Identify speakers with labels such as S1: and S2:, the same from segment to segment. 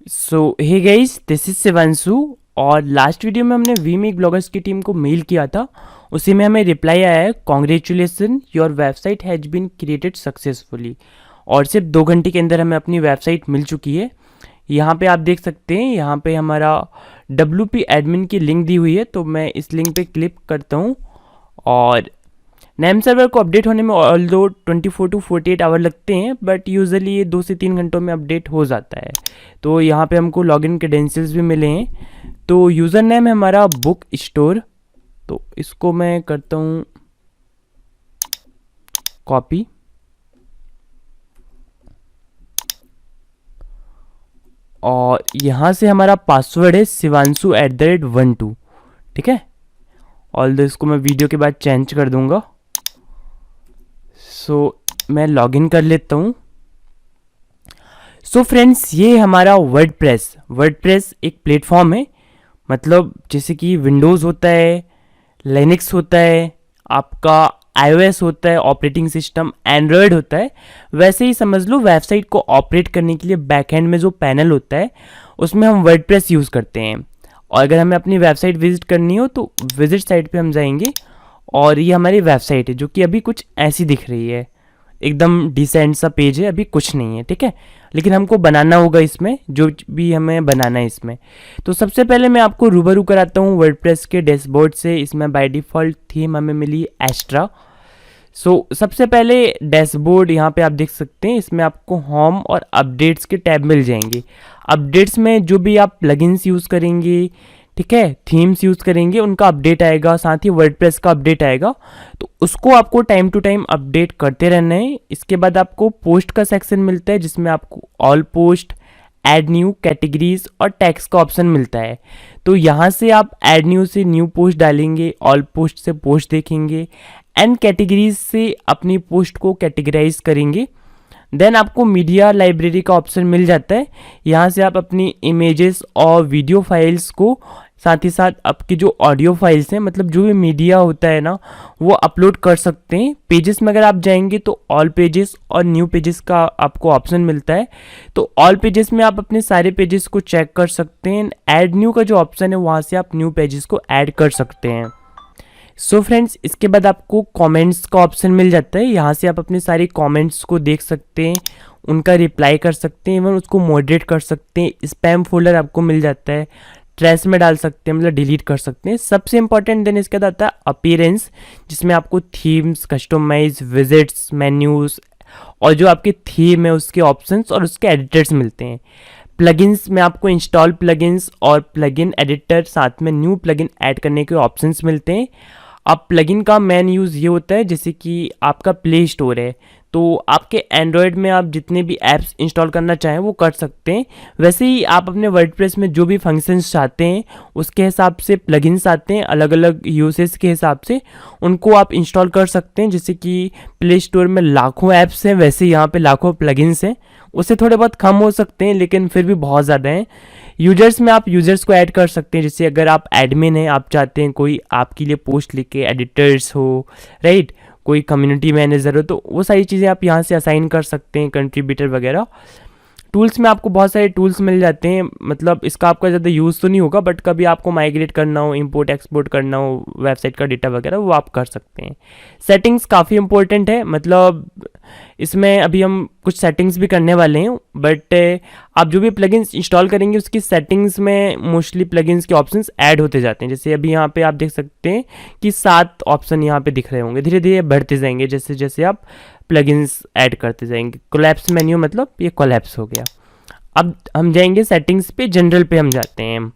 S1: So hey guys, this is Shivanshu. और last video में हमने वीमेक ब्लॉगर्स की टीम को मेल किया था। उसी में हमें रिप्लाई आया है, congratulations your website has been created successfully. और सिर्फ 2 घंटे के अंदर हमें अपनी वेबसाइट मिल चुकी है। यहाँ पे आप देख सकते हैं, यहाँ पे हमारा WP एडमिन की लिंक दी हुई है, तो मैं इस लिंक पे क्लिक करता हूँ। और नेम सर्वर को अपडेट होने में ऑल्दो 24 to 48 आवर लगते हैं, बट यूजुअली ये 2 से 3 घंटों में अपडेट हो जाता है। तो यहाँ पे हमको लॉगिन क्रेडेंशियल्स भी मिले हैं। तो यूज़र नेम है हमारा बुक स्टोर, तो इसको मैं करता हूँ कॉपी। और यहाँ से हमारा पासवर्ड है शिवांशु@12। ठीक है, ऑल्दो इसको मैं वीडियो के बाद चेंज कर दूंगा। सो मैं लॉगिन कर लेता हूँ। सो फ्रेंड्स, ये हमारा वर्डप्रेस एक प्लेटफॉर्म है। मतलब जैसे कि विंडोज़ होता है, लिनक्स होता है, आपका iOS होता है ऑपरेटिंग सिस्टम, एंड्रॉयड होता है, वैसे ही समझ लो वेबसाइट को ऑपरेट करने के लिए बैकएंड में जो पैनल होता है उसमें हम वर्डप्रेस यूज़ करते हैं। और अगर हमें अपनी वेबसाइट विजिट करनी हो तो विजिट साइट पे हम जाएंगे, और ये हमारी वेबसाइट है जो कि अभी कुछ ऐसी दिख रही है। एकदम डिसेंट सा पेज है, अभी कुछ नहीं है। ठीक है, लेकिन हमको बनाना होगा इसमें, जो भी हमें बनाना है इसमें। तो सबसे पहले मैं आपको रूबरू कराता हूँ वर्डप्रेस के डैशबोर्ड से। इसमें बाय डिफ़ॉल्ट थीम हमें मिली एस्ट्रा। सबसे पहले डैशबोर्ड यहाँ पे आप देख सकते हैं, इसमें आपको होम और अपडेट्स के टैब मिल जाएंगे। अपडेट्स में जो भी आप प्लगइन्स यूज़ करेंगे, ठीक है, थीम्स यूज़ करेंगे, उनका अपडेट आएगा, साथ ही वर्डप्रेस का अपडेट आएगा। तो उसको आपको टाइम टू टाइम अपडेट करते रहना है। इसके बाद आपको पोस्ट का सेक्शन मिलता है, जिसमें आपको all post, add new, categories और टैग्स का ऑप्शन मिलता है। तो यहाँ से आप ऐड न्यू से न्यू पोस्ट डालेंगे, ऑल पोस्ट से पोस्ट देखेंगे, एंड कैटेगरीज से अपनी पोस्ट को कैटेगराइज करेंगे। देन आपको मीडिया लाइब्रेरी का ऑप्शन मिल जाता है। यहाँ से आप अपनी इमेजेस और वीडियो फाइल्स को, साथ ही साथ आपकी जो ऑडियो फाइल्स हैं, मतलब जो भी मीडिया होता है ना, वो अपलोड कर सकते हैं। पेजेस में अगर आप जाएंगे तो ऑल पेजेस और न्यू पेजेस का आपको ऑप्शन मिलता है। तो ऑल पेजेस में आप अपने सारे पेजेस को चेक कर सकते हैं। ऐड न्यू का जो ऑप्शन है, वहाँ से आप न्यू पेजेस को ऐड कर सकते हैं। फ्रेंड्स, इसके बाद आपको कमेंट्स का ऑप्शन मिल जाता है। यहाँ से आप अपने सारे कमेंट्स को देख सकते हैं, उनका रिप्लाई कर सकते हैं, इवन उसको मॉडरेट कर सकते हैं। स्पैम फोल्डर आपको मिल जाता है, ट्रैश में डाल सकते हैं, मतलब डिलीट कर सकते हैं। सबसे इंपॉर्टेंट देन इसके बाद आता है अपीयरेंस, जिसमें आपको थीम्स, कस्टमाइज, विजिट्स, मेन्यूज और जो आपकी थीम है उसके ऑप्शंस और उसके एडिटर्स मिलते हैं। प्लगइन्स में आपको इंस्टॉल प्लगइन्स और प्लगइन एडिटर, साथ में न्यू प्लगइन ऐड करने के ऑप्शंस मिलते हैं। अब प्लगइन का मेन यूज़ ये होता है, जैसे कि आपका प्ले स्टोर है, तो आपके एंड्रॉयड में आप जितने भी ऐप्स इंस्टॉल करना चाहें वो कर सकते हैं। वैसे ही आप अपने वर्डप्रेस में जो भी फंक्शंस चाहते हैं उसके हिसाब से प्लगइन्स आते हैं, अलग अलग यूसेज के हिसाब से उनको आप इंस्टॉल कर सकते हैं। जैसे कि प्ले स्टोर में लाखों ऐप्स हैं, वैसे यहाँ पे लाखों प्लगइन्स हैं। उससे थोड़े बहुत कम हो सकते हैं, लेकिन फिर भी बहुत ज़्यादा हैं। यूजर्स में आप यूजर्स को ऐड कर सकते हैं। जैसे अगर आप एडमिन हैं, आप चाहते हैं कोई आपके लिए पोस्ट लिखे, एडिटर्स हो, राइट, कोई कम्युनिटी मैनेजर हो, तो वो सारी चीज़ें आप यहाँ से असाइन कर सकते हैं, कंट्रीब्यूटर वगैरह। टूल्स में आपको बहुत सारे टूल्स मिल जाते हैं, मतलब इसका आपका ज़्यादा यूज़ तो नहीं होगा, बट कभी आपको माइग्रेट करना हो, इंपोर्ट एक्सपोर्ट करना हो वेबसाइट का डेटा वगैरह, वो आप कर सकते हैं। सेटिंग्स काफ़ी इंपॉर्टेंट है, मतलब इसमें अभी हम कुछ सेटिंग्स भी करने वाले हैं, बट आप जो भी प्लगइन्स इंस्टॉल करेंगे उसकी सेटिंग्स में मोस्टली प्लगइन्स के ऑप्शंस ऐड होते जाते हैं। जैसे अभी यहाँ पे आप देख सकते हैं कि 7 ऑप्शन यहाँ पे दिख रहे होंगे, धीरे धीरे बढ़ते जाएंगे जैसे जैसे आप प्लगइन्स ऐड करते जाएंगे। कोलैप्स मेन्यू, मतलब ये कोलैप्स हो गया। अब हम जाएंगे सेटिंग्स पे, जनरल पे हम जाते हैं।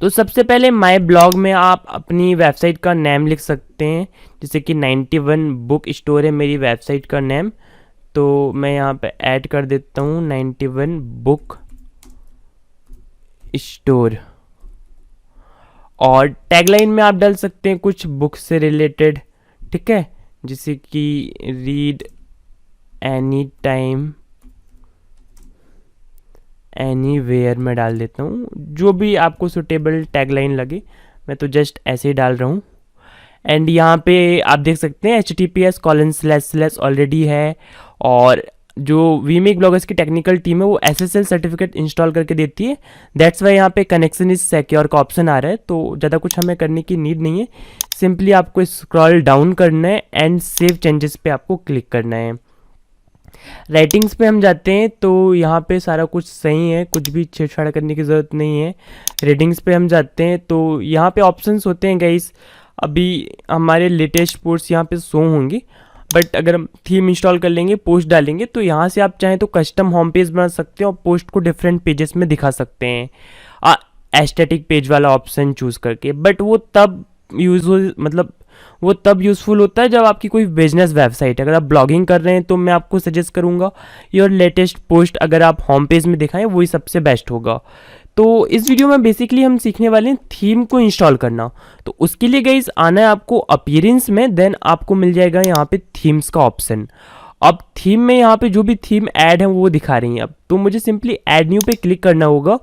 S1: तो सबसे पहले माय ब्लॉग में आप अपनी वेबसाइट का नेम लिख सकते हैं, जैसे कि 91 बुक स्टोर है मेरी वेबसाइट का नेम। तो मैं यहाँ पे ऐड कर देता हूँ 91 बुक स्टोर। और टैगलाइन में आप डाल सकते हैं कुछ बुक से रिलेटेड, ठीक है, जैसे कि रीड एनी टाइम एनीवेयर में डाल देता हूँ, जो भी आपको सुटेबल टैगलाइन लगे। मैं तो जस्ट ऐसे ही डाल रहा हूँ। एंड यहाँ पे आप देख सकते हैं HTTPS:// ऑलरेडी है, और जो वीमेक ब्लॉगर्स की टेक्निकल टीम है वो SSL सर्टिफिकेट इंस्टॉल करके देती है। दैट्स वाई यहाँ पे कनेक्शन इज सिक्योर का ऑप्शन आ रहा है, तो ज़्यादा कुछ हमें करने की नीड नहीं है। सिंपली आपको स्क्रॉल डाउन करना है एंड सेव चेंजेस पे आपको क्लिक करना है। राइटिंग्स पे हम जाते हैं तो यहाँ पे सारा कुछ सही है, कुछ भी छेड़छाड़ करने की ज़रूरत नहीं है। रीडिंग्स पे हम जाते हैं तो यहाँ पे ऑप्शंस होते हैं गाइस। अभी हमारे लेटेस्ट पोस्ट यहाँ पे शो होंगे, बट अगर हम थीम इंस्टॉल कर लेंगे, पोस्ट डालेंगे, तो यहाँ से आप चाहें तो कस्टम होम पेज बना सकते हैं और पोस्ट को डिफरेंट पेजेस में दिखा सकते हैं एस्थेटिक पेज वाला ऑप्शन चूज़ करके। बट वो तब वो तब यूज़फुल होता है जब आपकी कोई बिजनेस वेबसाइट है। अगर आप ब्लॉगिंग कर रहे हैं तो मैं आपको सजेस्ट करूँगा योर लेटेस्ट पोस्ट अगर आप होम पेज में दिखाएं वही सबसे बेस्ट होगा। तो इस वीडियो में बेसिकली हम सीखने वाले हैं थीम को इंस्टॉल करना। तो उसके लिए गाइस आना है आपको अपीयरेंस में, देन आपको मिल जाएगा यहाँ पे थीम्स का ऑप्शन। अब थीम में यहाँ पे जो भी थीम ऐड है वो दिखा रही हैं। अब तो मुझे सिंपली ऐड न्यू पे क्लिक करना होगा,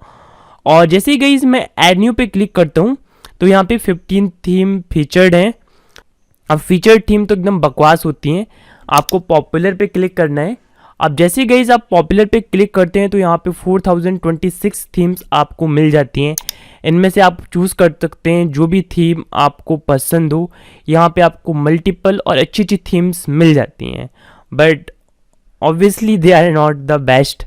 S1: और जैसे ही गाइस मैं ऐड न्यू पे क्लिक करता हूँ तो यहाँ पे 15 थीम फीचर्ड हैं। अब फीचर्ड थीम तो एकदम बकवास होती हैं, आपको पॉपुलर पे क्लिक करना है। अब जैसे ही गाइस आप पॉपुलर पे क्लिक करते हैं तो यहाँ पे 4026 थीम्स आपको मिल जाती हैं। इनमें से आप चूज़ कर सकते हैं जो भी थीम आपको पसंद हो। यहाँ पे आपको मल्टीपल और अच्छी अच्छी थीम्स मिल जाती हैं, but obviously they are not the best,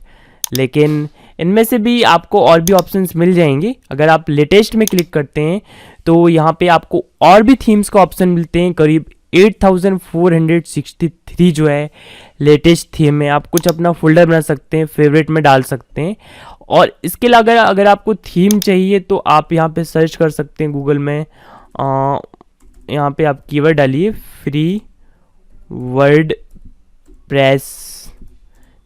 S1: लेकिन इनमें से भी आपको और भी ऑप्शंस मिल जाएंगे। अगर आप लेटेस्ट में क्लिक करते हैं तो यहाँ पे आपको और भी थीम्स का ऑप्शन मिलते हैं। करीब 8463 जो है लेटेस्ट थीम है। आप कुछ अपना फोल्डर बना सकते हैं, फेवरेट में डाल सकते हैं। और इसके अलावा अगर आपको थीम चाहिए तो आप यहाँ पे सर्च कर सकते हैं गूगल में। यहाँ पे आप कीवर्ड डालिए फ्री वर्ड प्रेस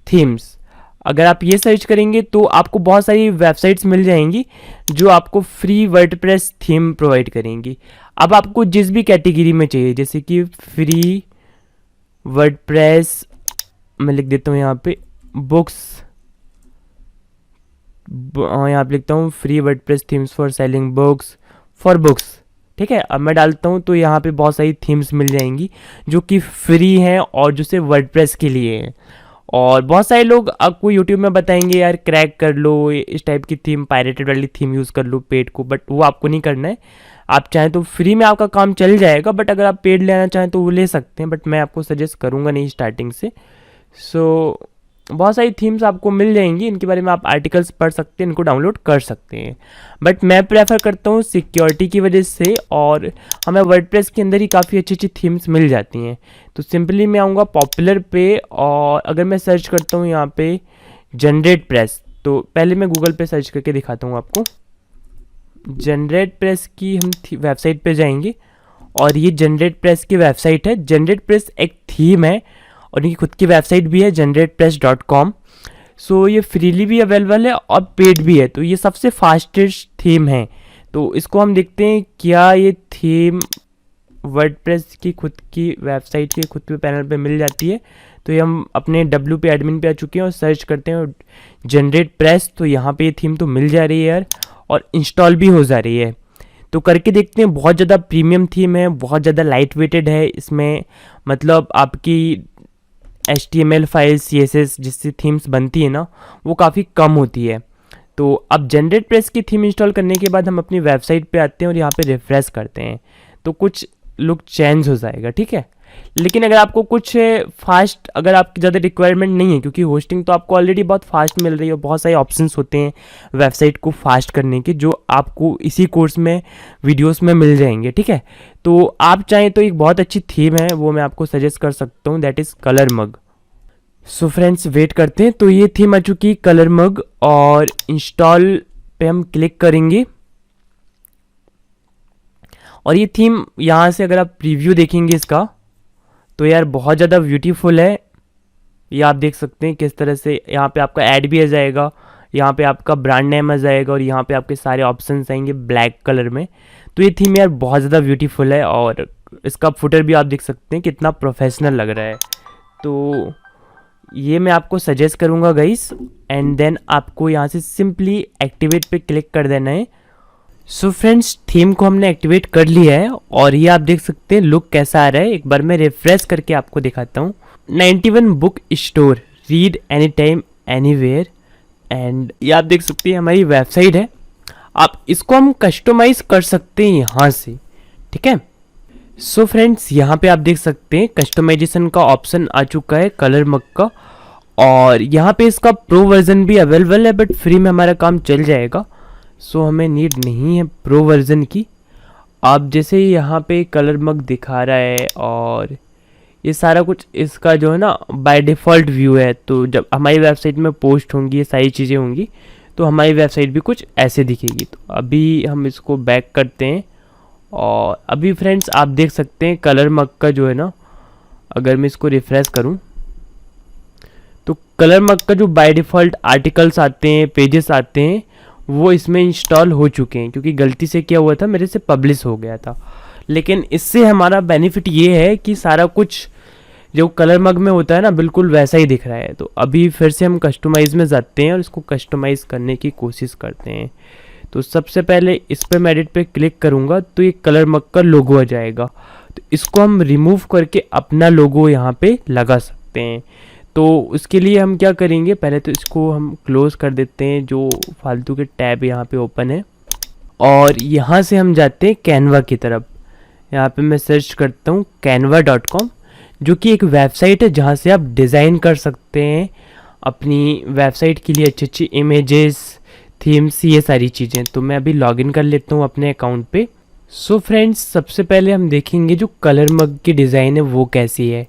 S1: थीम्स। अगर आप ये सर्च करेंगे तो आपको बहुत सारी वेबसाइट्स मिल जाएंगी जो आपको फ्री वर्डप्रेस थीम प्रोवाइड करेंगी। अब आपको जिस भी कैटेगरी में चाहिए, जैसे कि फ्री वर्डप्रेस, मैं लिख देता हूँ यहाँ पे बुक्स, यहाँ पे लिखता हूँ free WordPress themes for selling books for books. ठीक है, अब मैं डालता हूँ तो यहाँ पे बहुत सारी थीम्स मिल जाएंगी जो कि फ्री हैं और जो सिर्फ वर्डप्रेस के लिए हैं। और बहुत सारे लोग आपको यूट्यूब में बताएंगे यार क्रैक कर लो, इस टाइप की थीम, पायरेटेड वाली थीम यूज़ कर लो पेड को, बट वो आपको नहीं करना है। आप चाहें तो फ्री में आपका काम चल जाएगा, बट अगर आप पेड लेना चाहें तो वो ले सकते हैं, बट मैं आपको सजेस्ट करूँगा नहीं स्टार्टिंग से। सो बहुत सारी थीम्स आपको मिल जाएंगी, इनके बारे में आप आर्टिकल्स पढ़ सकते हैं, इनको डाउनलोड कर सकते हैं। बट मैं प्रेफर करता हूँ सिक्योरिटी की वजह से, और हमें वर्डप्रेस के अंदर ही काफ़ी अच्छी अच्छी थीम्स मिल जाती हैं। तो सिंपली मैं आऊँगा पॉपुलर पे, और अगर मैं सर्च करता हूँ यहाँ पे जनरेट प्रेस, तो पहले मैं गूगल पे सर्च करके दिखाता हूँ आपको। जनरेट प्रेस की हम वेबसाइट पे जाएंगे, और ये जनरेट प्रेस की वेबसाइट है। जनरेट प्रेस एक थीम है और इनकी खुद की वेबसाइट भी है generatpress.com। सो ये फ्रीली भी अवेलेबल है और पेड भी है। तो ये सबसे फास्टेस्ट थीम है। तो इसको हम देखते हैं क्या ये थीम वर्डप्रेस की खुद की वेबसाइट के खुद के पैनल पे मिल जाती है। तो ये हम अपने W पे एडमिन पे आ चुके हैं और सर्च करते हैं जनरेट प्रेस, तो यहाँ पे ये थीम तो मिल जा रही है यार, और इंस्टॉल भी हो जा रही है। तो करके देखते हैं। बहुत ज़्यादा प्रीमियम थीम है, बहुत ज़्यादा लाइट वेटेड है। इसमें मतलब आपकी HTML फाइल CSS जिससे थीम्स बनती है ना, वो काफ़ी कम होती है। तो अब जनरेट प्रेस की थीम इंस्टॉल करने के बाद हम अपनी वेबसाइट पे आते हैं और यहाँ पे रिफ्रेश करते हैं तो कुछ लुक चेंज हो जाएगा। ठीक है, लेकिन अगर आपको कुछ फास्ट, अगर आपकी ज़्यादा रिक्वायरमेंट नहीं है, क्योंकि होस्टिंग तो आपको ऑलरेडी बहुत फास्ट मिल रही है और बहुत सारे ऑप्शंस होते हैं वेबसाइट को फास्ट करने के जो आपको इसी कोर्स में वीडियोस में मिल जाएंगे। ठीक है, तो आप चाहें तो एक बहुत अच्छी थीम है वो मैं आपको सजेस्ट कर सकता हूँ, that is colour mug. So friends wait करते हैं। तो ये थीम आ चुकी कलर मग, और इंस्टॉल पे हम क्लिक करेंगे, और ये थीम यहाँ से अगर आप प्रीव्यू देखेंगे इसका तो यार बहुत ज़्यादा ब्यूटीफुल है। ये आप देख सकते हैं किस तरह से यहाँ पे आपका ऐड भी आ जाएगा, यहाँ पे आपका ब्रांड नेम आ जाएगा, और यहाँ पे आपके सारे ऑप्शंस आएंगे ब्लैक कलर में। तो ये थीम यार बहुत ज़्यादा ब्यूटीफुल है, और इसका फुटर भी आप देख सकते हैं कितना प्रोफेशनल लग रहा है। तो ये मैं आपको सजेस्ट करूँगा गाइस, एंड देन आपको यहाँ से सिंपली एक्टिवेट पे क्लिक कर देना है। सो फ्रेंड्स थीम को हमने एक्टिवेट कर लिया है, और ये आप देख सकते हैं लुक कैसा आ रहा है। एक बार मैं रिफ्रेश करके आपको दिखाता हूँ। 91 book store read any time anywhere. And ये आप देख सकते हैं हमारी वेबसाइट है, आप इसको हम कस्टमाइज़ कर सकते हैं यहाँ से, ठीक है। सो फ्रेंड्स, यहाँ पे आप देख सकते हैं कस्टमाइजेशन का ऑप्शन आ चुका है कलर मग का, और यहाँ पे इसका प्रो वर्जन भी अवेलेबल है, बट फ्री में हमारा काम चल जाएगा, सो हमें नीड नहीं है प्रो वर्जन की। आप जैसे ही यहाँ पे कलर मग दिखा रहा है और ये सारा कुछ इसका जो है ना बाय डिफ़ॉल्ट व्यू है, तो जब हमारी वेबसाइट में पोस्ट होंगी ये सारी चीज़ें होंगी तो हमारी वेबसाइट भी कुछ ऐसे दिखेगी। तो अभी हम इसको बैक करते हैं, और अभी फ्रेंड्स आप देख सकते हैं कलर मग का जो है ना, अगर मैं इसको रिफ़्रेश करूं तो कलर मग का जो बाय डिफ़ॉल्ट आर्टिकल्स आते हैं, पेजेस आते हैं, वो इसमें इंस्टॉल हो चुके हैं, क्योंकि गलती से क्या हुआ था, मेरे से पब्लिश हो गया था। लेकिन इससे हमारा बेनिफिट ये है कि सारा कुछ जो कलर मग में होता है ना बिल्कुल वैसा ही दिख रहा है। तो अभी फिर से हम कस्टमाइज़ में जाते हैं और इसको कस्टमाइज़ करने की कोशिश करते हैं। तो सबसे पहले इस पे मैं एडिट पे क्लिक करूँगा तो ये कलर मग का लोगो आ जाएगा, तो इसको हम रिमूव करके अपना लोगो यहाँ पे लगा सकते हैं। तो उसके लिए हम क्या करेंगे, पहले तो इसको हम क्लोज़ कर देते हैं, जो फालतू के टैब यहाँ पे ओपन है, और यहाँ से हम जाते हैं कैनवा की तरफ। यहाँ पे मैं सर्च करता हूँ canva.com, जो कि एक वेबसाइट है जहाँ से आप डिज़ाइन कर सकते हैं अपनी वेबसाइट के लिए अच्छी अच्छी इमेजेस, थीम्स, ये सारी चीज़ें। तो मैं अभी लॉगिन कर लेता हूँ अपने अकाउंट पे। सो फ्रेंड्स, सबसे पहले हम देखेंगे जो कलर मग की डिज़ाइन है वो कैसी है।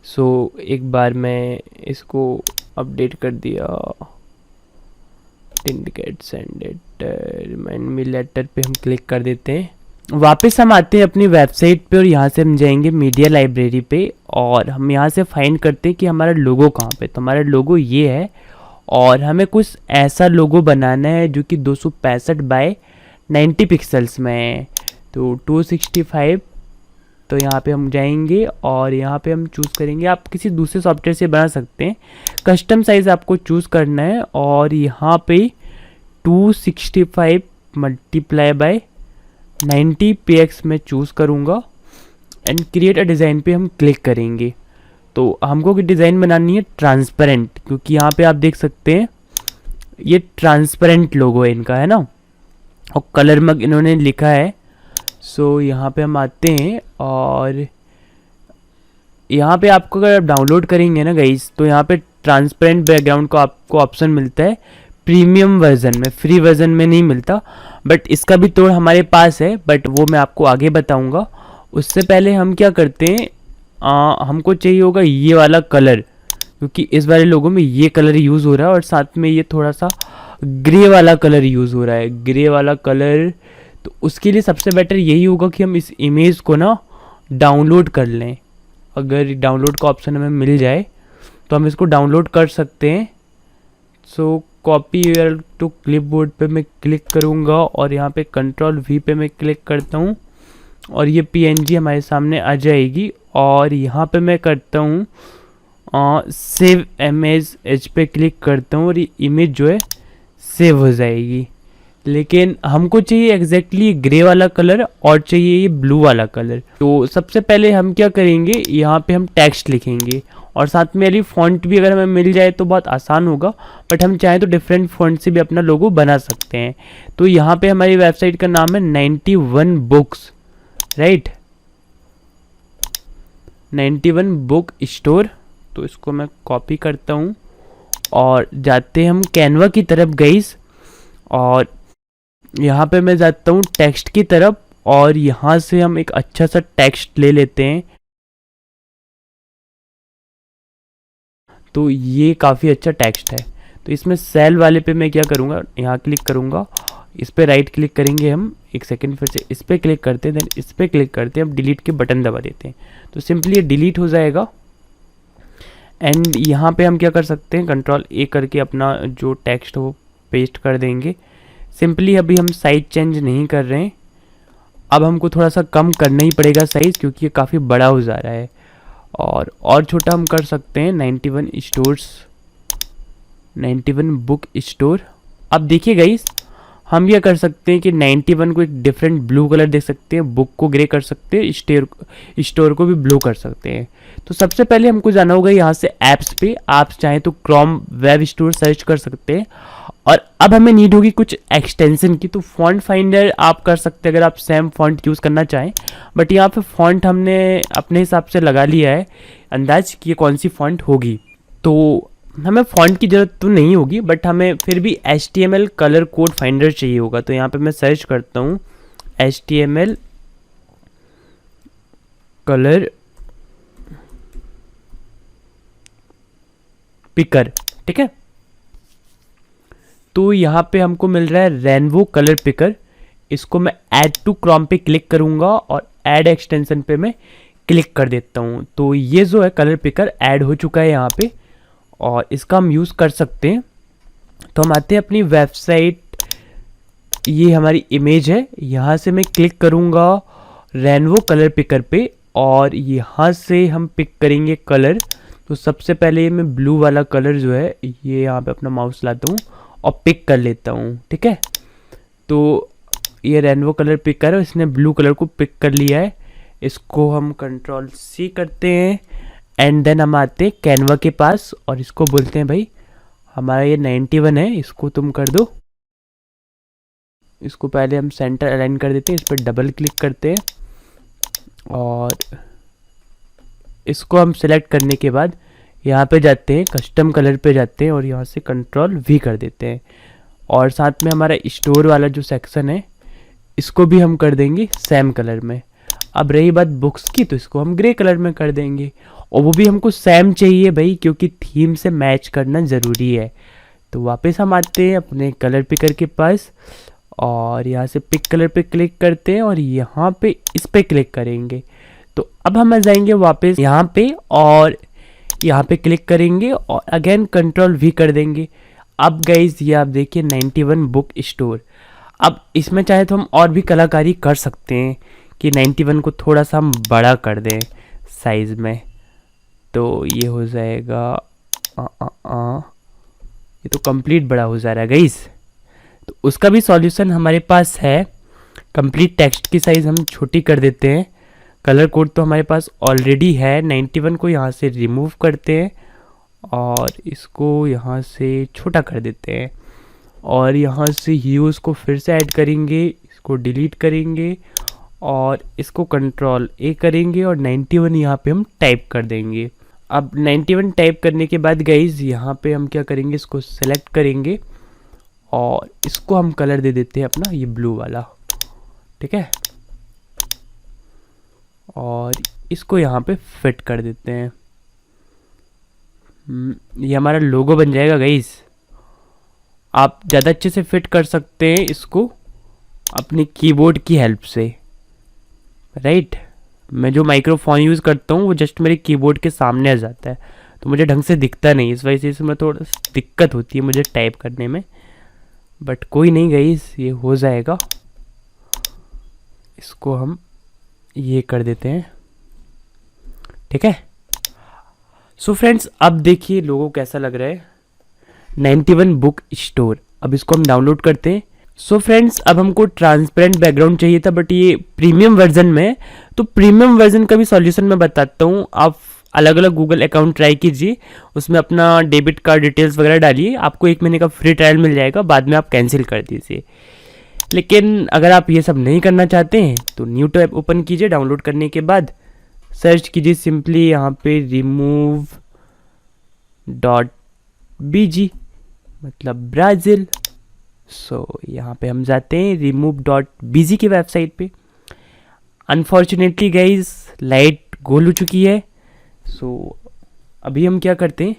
S1: सो एक बार मैं इसको अपडेट कर दिया, indicate send remind me later पे हम क्लिक कर देते हैं। वापस हम आते हैं अपनी वेबसाइट पे और यहाँ से हम जाएंगे मीडिया लाइब्रेरी पे, और हम यहाँ से फाइंड करते हैं कि हमारा लोगो कहाँ पे। तो हमारा लोगो ये है, और हमें कुछ ऐसा लोगो बनाना है जो कि 265 बाय 90 पिक्सल्स में है, तो 265। तो यहाँ पे हम जाएंगे और यहाँ पे हम चूज़ करेंगे, आप किसी दूसरे सॉफ्टवेयर से बना सकते हैं, कस्टम साइज़ आपको चूज़ करना है, और यहाँ पे 265 मल्टीप्लाई बाय 90 px में चूज़ करूँगा, एंड क्रिएट अ डिज़ाइन पे हम क्लिक करेंगे। तो हमको डिज़ाइन बनानी है ट्रांसपेरेंट, क्योंकि यहाँ पे आप देख सकते हैं ये ट्रांसपेरेंट लोगो है इनका, है ना, और कलर मग इन्होंने लिखा है। सो यहाँ पे हम आते हैं, और यहाँ पे आपको अगर आप डाउनलोड करेंगे ना गाइस, तो यहाँ पे ट्रांसपेरेंट बैकग्राउंड को आपको ऑप्शन मिलता है प्रीमियम वर्जन में, फ्री वर्जन में नहीं मिलता, बट इसका भी तोड़ हमारे पास है, बट वो मैं आपको आगे बताऊंगा। उससे पहले हम क्या करते हैं, हमको चाहिए होगा ये वाला कलर, क्योंकि इस वाले लोगों में ये कलर यूज़ हो रहा है, और साथ में ये थोड़ा सा ग्रे वाला कलर यूज़ हो रहा है, ग्रे वाला कलर। तो उसके लिए सबसे बेटर यही होगा कि हम इस इमेज को ना डाउनलोड कर लें। अगर डाउनलोड का ऑप्शन हमें मिल जाए तो हम इसको डाउनलोड कर सकते हैं। सो कॉपी टू क्लिपबोर्ड पे मैं क्लिक करूँगा, और यहाँ पे Ctrl+V पे मैं क्लिक करता हूँ, और ये PNG हमारे सामने आ जाएगी। और यहाँ पे मैं करता हूँ सेव इमेज एज पे क्लिक करता हूँ, और ये इमेज जो है सेव हो जाएगी। लेकिन हमको चाहिए एग्जैक्टली ग्रे वाला कलर, और चाहिए ये ब्लू वाला कलर। तो सबसे पहले हम क्या करेंगे, यहाँ पे हम टेक्स्ट लिखेंगे, और साथ में वाली फॉन्ट भी अगर हमें मिल जाए तो बहुत आसान होगा, बट हम चाहें तो डिफरेंट फॉन्ट से भी अपना लोगो बना सकते हैं। तो यहाँ पे हमारी वेबसाइट का नाम है 91 बुक्स, राइट, 91 बुक स्टोर। तो इसको मैं कॉपी करता हूँ और जाते हैं हम कैनवा की तरफ गाइस, और यहाँ पे मैं जाता हूँ टेक्स्ट की तरफ, और यहाँ से हम एक अच्छा सा टेक्स्ट ले लेते हैं। तो ये काफ़ी अच्छा टेक्स्ट है। तो इसमें सेल वाले पे मैं क्या करूँगा, यहाँ क्लिक करूँगा, इस पे राइट क्लिक करेंगे हम, एक सेकंड फिर से इस पे क्लिक करते हैं, देन इस पे क्लिक करते हैं, अब डिलीट के बटन दबा देते हैं, तो सिंपली ये डिलीट हो जाएगा। एंड यहाँ पे हम क्या कर सकते हैं, Ctrl+A करके अपना जो टेक्स्ट वो पेस्ट कर देंगे। सिंपली अभी हम साइज चेंज नहीं कर रहे हैं, अब हमको थोड़ा सा कम करना ही पड़ेगा साइज़, क्योंकि ये काफ़ी बड़ा हो जा रहा है, और छोटा हम कर सकते हैं 91 बुक स्टोर। अब देखिए गाइस, हम ये कर सकते हैं कि 91 को एक डिफरेंट ब्लू कलर दे सकते हैं, बुक को ग्रे कर सकते हैं, स्टोर को भी ब्लू कर सकते हैं। तो सबसे पहले हमको जाना होगा यहाँ से ऐप्स पे। आप चाहें तो क्रोम वेब स्टोर सर्च कर सकते हैं। और अब हमें नीड होगी कुछ एक्सटेंशन की, तो फॉन्ट फाइंडर आप कर सकते हैं अगर आप सेम फॉन्ट यूज़ करना चाहें। बट यहाँ पे फॉन्ट हमने अपने हिसाब से लगा लिया है अंदाज कि ये कौन सी फॉन्ट होगी। तो हमें फॉन्ट की ज़रूरत तो नहीं होगी, बट हमें फिर भी HTML कलर कोड फाइंडर चाहिए होगा। तो यहाँ पे मैं सर्च करता हूँ HTML कलर पिकर, ठीक है। तो यहाँ पे हमको मिल रहा है रेनबो कलर पिकर। इसको मैं ऐड टू क्रोम पे क्लिक करूँगा और ऐड एक्सटेंशन पे मैं क्लिक कर देता हूँ। तो ये जो है कलर पिकर ऐड हो चुका है यहाँ पे, और इसका हम यूज़ कर सकते हैं। तो हम आते हैं अपनी वेबसाइट, ये हमारी इमेज है, यहाँ से मैं क्लिक करूँगा रेनबो कलर पिकर पे और यहाँ से हम पिक करेंगे कलर। तो सबसे पहले मैं ब्लू वाला कलर जो है ये यहाँ पे अपना माउस लाता हूँ और पिक कर लेता हूँ, ठीक है। तो ये रेनबो कलर पिकर है, इसने ब्लू कलर को पिक कर लिया है। इसको हम Ctrl+C करते हैं एंड देन हम आते हैं कैनवा के पास और इसको बोलते हैं भाई हमारा ये 91 है, इसको तुम कर दो। इसको पहले हम सेंटर अलाइन कर देते हैं, इस पर डबल क्लिक करते हैं और इसको हम सिलेक्ट करने के बाद यहाँ पे जाते हैं, कस्टम कलर पे जाते हैं और यहाँ से Ctrl+V कर देते हैं। और साथ में हमारा स्टोर वाला जो सेक्शन है इसको भी हम कर देंगे सेम कलर में। अब रही बात बुक्स की, तो इसको हम ग्रे कलर में कर देंगे और वो भी हमको सेम चाहिए भाई, क्योंकि थीम से मैच करना ज़रूरी है। तो वापस हम आते हैं अपने कलर पिकर के पास और यहाँ से पिक कलर पे क्लिक करते हैं और यहाँ पे इस पे क्लिक करेंगे। तो अब हम जाएंगे वापस यहाँ पे और यहाँ पे क्लिक करेंगे और अगेन Ctrl+V कर देंगे। अब गाइज ये आप देखिए 91 बुक स्टोर। अब इसमें चाहे तो हम और भी कलाकारी कर सकते हैं कि 91 को थोड़ा सा हम बड़ा कर दें साइज़ में, तो ये हो जाएगा ये तो कंप्लीट बड़ा हो जा रहा है गाइस। तो उसका भी सॉल्यूशन हमारे पास है। कंप्लीट टेक्स्ट की साइज़ हम छोटी कर देते हैं। कलर कोड तो हमारे पास ऑलरेडी है। 91 को यहाँ से रिमूव करते हैं और इसको यहाँ से छोटा कर देते हैं और यहाँ से ह्यूज़ को फिर से ऐड करेंगे, इसको डिलीट करेंगे और इसको Ctrl+A करेंगे और 91 यहाँ पे हम टाइप कर देंगे। अब 91 टाइप करने के बाद गाइज यहाँ पे हम क्या करेंगे, इसको सेलेक्ट करेंगे और इसको हम कलर दे देते हैं अपना ये ब्लू वाला, ठीक है। और इसको यहाँ पे फिट कर देते हैं। ये हमारा लोगो बन जाएगा गाइज। आप ज़्यादा अच्छे से फिट कर सकते हैं इसको अपने कीबोर्ड की हेल्प से, राइट। मैं जो माइक्रोफोन यूज़ करता हूँ वो जस्ट मेरे कीबोर्ड के सामने आ जाता है, तो मुझे ढंग से दिखता नहीं, इस वजह से मैं थोड़ा दिक्कत होती है मुझे टाइप करने में। बट कोई नहीं गाइस, ये हो जाएगा। इसको हम ये कर देते हैं, ठीक है। सो फ्रेंड्स अब देखिए लोगो कैसा लग रहा है 91 बुक स्टोर। अब इसको हम डाउनलोड करते हैं। सो फ्रेंड्स अब हमको ट्रांसपेरेंट बैकग्राउंड चाहिए था, बट ये प्रीमियम वर्जन में, तो प्रीमियम वर्जन का भी सॉल्यूशन मैं बताता हूँ। आप अलग अलग गूगल अकाउंट ट्राई कीजिए, उसमें अपना डेबिट कार्ड डिटेल्स वगैरह डालिए, आपको 1 महीने का फ्री ट्रायल मिल जाएगा, बाद में आप कैंसिल कर दीजिए। लेकिन अगर आप ये सब नहीं करना चाहते हैं तो न्यू टैब ओपन कीजिए। डाउनलोड करने के बाद सर्च कीजिए सिंपली यहाँ पे remove.bg मतलब ब्राज़ील। सो यहाँ पे हम जाते हैं remove.bg की वेबसाइट पे। अनफॉर्चुनेटली गाइज लाइट गोल हो चुकी है। सो अभी हम क्या करते हैं,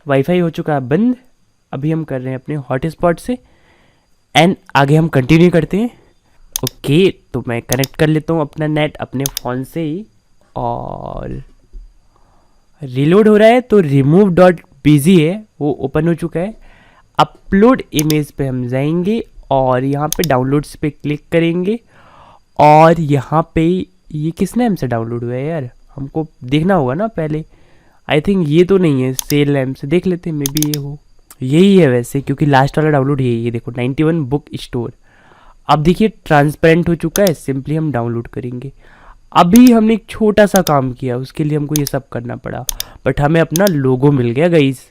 S1: वाईफाई हो चुका है बंद, अभी हम कर रहे हैं अपने हॉटस्पॉट से एंड आगे हम कंटिन्यू करते हैं। ओके तो मैं कनेक्ट कर लेता हूँ अपना नेट अपने फ़ोन से ही और रीलोड हो रहा है। तो remove.bg है वो ओपन हो चुका है। अपलोड इमेज पे हम जाएंगे और यहाँ पे डाउनलोड्स पे क्लिक करेंगे और यहाँ पे ये किस नेम से डाउनलोड हुआ है यार, हमको देखना होगा ना पहले। आई थिंक ये तो नहीं है, सेल नेम से देख लेते हैं, मे बी ये हो, यही है वैसे, क्योंकि लास्ट वाला डाउनलोड यही है, देखो 91 बुक स्टोर। अब देखिए ट्रांसपेरेंट हो चुका है, सिंपली हम डाउनलोड करेंगे। अभी हमने एक छोटा सा काम किया, उसके लिए हमको ये सब करना पड़ा, बट हमें अपना लोगो मिल गया गाइस।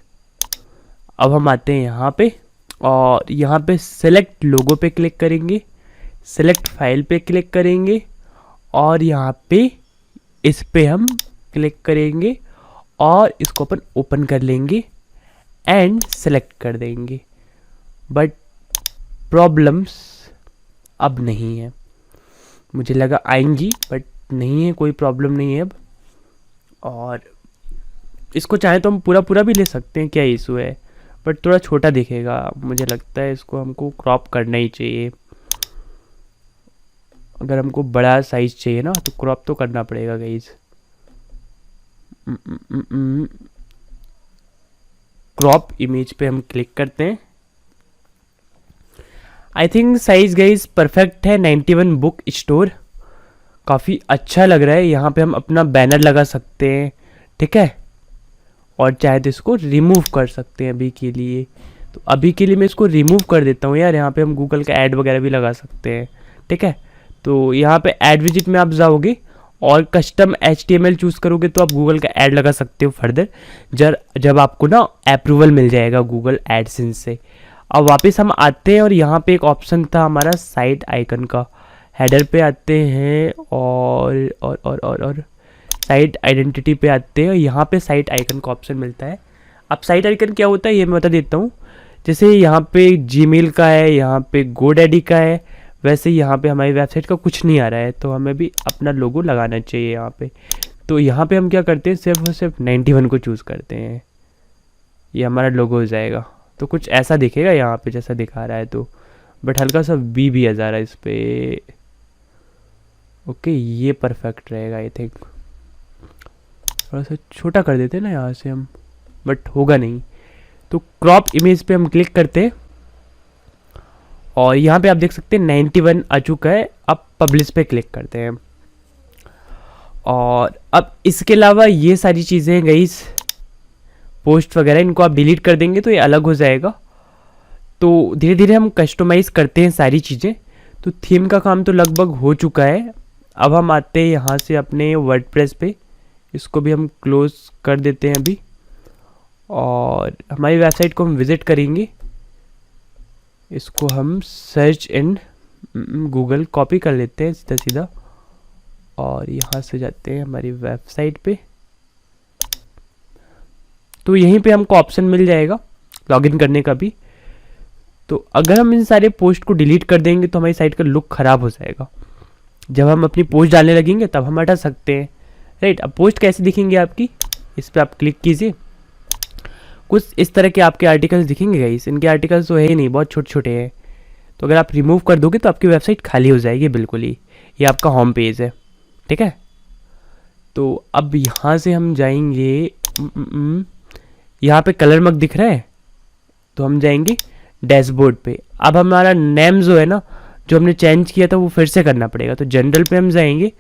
S1: अब हम आते हैं यहाँ पे, और यहाँ पे सेलेक्ट लोगो पे क्लिक करेंगे, सेलेक्ट फाइल पे क्लिक करेंगे, और यहाँ पे इस पे हम क्लिक करेंगे और इसको अपन ओपन कर लेंगे एंड सेलेक्ट कर देंगे। बट प्रॉब्लम्स अब नहीं है, मुझे लगा आएंगी बट नहीं है, कोई प्रॉब्लम नहीं है अब। और इसको चाहे तो हम पूरा पूरा भी ले सकते हैं, क्या इशू है, बट थोड़ा छोटा दिखेगा, मुझे लगता है इसको हमको क्रॉप करना ही चाहिए। अगर हमको बड़ा साइज चाहिए ना तो क्रॉप तो करना पड़ेगा गाइज। क्रॉप इमेज पे हम क्लिक करते हैं। I think size guys perfect है, 91 बुक स्टोर काफ़ी अच्छा लग रहा है। यहाँ पे हम अपना बैनर लगा सकते हैं, ठीक है, और चाहे तो इसको रिमूव कर सकते हैं अभी के लिए। तो अभी के लिए मैं इसको रिमूव कर देता हूँ यार। यहाँ पे हम गूगल का ऐड वगैरह भी लगा सकते हैं, ठीक है। तो यहाँ पे ऐड विजिट में आप जाओगे और कस्टम HTML चूज़ करोगे तो आप गूगल का ऐड लगा सकते हो फर्दर, जब आपको ना अप्रूवल मिल जाएगा गूगल एडसेंस से। अब वापस हम आते हैं और यहाँ पे एक ऑप्शन था हमारा साइट आइकन का, हेडर पे आते हैं और साइट आइडेंटिटी पे आते हैं, और यहाँ पे साइट आइकन का ऑप्शन मिलता है। अब साइट आइकन क्या होता है ये मैं बता देता हूँ। जैसे यहाँ पे जीमेल का है, यहाँ पे गोडैडी का है, वैसे यहाँ पे हमारी वेबसाइट का कुछ नहीं आ रहा है, तो हमें भी अपना लोगो लगाना चाहिए यहाँ पे। तो यहाँ पे हम क्या करते हैं, सिर्फ और सिर्फ 91 को चूज़ करते हैं, ये हमारा लोगो हो जाएगा। तो कुछ ऐसा दिखेगा यहाँ पे जैसा दिखा रहा है, तो बट हल्का सा भी आ जा रहा है इस पर। ओके, ये परफेक्ट रहेगा आई थिंक। थोड़ा सा छोटा कर देते हैं ना यहाँ से हम, बट होगा नहीं। तो क्रॉप इमेज पे हम क्लिक करते हैं और यहाँ पे आप देख सकते हैं 91 आ चुका है। अब पब्लिश पे क्लिक करते हैं, और अब इसके अलावा ये सारी चीज़ें हैं गाइस, पोस्ट वगैरह, इनको आप डिलीट कर देंगे तो ये अलग हो जाएगा। तो धीरे धीरे हम कस्टमाइज़ करते हैं सारी चीज़ें। तो थीम का काम तो लगभग हो चुका है। अब हम आते हैं यहाँ से अपने वर्डप्रेस पे, इसको भी हम क्लोज कर देते हैं अभी, और हमारी वेबसाइट को हम विज़िट करेंगे। इसको हम सर्च इन गूगल कॉपी कर लेते हैं सीधा सीधा, और यहाँ से जाते हैं हमारी वेबसाइट पे। तो यहीं पे हमको ऑप्शन मिल जाएगा लॉगिन करने का भी। तो अगर हम इन सारे पोस्ट को डिलीट कर देंगे तो हमारी साइट का लुक ख़राब हो जाएगा। जब हम अपनी पोस्ट डालने लगेंगे तब हम हटा सकते हैं, राइट। अब पोस्ट कैसे दिखेंगे आपकी, इस पर आप क्लिक कीजिए, कुछ इस तरह के आपके आर्टिकल्स दिखेंगे गाइस। इनके आर्टिकल्स तो है ही नहीं, बहुत छोटे छोटे हैं। तो अगर आप रिमूव कर दोगे तो आपकी वेबसाइट खाली हो जाएगी बिल्कुल ही। ये आपका होम पेज है, ठीक है। तो अब यहाँ से हम जाएंगे, यहाँ पे कलर मग दिख रहा है, तो हम जाएंगे डैशबोर्ड पे। अब हमारा नेम जो है ना, जो हमने चेंज किया था वो फिर से करना पड़ेगा। तो जनरल पे हम जाएंगे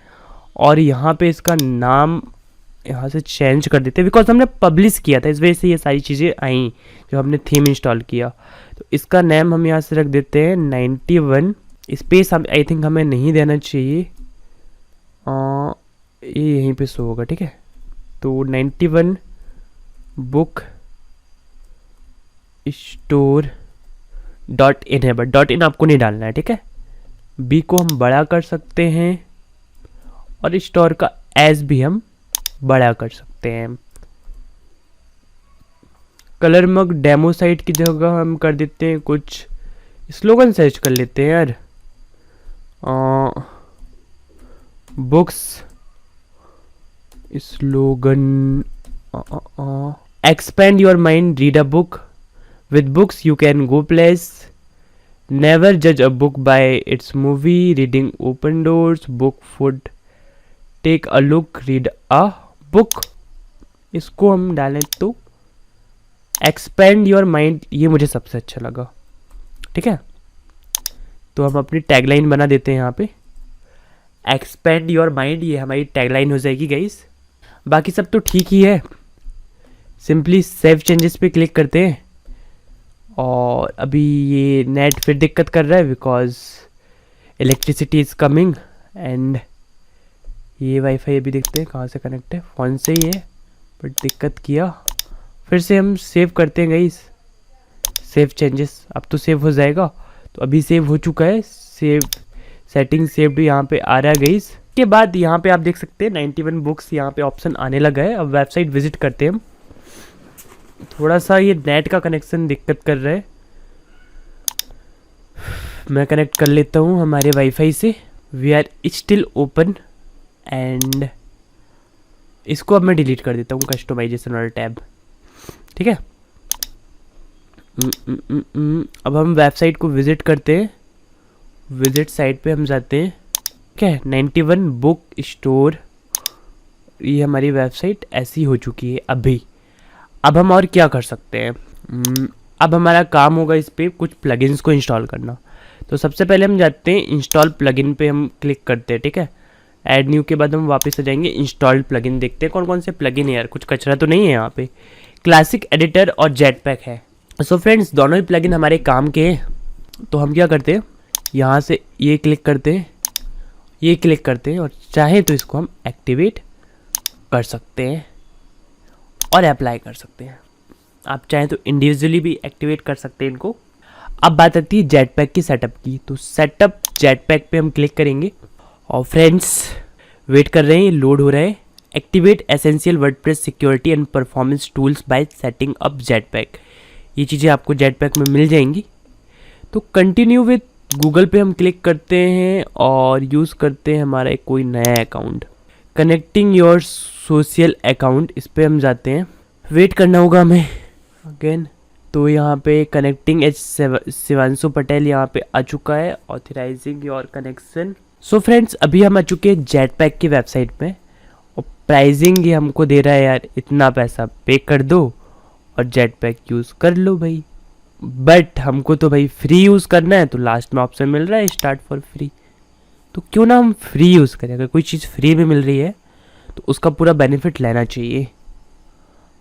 S1: और यहाँ पे इसका नाम यहाँ से चेंज कर देते हैं, बिकॉज हमने पब्लिश किया था, इस वजह से ये सारी चीज़ें आई जो हमने थीम इंस्टॉल किया। तो इसका नेम हम यहाँ से रख देते हैं 91। स्पेस हम आई थिंक हमें नहीं देना चाहिए, ये यहीं पे शो होगा, ठीक है। तो 91 बुक स्टोर .in है, बट .in आपको नहीं डालना है, ठीक है। बी को हम बड़ा कर सकते हैं और स्टोर का एस भी हम बड़ा कर सकते हैं। कलर मग डेमो साइट की जगह हम कर देते हैं कुछ स्लोगन सर्च कर लेते हैं यार। Books slogan, expand your mind, read a book, with books you can go place, never जज a book by its movie, reading open doors, book food, take a look, read a book. इसको हम डालें तो expand your mind, ये मुझे सबसे अच्छा लगा, ठीक है। तो हम अपनी टैगलाइन बना देते हैं यहाँ पे, एक्सपेंड योर माइंड, ये हमारी टैगलाइन हो जाएगी गाइस। बाकी सब तो ठीक ही है। सिंपली सेव चेंजेस पे क्लिक करते हैं और अभी ये नेट फिर दिक्कत कर रहा है because electricity is coming. And ये वाईफाई अभी देखते हैं कहाँ से कनेक्ट है, फ़ोन से ही है बट दिक्कत किया। फिर से हम सेव करते हैं गाइस, सेव चेंजेस, अब तो सेव हो जाएगा। तो अभी सेव हो चुका है, सेव सेटिंग सेव्ड यहाँ पे आ रहा है गाइस। के बाद यहाँ पे आप देख सकते हैं 91 बुक्स यहाँ पे ऑप्शन आने लगा है। अब वेबसाइट विजिट करते हैं हम। थोड़ा सा ये नेट का कनेक्शन दिक्कत कर रहा है, मैं कनेक्ट कर लेता हूँ हमारे वाईफाई से। We are still open and इसको अब मैं डिलीट कर देता हूँ, कस्टमाइजेशन वाला टैब, ठीक है। अब हम वेबसाइट को विजिट करते हैं, विजिट साइट पे हम जाते हैं, ठीक है। 91 बुक स्टोर, ये हमारी वेबसाइट ऐसी हो चुकी है अभी। अब हम और क्या कर सकते हैं, अब हमारा काम होगा इस पर कुछ प्लगइन्स को इंस्टॉल करना। तो सबसे पहले हम जाते हैं इंस्टॉल प्लगइन पे, हम क्लिक करते हैं, ठीक है। ऐड न्यू के बाद हम वापस आ जाएंगे, इंस्टॉल्ड प्लगइन देखते हैं कौन कौन से प्लगइन है यार, कुछ कचरा तो नहीं है यहाँ पे। क्लासिक एडिटर और जेटपैक है। सो फ्रेंड्स दोनों ही प्लगइन हमारे काम के हैं। तो हम क्या करते हैं, यहाँ से ये क्लिक करते हैं, ये क्लिक करते हैं और चाहे तो इसको हम एक्टिवेट कर सकते हैं और अप्लाई कर सकते हैं। आप चाहें तो इंडिविजुअली भी एक्टिवेट कर सकते हैं इनको। अब बात आती है जेटपैक की सेटअप की। तो सेटअप जेटपैक पे हम क्लिक करेंगे और फ्रेंड्स वेट कर रहे हैं, लोड हो रहा है। Activate essential WordPress security and performance tools bye setting up jetpack, ये चीज़ें आपको जेटपैक में मिल जाएंगी। तो कंटिन्यू विद गूगल पे हम क्लिक करते हैं और यूज़ करते हैं हमारा एक कोई नया account. Connecting your social account, इस पर हम जाते हैं, वेट करना होगा हमें अगेन। तो यहाँ पे कनेक्टिंग एच शिवांशु पटेल यहाँ पे आ चुका है, authorising your connection. So friends अभी हम आ चुके हैं जेटपैक की वेबसाइट पे और प्राइसिंग ये हमको दे रहा है यार, इतना पैसा पे कर दो और जेटपैक यूज़ कर लो भाई। बट हमको तो भाई फ्री यूज़ करना है, तो लास्ट में ऑप्शन मिल रहा है स्टार्ट फॉर फ्री। तो क्यों ना हम फ्री यूज़ करें, अगर कोई चीज़ फ्री में मिल रही है तो उसका पूरा बेनिफिट लेना चाहिए।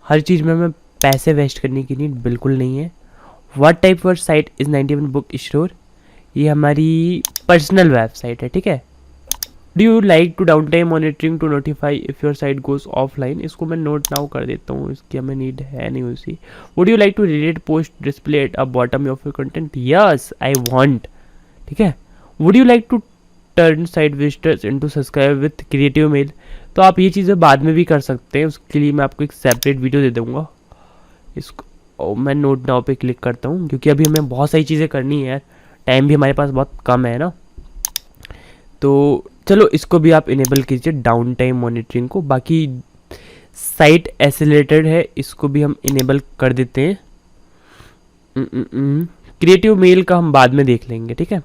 S1: हर चीज़ में हमें पैसे वेस्ट करने की नीड बिल्कुल नहीं है। What type of site is 91 book store, ये हमारी पर्सनल वेबसाइट है, ठीक है। Do you like to downtime monitoring to notify if your site goes offline, इसको मैं नोट नाउ कर देता हूँ, इसकी हमें नीड है नहीं उसी। Would you like to delete post display at a bottom of your content, yes I want, ठीक है। Would you like to turn site visitors into subscribe with creative mail, तो आप ये चीज़ें बाद में भी कर सकते हैं, उसके लिए मैं आपको एक सेपरेट वीडियो दे दूँगा। इसको मैं नोट नाउ पे क्लिक करता हूँ क्योंकि अभी हमें बहुत सारी चीज़ें करनी है यार, टाइम भी हमारे पास बहुत कम है ना। तो चलो इसको भी आप इनेबल कीजिए डाउन टाइम मॉनिटरिंग को। बाकी साइट एसिलेटेड है, इसको भी हम इनेबल कर देते हैं। क्रिएटिव मेल का हम बाद में देख लेंगे, ठीक है।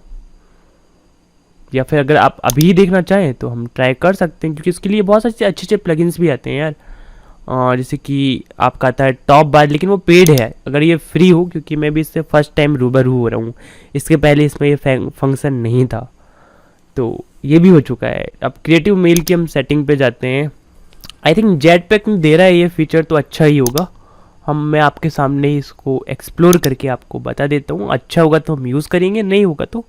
S1: या फिर अगर आप अभी देखना चाहें तो हम ट्राई कर सकते हैं, क्योंकि इसके लिए बहुत सारे अच्छे अच्छे प्लगइन्स भी आते हैं यार। जैसे कि आपका आता है टॉप बार, लेकिन वो पेड है। अगर ये फ्री हो, क्योंकि मैं भी इससे फर्स्ट टाइम रूबरू हो रहा हूँ, इसके पहले इसमें ये फंक्शन नहीं था, तो ये भी हो चुका है। अब क्रिएटिव मेल की हम सेटिंग पे जाते हैं। आई थिंक जेटपैक में दे रहा है ये फीचर, तो अच्छा ही होगा। मैं आपके सामने ही इसको एक्सप्लोर करके आपको बता देता हूँ। अच्छा होगा तो हम यूज़ करेंगे, नहीं होगा तो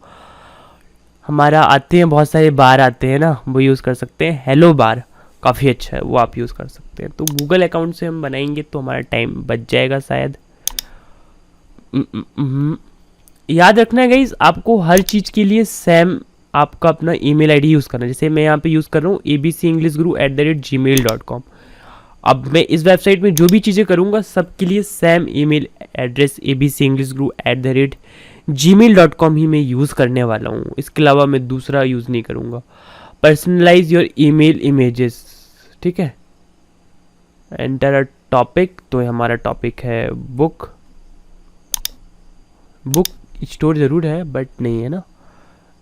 S1: हमारा आते हैं बहुत सारे बार आते हैं ना, वो यूज़ कर सकते हैं। हेलो बार काफ़ी अच्छा है, वो आप यूज़ कर सकते हैं। तो गूगल अकाउंट से हम बनाएंगे तो हमारा टाइम बच जाएगा शायद। याद रखना है गाइस, आपको हर चीज़ के लिए सेम आपका अपना ईमेल आईडी यूज़ करना है। जैसे मैं यहाँ पे यूज़ कर रहा हूँ abcenglishguru@gmail.com। अब मैं इस वेबसाइट में जो भी चीज़ें करूँगा सबके लिए सेम ईमेल एड्रेस abcenglishguru@gmail.com ही मैं यूज़ करने वाला हूँ। इसके अलावा मैं दूसरा यूज़ नहीं करूँगा। पर्सनलाइज योर ईमेल इमेजेस, ठीक है। एंटर अ टॉपिक, तो हमारा टॉपिक है बुक स्टोर ज़रूर है बट नहीं है ना।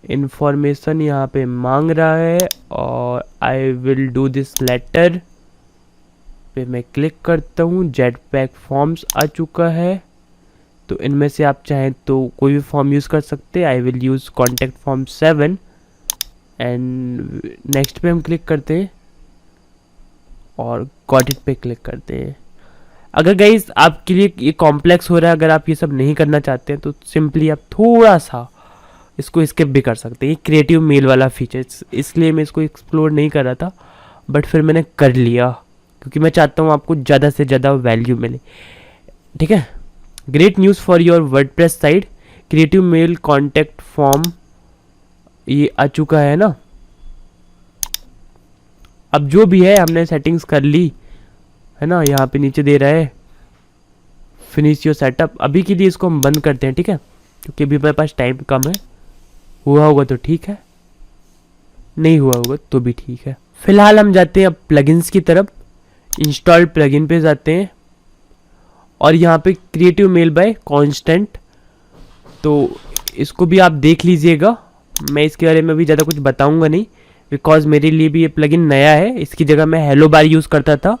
S1: इन्फॉर्मेशन यहाँ पे मांग रहा है और I will do this later पे मैं क्लिक करता हूँ। जेटपैक फॉर्म्स आ चुका है, तो इनमें से आप चाहें तो कोई भी फॉर्म यूज़ कर सकते हैं। I will use contact form 7 and next पे हम क्लिक करते हैं और गॉट इट पे क्लिक करते हैं। अगर गाइस आपके लिए ये कॉम्प्लेक्स हो रहा है, अगर आप ये सब नहीं करना चाहते हैं तो सिंपली आप थोड़ा सा इसको स्किप भी कर सकते हैं। ये क्रिएटिव मेल वाला फीचर्स, इसलिए मैं इसको एक्सप्लोर नहीं कर रहा था, बट फिर मैंने कर लिया क्योंकि मैं चाहता हूँ आपको ज़्यादा से ज़्यादा वैल्यू मिले। ठीक है, great news for your WordPress site, creative mail contact form ये आ चुका है ना। अब जो भी है हमने सेटिंग्स कर ली है ना, यहाँ पे नीचे दे रहा है फिनिश योर सेटअप। अभी के लिए इसको हम बंद करते हैं, ठीक है, क्योंकि अभी मेरे पास टाइम कम है। हुआ होगा तो ठीक है, नहीं हुआ होगा तो भी ठीक है। फिलहाल हम जाते हैं अब प्लगइन्स की तरफ। इंस्टॉल प्लगइन पे जाते हैं और यहाँ पे क्रिएटिव मेल बाय कॉन्स्टेंट, तो इसको भी आप देख लीजिएगा। मैं इसके बारे में अभी ज़्यादा कुछ बताऊंगा नहीं, बिकॉज मेरे लिए भी ये प्लगइन नया है। इसकी जगह मैं हेलो बार यूज़ करता था,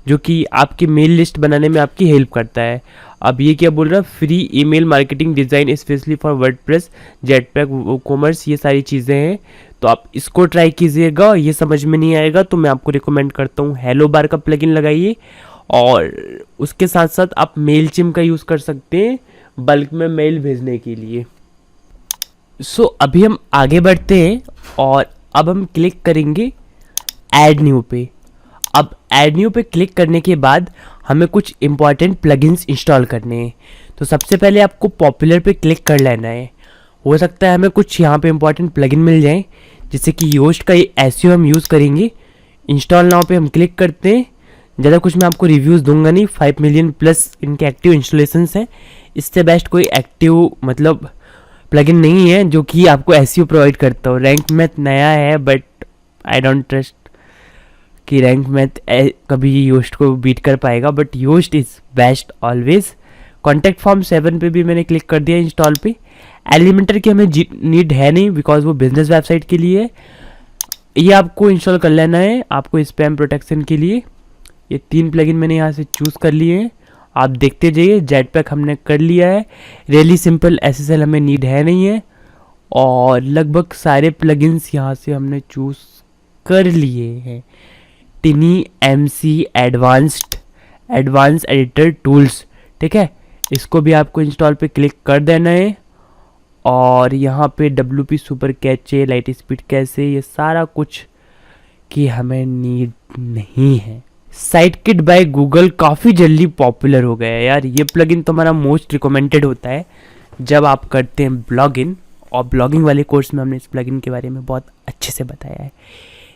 S1: जो कि आपकी मेल लिस्ट बनाने में आपकी हेल्प करता है। अब ये क्या बोल रहा है, free email marketing design specially for WordPress, jetpack, WooCommerce, ये सारी चीज़ें हैं। तो आप इसको ट्राई कीजिएगा। ये समझ में नहीं आएगा तो मैं आपको रिकमेंड करता हूँ हेलो बार का प्लगइन लगाइए, और उसके साथ साथ आप मेलचिम का यूज़ कर सकते हैं बल्क में मेल भेजने के लिए। सो अभी हम आगे बढ़ते हैं और अब हम क्लिक करेंगे ऐड न्यू पे। अब ऐड न्यू पे क्लिक करने के बाद हमें कुछ इंपॉर्टेंट प्लगइन्स इंस्टॉल करने हैं। तो सबसे पहले आपको पॉपुलर पे क्लिक कर लेना है। हो सकता है हमें कुछ यहाँ पे इंपॉर्टेंट प्लगइन मिल जाए, जैसे कि योस्ट का ये एसईओ हम यूज़ करेंगे। इंस्टॉल नाउ पे हम क्लिक करते हैं। ज़्यादा कुछ मैं आपको रिव्यूज़ दूंगा नहीं, 5 मिलियन प्लस इनके एक्टिव इंस्टॉलेशंस हैं। इससे बेस्ट कोई एक्टिव मतलब प्लगइन नहीं है जो कि आपको एसईओ प्रोवाइड करता हो। रैंक मैथ नया है, बट आई डोंट ट्रस्ट कि रैंक मैथ कभी योस्ट को बीट कर पाएगा, but Yoast is best always. Contact form 7 पे भी मैंने क्लिक कर दिया इंस्टॉल पे। एलिमेंटर की हमें नीड है नहीं, बिकॉज वो बिजनेस वेबसाइट के लिए है। ये आपको इंस्टॉल कर लेना है आपको स्पैम प्रोटेक्शन के लिए। ये 3 प्लगइन मैंने यहाँ से चूज़ कर लिए हैं, आप देखते जाइए। जेटपैक हमने कर लिया है। रियली सिंपल एसएसएल हमें नीड है नहीं है, और लगभग सारे प्लगइन्स यहाँ से हमने चूज़ कर लिए हैं। टिनी एमसी एडवांस एडिटर टूल्स, ठीक है, इसको भी आपको इंस्टॉल पे क्लिक कर देना है। और यहाँ पे WP super cache, light speed कैसे, ये सारा कुछ की हमें नीड नहीं है। साइटकिट बाय गूगल काफ़ी जल्दी पॉपुलर हो गया है यार। ये प्लगइन तो हमारा मोस्ट रिकमेंडेड होता है जब आप करते हैं ब्लॉगिंग, और ब्लॉगिंग वाले कोर्स में हमने इस प्लगइन के बारे में बहुत अच्छे से बताया है।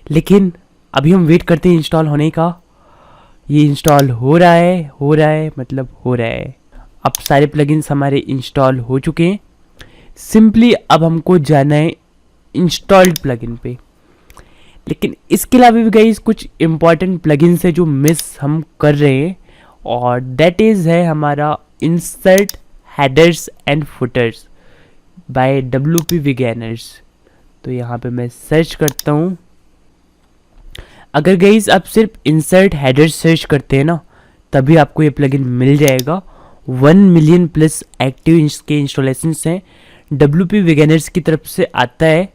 S1: लेकिन अभी हम वेट करते हैं इंस्टॉल होने का। ये इंस्टॉल हो रहा है मतलब हो रहा है। अब सारे प्लगइन्स हमारे इंस्टॉल हो चुके हैं। सिंपली अब हमको जाना है इंस्टॉल्ड प्लगइन पे। लेकिन इसके अलावा भी गाइस कुछ इंपॉर्टेंट प्लगइन्स है जो मिस हम कर रहे हैं, और दैट इज़ है हमारा insert headers and footers by WP beginners. तो यहाँ पे मैं सर्च करता हूँ। अगर गाइस आप सिर्फ इंसर्ट हेडर्स सर्च करते हैं ना, तभी आपको ये प्लगइन मिल जाएगा। 1 मिलियन प्लस एक्टिव इसके इंस्टॉलेशंस हैं, WP बिगिनर्स की तरफ से आता है,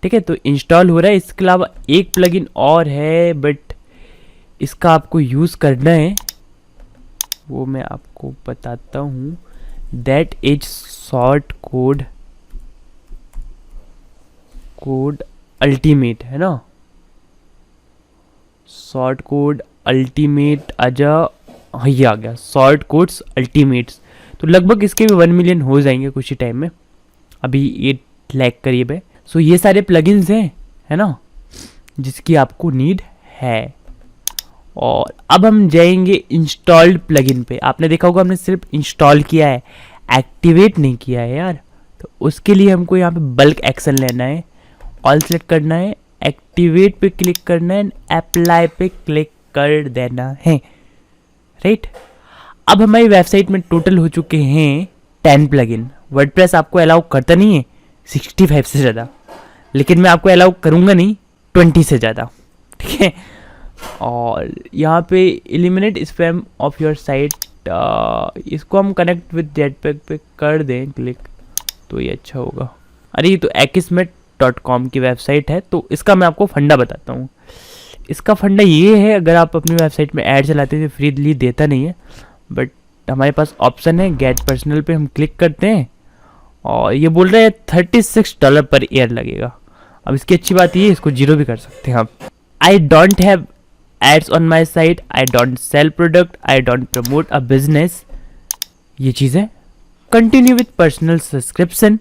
S1: ठीक है। तो इंस्टॉल हो रहा है। इसके अलावा एक प्लगइन और है, बट इसका आपको यूज़ करना है, वो मैं आपको बताता हूँ। That is short code ultimate, है ना। शॉर्ट कोड अल्टीमेट ये आ गया, शॉर्ट कोड्स अल्टीमेट्स। तो लगभग इसके भी 1 मिलियन हो जाएंगे कुछ ही टाइम में, अभी ये लैग करीब है। सो ये सारे प्लगइन्स हैं, है ना, जिसकी आपको नीड है। और अब हम जाएंगे इंस्टॉल्ड प्लगइन पे। आपने देखा होगा हमने सिर्फ इंस्टॉल किया है, एक्टिवेट नहीं किया है यार। तो उसके लिए हमको यहाँ पे बल्क एक्शन लेना है। ऑल सेलेक्ट करना है, एक्टिवेट पे क्लिक करना है, अप्लाई पे क्लिक कर देना है, राइट। अब हमारी वेबसाइट में टोटल हो चुके हैं 10 प्लगइन। वर्डप्रेस आपको अलाउ करता नहीं है 65 से ज़्यादा, लेकिन मैं आपको अलाउ करूँगा नहीं 20 से ज़्यादा, ठीक है। और यहाँ पे eliminate span of your site, इसको हम कनेक्ट विद जेटपैक पे कर दें क्लिक, तो ये अच्छा होगा। अरे ये तो akismet.com की वेबसाइट है, तो इसका मैं आपको फंडा बताता हूँ। इसका फंडा ये है, अगर आप अपनी वेबसाइट में ऐड चलाते हैं फ्रीली देता नहीं है, बट हमारे पास ऑप्शन है गेट पर्सनल पे, हम क्लिक करते हैं और ये बोल रहे हैं $36 पर ईयर लगेगा। अब इसकी अच्छी बात ये है, इसको जीरो भी कर सकते हैं आप। I don't have ads on my site, I don't sell product, I don't promote a business, ये चीज़ें। कंटिन्यू विथ पर्सनल सब्सक्रिप्शन,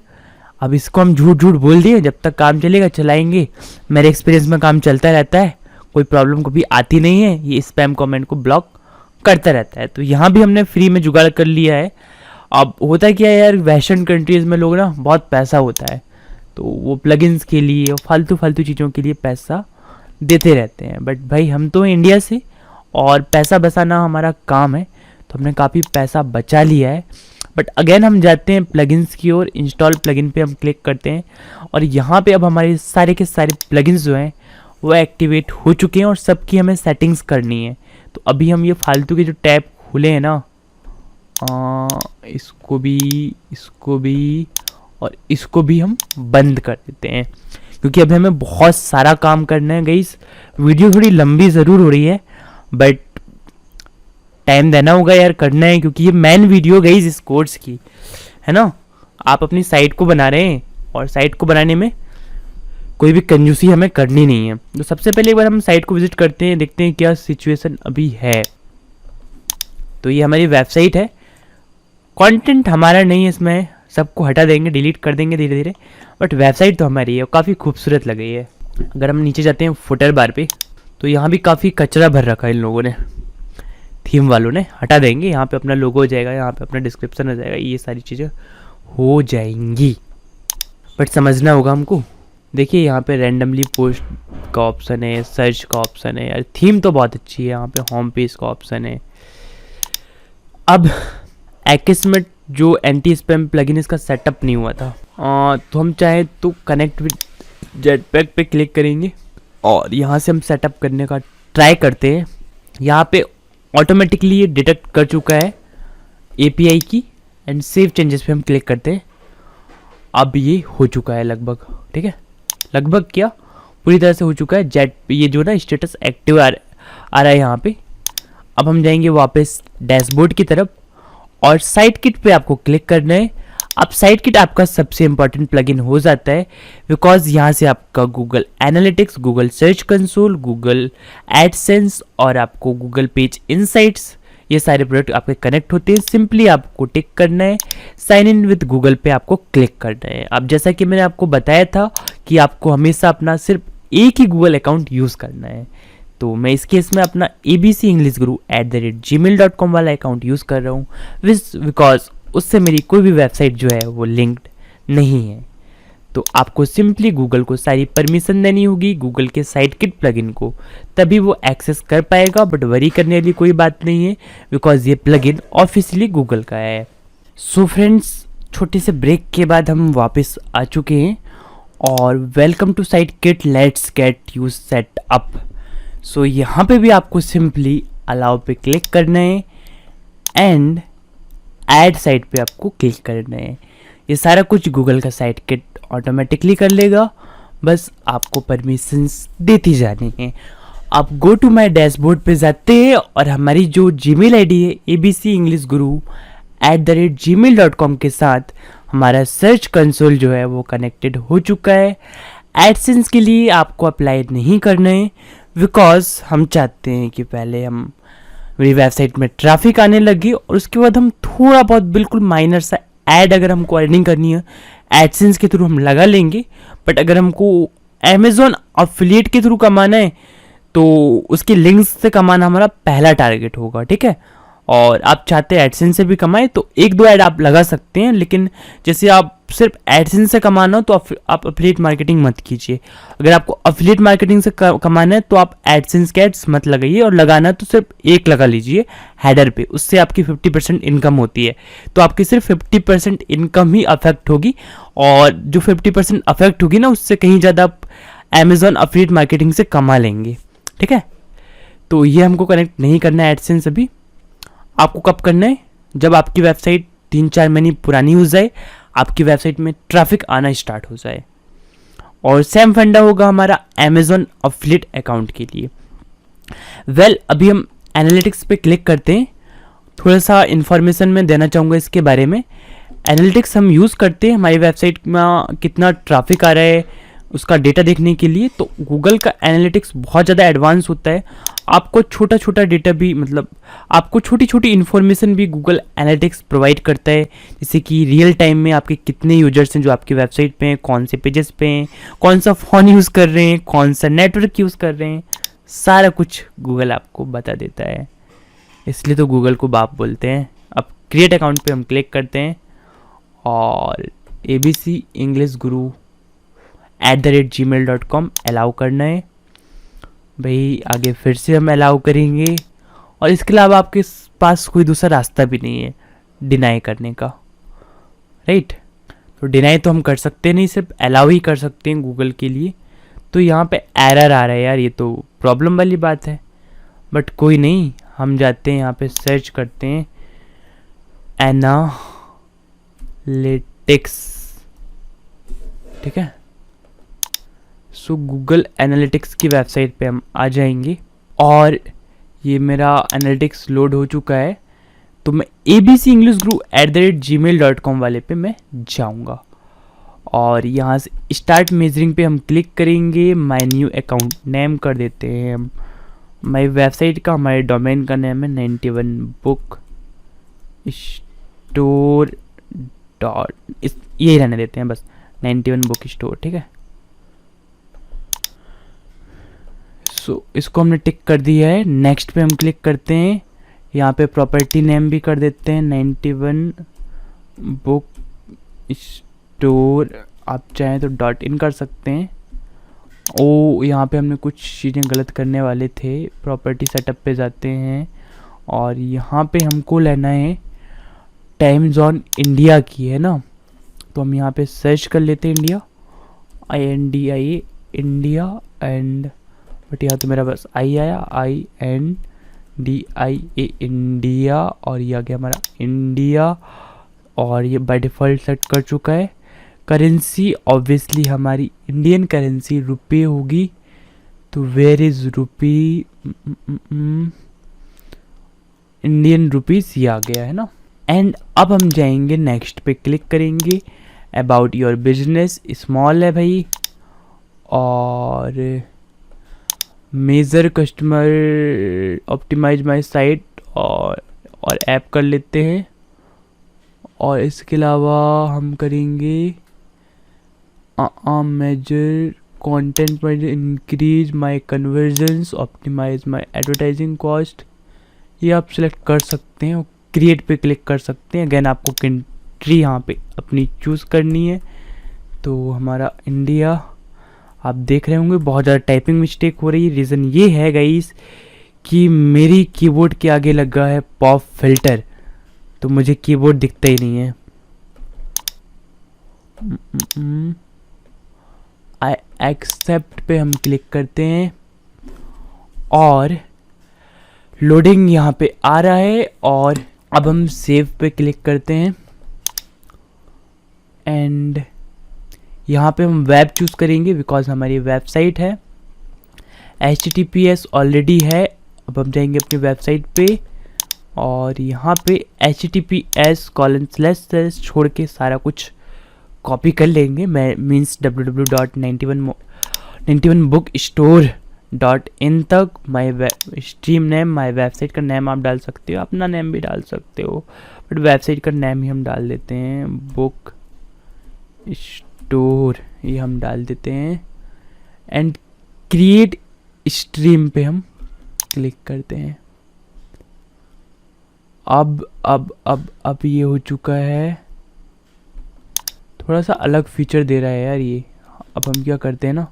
S1: अब इसको हम झूठ झूठ बोल दिए, जब तक काम चलेगा चलाएंगे। मेरे एक्सपीरियंस में काम चलता रहता है, कोई प्रॉब्लम कभी आती नहीं है, ये स्पैम कमेंट को ब्लॉक करता रहता है। तो यहाँ भी हमने फ्री में जुगाड़ कर लिया है। अब होता क्या है यार, वेस्टर्न कंट्रीज़ में लोग ना बहुत पैसा होता है, तो वो प्लगइन्स के लिए और फालतू फालतू चीज़ों के लिए पैसा देते रहते हैं। बट भाई हम तो इंडिया से, और पैसा बचाना हमारा काम है, तो हमने काफ़ी पैसा बचा लिया है। बट अगेन हम जाते हैं प्लगइन्स की ओर, इंस्टॉल प्लगइन पे हम क्लिक करते हैं और यहाँ पे अब हमारे सारे के सारे प्लगइन्स जो हैं वो एक्टिवेट हो चुके हैं और सबकी हमें सेटिंग्स करनी है। तो अभी हम ये फालतू के जो टैब खुले हैं ना, इसको भी और इसको भी हम बंद कर देते हैं, क्योंकि अभी हमें बहुत सारा काम करना है गाइस। वीडियो थोड़ी लंबी ज़रूर हो रही है, बट टाइम देना होगा यार, करना है, क्योंकि ये मेन वीडियो गाइस इस कोर्स की है ना। आप अपनी साइट को बना रहे हैं और साइट को बनाने में कोई भी कंजूसी हमें करनी नहीं है। तो सबसे पहले एक बार हम साइट को विजिट करते हैं, देखते हैं क्या सिचुएशन अभी है। तो ये हमारी वेबसाइट है, कंटेंट हमारा नहीं है, इसमें सबको हटा देंगे, डिलीट कर देंगे धीरे धीरे, बट वेबसाइट तो हमारी है और काफ़ी खूबसूरत लग रही है। अगर हम नीचे जाते हैं फुटर बार पे, तो यहाँ भी काफ़ी कचरा भर रखा है इन लोगों ने, थीम वालों ने। हटा देंगे, यहाँ पे अपना लोगो हो जाएगा, यहाँ पे अपना डिस्क्रिप्शन हो जाएगा, ये सारी चीज़ें हो जाएंगी। बट समझना होगा हमको। देखिए यहाँ पे रैंडमली पोस्ट का ऑप्शन है, सर्च का ऑप्शन है, यार थीम तो बहुत अच्छी है। यहाँ पे होम पेज का ऑप्शन है। अब एक्समेट जो एंटी स्पैम प्लगइन, इसका सेटअप नहीं हुआ था, तो हम चाहे तो कनेक्ट विद जेटपैक पे क्लिक करेंगे और यहाँ से हम सेटअप करने का ट्राई करते हैं। यहाँ पे ऑटोमेटिकली ये डिटेक्ट कर चुका है API की, एंड सेव चेंजेस पे हम क्लिक करते हैं। अब ये हो चुका है लगभग, ठीक है, लगभग क्या पूरी तरह से हो चुका है। जेट ये जो ना स्टेटस एक्टिव आ रहा है यहाँ पे। अब हम जाएंगे वापस डैशबोर्ड की तरफ और साइट किट पे आपको क्लिक करना है। अब साइट किट आपका सबसे इंपॉर्टेंट प्लगइन हो जाता है, बिकॉज यहाँ से आपका Google analytics, Google search console, Google AdSense और आपको गूगल पेज इनसाइट्स, ये सारे प्रोडक्ट आपके कनेक्ट होते हैं। सिंपली आपको टिक करना है, साइन इन विद गूगल पे आपको क्लिक करना है। अब जैसा कि मैंने आपको बताया था कि आपको हमेशा अपना सिर्फ एक ही गूगल अकाउंट यूज़ करना है, तो मैं इस केस में अपना abcenglishguru@gmail.com वाला अकाउंट यूज़ कर रहा हूँ, बिकॉज उससे मेरी कोई भी वेबसाइट जो है वो लिंक्ड नहीं है। तो आपको सिंपली गूगल को सारी परमिशन देनी होगी, गूगल के साइट किट प्लगइन को, तभी वो एक्सेस कर पाएगा। बट वरी करने वाली कोई बात नहीं है, बिकॉज ये प्लगइन ऑफिशियली गूगल का है। सो फ्रेंड्स, छोटे से ब्रेक के बाद हम वापस आ चुके हैं और welcome to site kit, let's get you set up. So यहाँ पे भी आपको सिंपली अलाउ पे क्लिक करना है एंड ऐड साइट पे आपको क्लिक करना है। ये सारा कुछ गूगल का साइट किट ऑटोमेटिकली कर लेगा, बस आपको परमिशंस देती जानी है। आप गो टू माई डैशबोर्ड पे जाते हैं और हमारी जो जीमेल आईडी है abcenglishguru@gmail.com के साथ हमारा सर्च कंसोल जो है वो कनेक्टेड हो चुका है। एडसेंस के लिए आपको अप्लाई नहीं करना है, बिकॉज हम चाहते हैं कि पहले हम मेरी वेबसाइट में ट्रैफिक आने लगे और उसके बाद हम थोड़ा बहुत बिल्कुल माइनर सा ऐड, अगर हमको अर्निंग करनी है एडसेंस के थ्रू हम लगा लेंगे। बट अगर हमको अमेज़ॉन अफिलिएट के थ्रू कमाना है तो उसके लिंक्स से कमाना हमारा पहला टारगेट होगा, ठीक है। और आप चाहते हैं एडसेंस से भी कमाएं तो एक दो ऐड आप लगा सकते हैं, लेकिन जैसे आप सिर्फ एडसेंस से कमाना हो तो आप अफिलिएट मार्केटिंग मत कीजिए। अगर आपको अफिलिएट मार्केटिंग से कमाना है तो आप एडसेंस के एड्स मत लगाइए, और लगाना तो सिर्फ एक लगा लीजिए हेडर पे, उससे आपकी 50% इनकम होती है। तो आपकी सिर्फ 50% इनकम ही अफेक्ट होगी, और जो 50% अफेक्ट होगी ना, उससे कहीं ज़्यादा आप अमेज़ॉन अफिलिएट मार्केटिंग से कमा लेंगे, ठीक है। तो ये हमको कनेक्ट नहीं करना है एडसेंस अभी। आपको कब करना है? जब आपकी वेबसाइट 3-4 महीने पुरानी हो जाए, आपकी वेबसाइट में ट्रैफिक आना स्टार्ट हो जाए। और सेम फंडा होगा हमारा अमेज़ॉन अफिलिएट अकाउंट के लिए। अभी हम एनालिटिक्स पे क्लिक करते हैं थोड़ा सा इन्फॉर्मेशन मैं देना चाहूँगा इसके बारे में। एनालिटिक्स हम यूज़ करते हैं हमारी वेबसाइट में कितना ट्रैफिक आ रहा है उसका डेटा देखने के लिए। तो गूगल का एनालिटिक्स बहुत ज़्यादा एडवांस होता है। आपको छोटा छोटा डेटा भी, मतलब आपको छोटी छोटी इन्फॉर्मेशन भी गूगल एनालिटिक्स प्रोवाइड करता है, जैसे कि रियल टाइम में आपके कितने यूजर्स हैं जो आपकी वेबसाइट पे हैं, कौन से पेजेस पे हैं, कौन सा फ़ोन यूज़ कर रहे हैं, कौन सा नेटवर्क यूज़ कर रहे हैं, सारा कुछ गूगल आपको बता देता है। इसलिए तो गूगल को बाप बोलते हैं। अब क्रिएट अकाउंट पे हम क्लिक करते हैं और ABC इंग्लिश गुरु @gmail.com अलाउ करना है भाई। आगे फिर से हम अलाउ करेंगे और इसके अलावा आपके पास कोई दूसरा रास्ता भी नहीं है डिनाई करने का, राइट। तो डिनाई तो हम कर सकते नहीं, सिर्फ अलाउ ही कर सकते हैं गूगल के लिए। तो यहाँ पे एरर आ रहा है यार, ये तो प्रॉब्लम वाली बात है, बट कोई नहीं। हम जाते हैं यहाँ पे सर्च करते हैं एनालिटिक्स, ठीक है। सो गूगल एनालिटिक्स की वेबसाइट पे हम आ जाएंगे और ये मेरा एनालिटिक्स लोड हो चुका है। तो मैं ABC इंग्लिश गुरु @gmail.com वाले पे मैं जाऊंगा और यहाँ से स्टार्ट मेजरिंग पे हम क्लिक करेंगे। माय न्यू अकाउंट नेम कर देते हैं हम। माई वेबसाइट का, हमारे डोमेन का नेम है 91 बुक स्टोर डॉट, यही रहने देते हैं बस, 91 बुक स्टोर, ठीक है। सो इसको हमने टिक कर दिया है। नेक्स्ट पे हम क्लिक करते हैं। यहाँ पे प्रॉपर्टी नेम भी कर देते हैं 91 बुक स्टोर। आप चाहें तो .in कर सकते हैं। ओ, यहाँ पे हमने कुछ चीज़ें गलत करने वाले थे। प्रॉपर्टी सेटअप पे जाते हैं और यहाँ पे हमको लेना है टाइम जोन इंडिया की, है ना। तो हम यहाँ पे सर्च कर लेते हैं India, INDIA India, and but यहाँ तो मेरा बस आई आया, INDIA इंडिया, और ये आ गया हमारा इंडिया, और ये बाय डिफ़ॉल्ट सेट कर चुका है। करेंसी ऑब्वियसली हमारी इंडियन करेंसी रुपये होगी, तो where is rupee, Indian rupees, ये आ गया है ना। एंड अब हम जाएंगे नेक्स्ट पे क्लिक करेंगे। अबाउट योर बिजनेस स्मॉल है भाई, और major customer optimize my site और ऐप कर लेते हैं। और इसके अलावा हम करेंगे मेजर कंटेंट पर increase my conversions, optimize my advertising cost, ये आप सिलेक्ट कर सकते हैं। क्रिएट पे क्लिक कर सकते हैं। अगेन आपको कंट्री यहाँ पे अपनी चूज़ करनी है। तो हमारा इंडिया, आप देख रहे होंगे बहुत ज़्यादा टाइपिंग मिस्टेक हो रही है। रीज़न ये है गाइस कि मेरी कीबोर्ड के आगे लगा है पॉप फिल्टर, तो मुझे कीबोर्ड दिखता ही नहीं है। आई एक्सेप्ट पे हम क्लिक करते हैं और लोडिंग यहाँ पे आ रहा है, और अब हम सेव पे क्लिक करते हैं एंड यहाँ पे हम वेब चूज़ करेंगे बिकॉज हमारी वेबसाइट है। HTTPS ऑलरेडी है। अब हम जाएंगे अपनी वेबसाइट पे और यहाँ पे HTTPS:/ छोड़ के सारा कुछ कॉपी कर लेंगे। मैं मीन्स www.91bookstore.in तक। माई स्ट्रीम नेम, माई वेबसाइट का नेम आप डाल सकते हो, अपना नेम भी डाल सकते हो, बट वेबसाइट का नेम ही हम डाल देते हैं, बुक स्टोर, ये हम डाल देते हैं। एंड क्रिएट स्ट्रीम पे हम क्लिक करते हैं। अब ये हो चुका है। थोड़ा सा अलग फीचर दे रहा है यार ये। अब हम क्या करते हैं ना,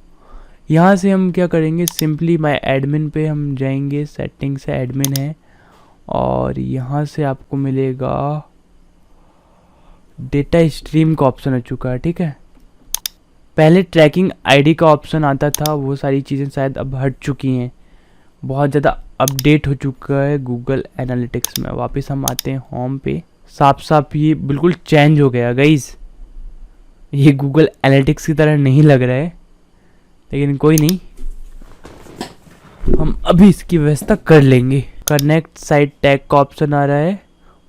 S1: यहाँ से हम क्या करेंगे, सिंपली माय एडमिन पे हम जाएंगे। सेटिंग से एडमिन है और यहाँ से आपको मिलेगा डेटा स्ट्रीम का ऑप्शन आ चुका है, ठीक है। पहले ट्रैकिंग आईडी का ऑप्शन आता था, वो सारी चीज़ें शायद अब हट चुकी हैं। बहुत ज़्यादा अपडेट हो चुका है गूगल एनालिटिक्स में। वापस हम आते हैं होम पे। साफ साफ ये बिल्कुल चेंज हो गया गाइस। ये गूगल एनालिटिक्स की तरह नहीं लग रहा है, लेकिन कोई नहीं, हम अभी इसकी व्यवस्था कर लेंगे। कनेक्ट साइट टैग का ऑप्शन आ रहा है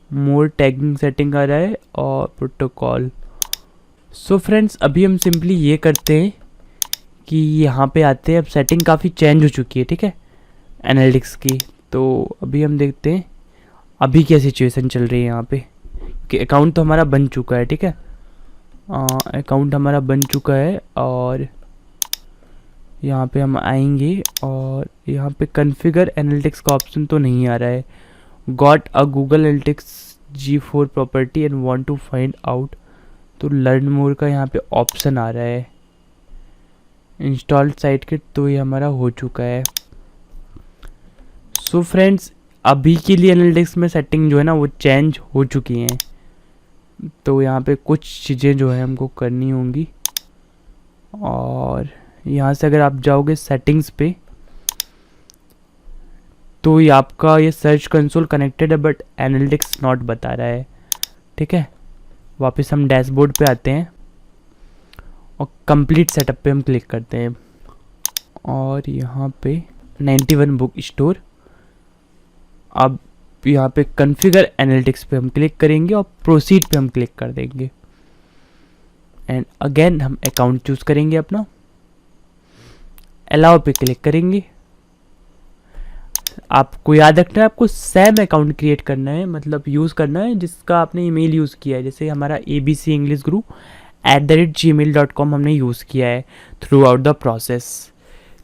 S1: मोर टैगिंग सेटिंग आ रहा है और प्रोटोकॉल। सो फ्रेंड्स, अभी हम सिंपली ये करते हैं कि यहाँ पे आते हैं। अब सेटिंग काफ़ी चेंज हो चुकी है, ठीक है, एनालिटिक्स की। तो अभी हम देखते हैं अभी क्या सिचुएशन चल रही है यहाँ पे, कि अकाउंट तो हमारा बन चुका है, ठीक है, अकाउंट हमारा बन चुका है। और यहाँ पे हम आएंगे और यहाँ पे कॉन्फ़िगर एनालिटिक्स का ऑप्शन तो नहीं आ रहा है। Got a Google analytics G4 property and want to find out, तो लर्न मोर का यहाँ पे ऑप्शन आ रहा है। इंस्टॉल्ड साइट किट, तो ये हमारा हो चुका है। सो फ्रेंड्स, अभी के लिए एनालिटिक्स में सेटिंग जो है ना वो चेंज हो चुकी हैं। तो यहाँ पे कुछ चीज़ें जो है हमको करनी होंगी। और यहाँ से अगर आप जाओगे सेटिंग्स पे, तो ये आपका ये सर्च कंसोल कनेक्टेड है बट एनालिटिक्स नॉट बता रहा है, ठीक है। वापस हम डैशबोर्ड पे आते हैं और कंप्लीट सेटअप पे हम क्लिक करते हैं। और यहाँ पे 91 बुक स्टोर, अब यहाँ पे कॉन्फ़िगर एनालिटिक्स पे हम क्लिक करेंगे और प्रोसीड पे हम क्लिक कर देंगे। एंड अगेन हम अकाउंट चूज़ करेंगे अपना, अलाउ पे क्लिक करेंगे। आपको याद रखना है, आपको सेम अकाउंट क्रिएट करना है, मतलब यूज़ करना है जिसका आपने ईमेल यूज़ किया है। जैसे हमारा abcenglishguru@gmail.com हमने यूज़ किया है थ्रू आउट द प्रोसेस।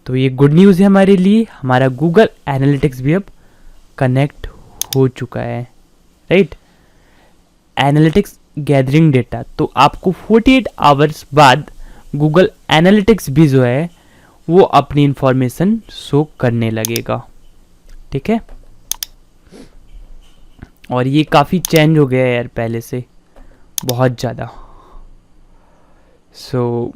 S1: तो ये गुड न्यूज़ है हमारे लिए, हमारा गूगल एनालिटिक्स भी अब कनेक्ट हो चुका है, राइट। एनालिटिक्स गैदरिंग डेटा, तो आपको 48 आवर्स बाद गूगल एनालिटिक्स भी जो है वो अपनी इंफॉर्मेशन शो करने लगेगा, ठीक है। और ये काफ़ी चेंज हो गया है यार पहले से, बहुत ज़्यादा। सो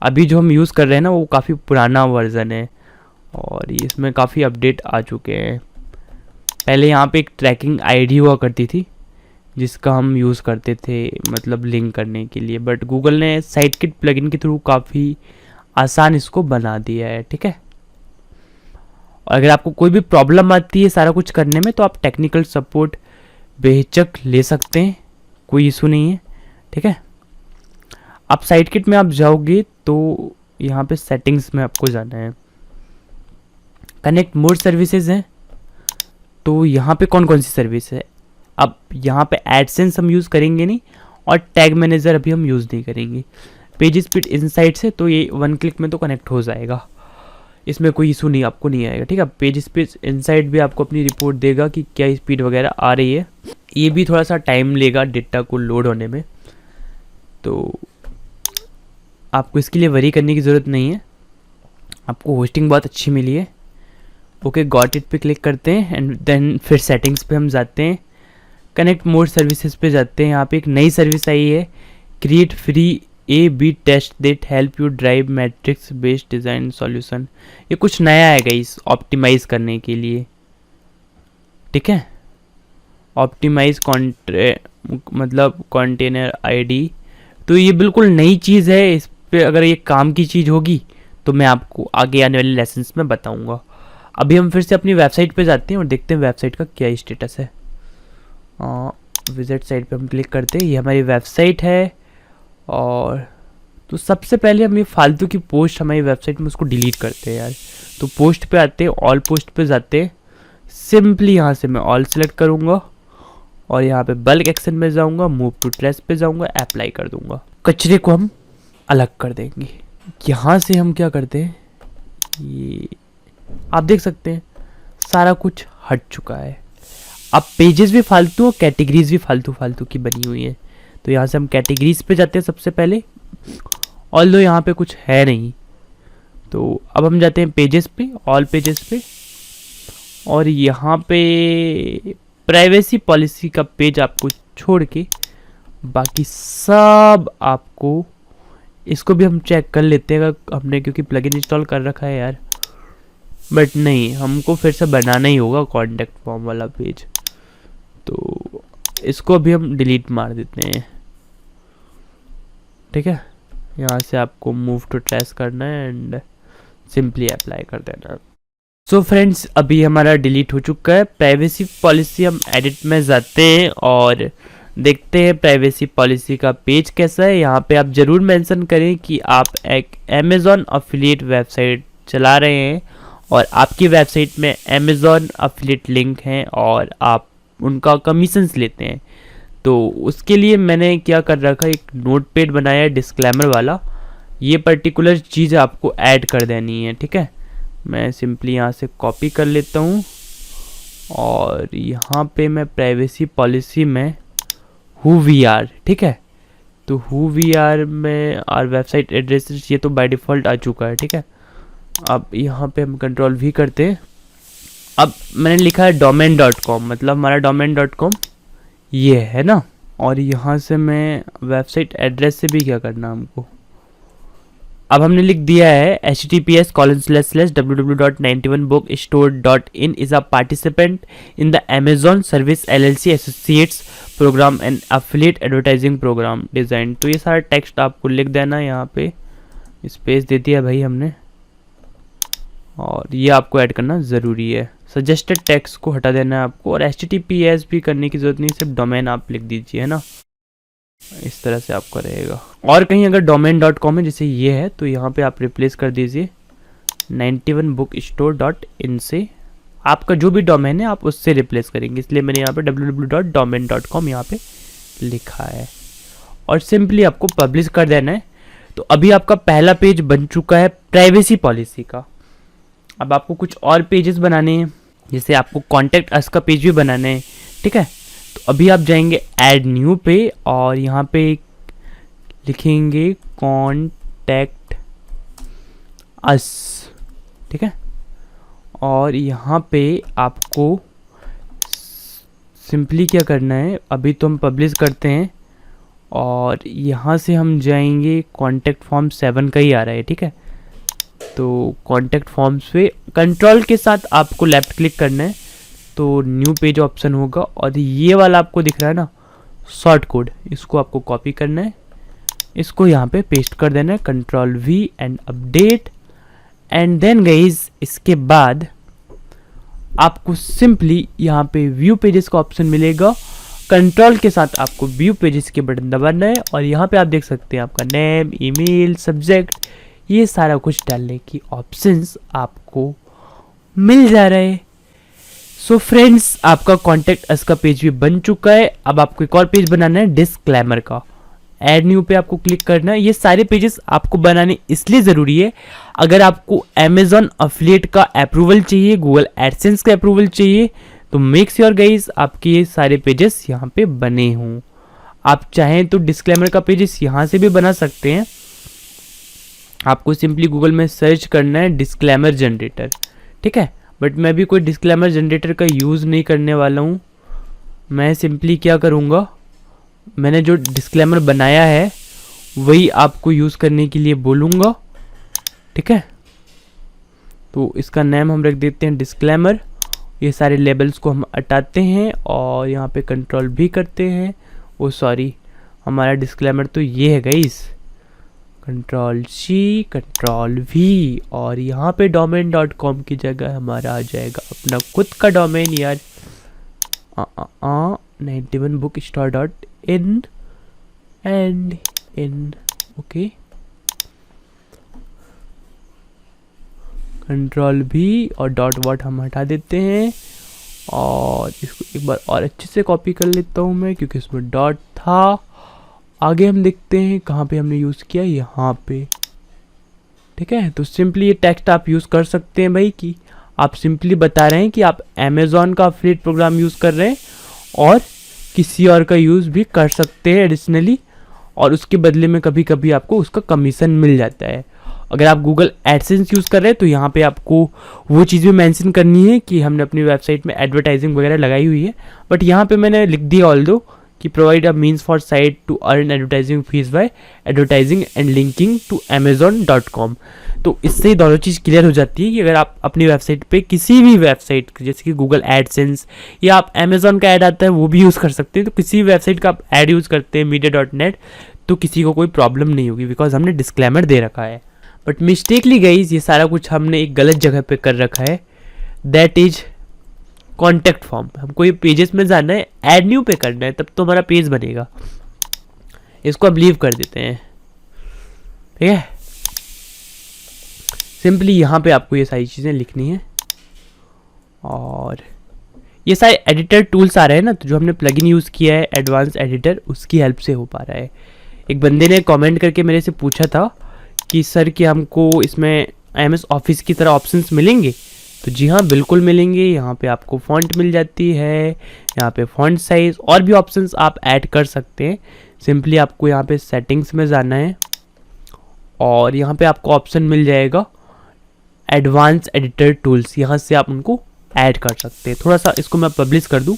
S1: अभी जो हम यूज़ कर रहे हैं ना वो काफ़ी पुराना वर्ज़न है और इसमें काफ़ी अपडेट आ चुके हैं। पहले यहाँ पे एक ट्रैकिंग आईडी हुआ करती थी जिसका हम यूज़ करते थे, मतलब लिंक करने के लिए, बट गूगल ने साइटकिट प्लगइन के थ्रू काफ़ी आसान इसको बना दिया है, ठीक है। और अगर आपको कोई भी प्रॉब्लम आती है सारा कुछ करने में, तो आप टेक्निकल सपोर्ट बेहिचक ले सकते हैं, कोई इशू नहीं है, ठीक है। आप साइटकिट में आप जाओगे तो यहाँ पे सेटिंग्स में आपको जाना है, कनेक्ट मोर सर्विसेज हैं। तो यहाँ पे कौन कौन सी सर्विस है, अब यहाँ पे एडसेंस हम यूज़ करेंगे नहीं और टैग मैनेजर अभी हम यूज़ नहीं करेंगे। पेज स्पीड इनसाइट से, तो ये 1 क्लिक में तो कनेक्ट हो जाएगा, इसमें कोई इशू नहीं आपको नहीं आएगा, ठीक है। पेज स्पीड इनसाइट भी आपको अपनी रिपोर्ट देगा कि क्या स्पीड वगैरह आ रही है। ये भी थोड़ा सा टाइम लेगा डेटा को लोड होने में, तो आपको इसके लिए वरी करने की ज़रूरत नहीं है, आपको होस्टिंग बहुत अच्छी मिली है। ओके, गॉट इट पे क्लिक करते हैं एंड देन फिर सेटिंग्स पे हम जाते हैं, कनेक्ट मोर सर्विसेज पे जाते हैं। यहाँ पे एक नई सर्विस आई है, create free A/B test that help you drive metrics based design solution. ये कुछ नया है गाइस ऑप्टिमाइज़ करने के लिए, ठीक है। ऑप्टिमाइज मतलब कंटेनर आईडी, तो ये बिल्कुल नई चीज़ है। इस पे अगर ये काम की चीज़ होगी तो मैं आपको आगे आने वाले लेसन्स में बताऊंगा। अभी हम फिर से अपनी वेबसाइट पे जाते हैं और देखते हैं वेबसाइट का क्या स्टेटस है। विजिट साइट पे हम क्लिक करते हैं, ये हमारी वेबसाइट है। और तो सबसे पहले हम ये फालतू की पोस्ट हमारी वेबसाइट में उसको डिलीट करते हैं यार। तो पोस्ट पे आते हैं, ऑल पोस्ट पे जाते हैं, सिंपली यहाँ से मैं ऑल सेलेक्ट करूँगा और यहाँ पे बल्क एक्शन में जाऊँगा, मूव टू ट्रेस पे जाऊँगा, अप्लाई कर दूँगा। कचरे को हम अलग कर देंगे। यहाँ से हम क्या करते हैं, ये आप देख सकते हैं सारा कुछ हट चुका है। अब पेजेस भी फालतू और कैटेगरीज भी फालतू फालतू की बनी हुई है। तो यहाँ से हम कैटेगरीज पे जाते हैं सबसे पहले, ऑल्दो यहाँ पे कुछ है नहीं। तो अब हम जाते हैं पेजेस पे, ऑल पेजेस पे, और यहाँ पे प्राइवेसी पॉलिसी का पेज आपको छोड़ के बाकी सब आपको, इसको भी हम चेक कर लेते हैं अगर हमने, क्योंकि प्लगइन इंस्टॉल कर रखा है यार, बट नहीं, हमको फिर से बनाना ही होगा कॉन्टैक्ट फॉर्म वाला पेज। तो इसको भी हम डिलीट मार देते हैं, ठीक है। यहाँ से आपको मूव टू ट्रेस करना है एंड सिंपली अप्लाई कर देना है। सो फ्रेंड्स, अभी हमारा डिलीट हो चुका है। प्राइवेसी पॉलिसी हम एडिट में जाते हैं और देखते हैं प्राइवेसी पॉलिसी का पेज कैसा है। यहाँ पे आप ज़रूर मेंशन करें कि आप एक अमेज़ॉन अफिलिएट वेबसाइट चला रहे हैं और आपकी वेबसाइट में अमेज़ॉन अफिलिएट लिंक हैं और आप उनका कमीशंस लेते हैं। तो उसके लिए मैंने क्या कर रखा है, एक नोटपैड बनाया है डिस्क्लेमर वाला। ये पर्टिकुलर चीज़ आपको ऐड कर देनी है, ठीक है। मैं सिंपली यहाँ से कॉपी कर लेता हूँ और यहाँ पे मैं प्राइवेसी पॉलिसी में हु वी आर, ठीक है। तो हु वी आर में और वेबसाइट एड्रेस ये तो बाय डिफ़ॉल्ट आ चुका है, ठीक है। अब यहाँ पे हम कंट्रोल वी करते हैं। अब मैंने लिखा है domain.com, मतलब हमारा domain.com ये है ना। और यहाँ से मैं वेबसाइट एड्रेस से भी क्या करना हमको, अब हमने लिख दिया है https://www.91bookstore.in is a participant in the Amazon Service LLC Associates Program and Affiliate Advertising Program Design। तो ये सारा टेक्स्ट आपको लिख देना है, यहाँ पे स्पेस दे दिया भाई हमने, और ये आपको ऐड करना ज़रूरी है। सजेस्टेड टेक्स्ट को हटा देना है आपको, और https भी करने की ज़रूरत नहीं, सिर्फ डोमेन आप लिख दीजिए, है ना। इस तरह से आपका रहेगा। और कहीं अगर domain.com है जैसे ये है तो यहाँ पे आप रिप्लेस कर दीजिए 91bookstore.in से। आपका जो भी डोमेन है आप उससे रिप्लेस करेंगे, इसलिए मैंने यहाँ पे www.domain.com यहाँ पे लिखा है और सिंपली आपको पब्लिश कर देना है। तो अभी आपका पहला पेज बन चुका है प्राइवेसी पॉलिसी का। अब आपको कुछ और पेजेस बनाने हैं, जैसे आपको कॉन्टैक्ट अस का पेज भी बनाना है, ठीक है। तो अभी आप जाएंगे ऐड न्यू पे और यहाँ पे लिखेंगे कॉन्टैक्ट अस, ठीक है। और यहाँ पे आपको सिंपली क्या करना है, अभी तो हम पब्लिश करते हैं और यहाँ से हम जाएंगे कॉन्टैक्ट फॉर्म 7 का ही आ रहा है, ठीक है। तो कॉन्टैक्ट फॉर्म्स पे कंट्रोल के साथ आपको लेफ्ट क्लिक करना है तो न्यू पेज ऑप्शन होगा और ये वाला आपको दिख रहा है ना शॉर्ट कोड, इसको आपको कॉपी करना है, इसको यहाँ पे पेस्ट कर देना है, control V and update. And then guys इसके बाद आपको सिंपली यहाँ पे व्यू पेजेस का ऑप्शन मिलेगा, कंट्रोल के साथ आपको व्यू पेजेस के बटन दबाना है और यहाँ पे आप देख सकते हैं आपका नेम, ईमेल, सब्जेक्ट, ये सारा कुछ डालने की ऑप्शंस आपको मिल जा रहे हैं। सो फ्रेंड्स, आपका कॉन्टैक्ट अस का पेज भी बन चुका है। अब आपको एक और पेज बनाना है डिस्क्लेमर का। ऐड न्यू पे आपको क्लिक करना है। ये सारे पेजेस आपको बनाने इसलिए ज़रूरी है, अगर आपको अमेज़ॉन अफिलिएट का अप्रूवल चाहिए, गूगल एडसेंस का अप्रूवल चाहिए, तो मेक श्योर गाइस आपके ये सारे पेजेस यहाँ पे बने हों। आप चाहें तो डिस्क्लेमर का पेजेस यहाँ से भी बना सकते हैं। आपको सिंपली गूगल में सर्च करना है डिस्क्लेमर जनरेटर, ठीक है। बट मैं भी कोई डिस्क्लेमर जनरेटर का यूज़ नहीं करने वाला हूँ। मैं सिंपली क्या करूँगा, मैंने जो डिस्क्लेमर बनाया है वही आपको यूज़ करने के लिए बोलूँगा, ठीक है। तो इसका नेम हम रख देते हैं डिस्क्लेमर। ये सारे लेबल्स को हम हटाते हैं और यहाँ पे कंट्रोल भी करते हैं। वो सॉरी, हमारा डिस्क्लेमर तो ये है guys, control C, control V, और यहाँ पे domain.com की जगह हमारा आ जाएगा अपना खुद का डोमेन यार, 91bookstore.in and in, okay. Control भी और .what हम हटा देते हैं और इसको एक बार और अच्छे से कॉपी कर लेता हूँ मैं, क्योंकि इसमें डॉट था। आगे हम देखते हैं कहाँ पे हमने यूज़ किया, यहाँ पे, ठीक है। तो सिंपली ये टेक्स्ट आप यूज़ कर सकते हैं भाई, कि आप सिंपली बता रहे हैं कि आप अमेज़ॉन का अफिलिएट प्रोग्राम यूज़ कर रहे हैं और किसी और का यूज़ भी कर सकते हैं एडिशनली, और उसके बदले में कभी कभी आपको उसका कमीशन मिल जाता है। अगर आप गूगल एडसेंस यूज़ कर रहे हैं तो यहाँ पे आपको वो चीज़ भी मेंशन करनी है कि हमने अपनी वेबसाइट में एडवर्टाइजिंग वगैरह लगाई हुई है। बट यहाँ पे मैंने लिख दिया ऑल्दो कि provide a means for site to earn advertising fees by advertising and linking to amazon.com। तो इससे ही दोनों चीज़ क्लियर हो जाती है कि अगर आप अपनी वेबसाइट पे किसी भी वेबसाइट जैसे कि गूगल एडसेंस या आप अमेज़ॉन का ऐड आता है वो भी यूज़ कर सकते हैं। तो किसी भी वेबसाइट का आप ऐड यूज़ करते हैं media.net तो किसी को कोई प्रॉब्लम नहीं होगी, बिकॉज हमने डिस्क्लेमर दे रखा है। बट मिस्टेकली गाइस ये सारा कुछ हमने एक गलत जगह पे कर रखा है। That is contact form. हमको ये पेजेस में जाना है, ऐड न्यू पे करना है, तब तो हमारा पेज बनेगा। इसको अब लीव कर देते हैं, ठीक है। सिंपली यहाँ पे आपको ये सारी चीज़ें लिखनी है, और ये सारे एडिटर टूल्स आ रहे हैं ना, तो जो हमने प्लगइन यूज़ किया है एडवांस एडिटर, उसकी हेल्प से हो पा रहा है। एक बंदे ने कमेंट करके मेरे से पूछा था कि सर कि हमको इसमें MS ऑफिस की तरह ऑप्शंस मिलेंगे, तो जी हाँ बिल्कुल मिलेंगे। यहाँ पे आपको फ़ॉन्ट मिल जाती है, यहाँ पे फ़ॉन्ट साइज़ और भी ऑप्शंस आप ऐड कर सकते हैं। सिंपली आपको यहाँ पे सेटिंग्स में जाना है, और यहाँ पे आपको ऑप्शन मिल जाएगा एडवांस एडिटर टूल्स, यहाँ से आप उनको ऐड कर सकते हैं। थोड़ा सा इसको मैं पब्लिश कर दूँ,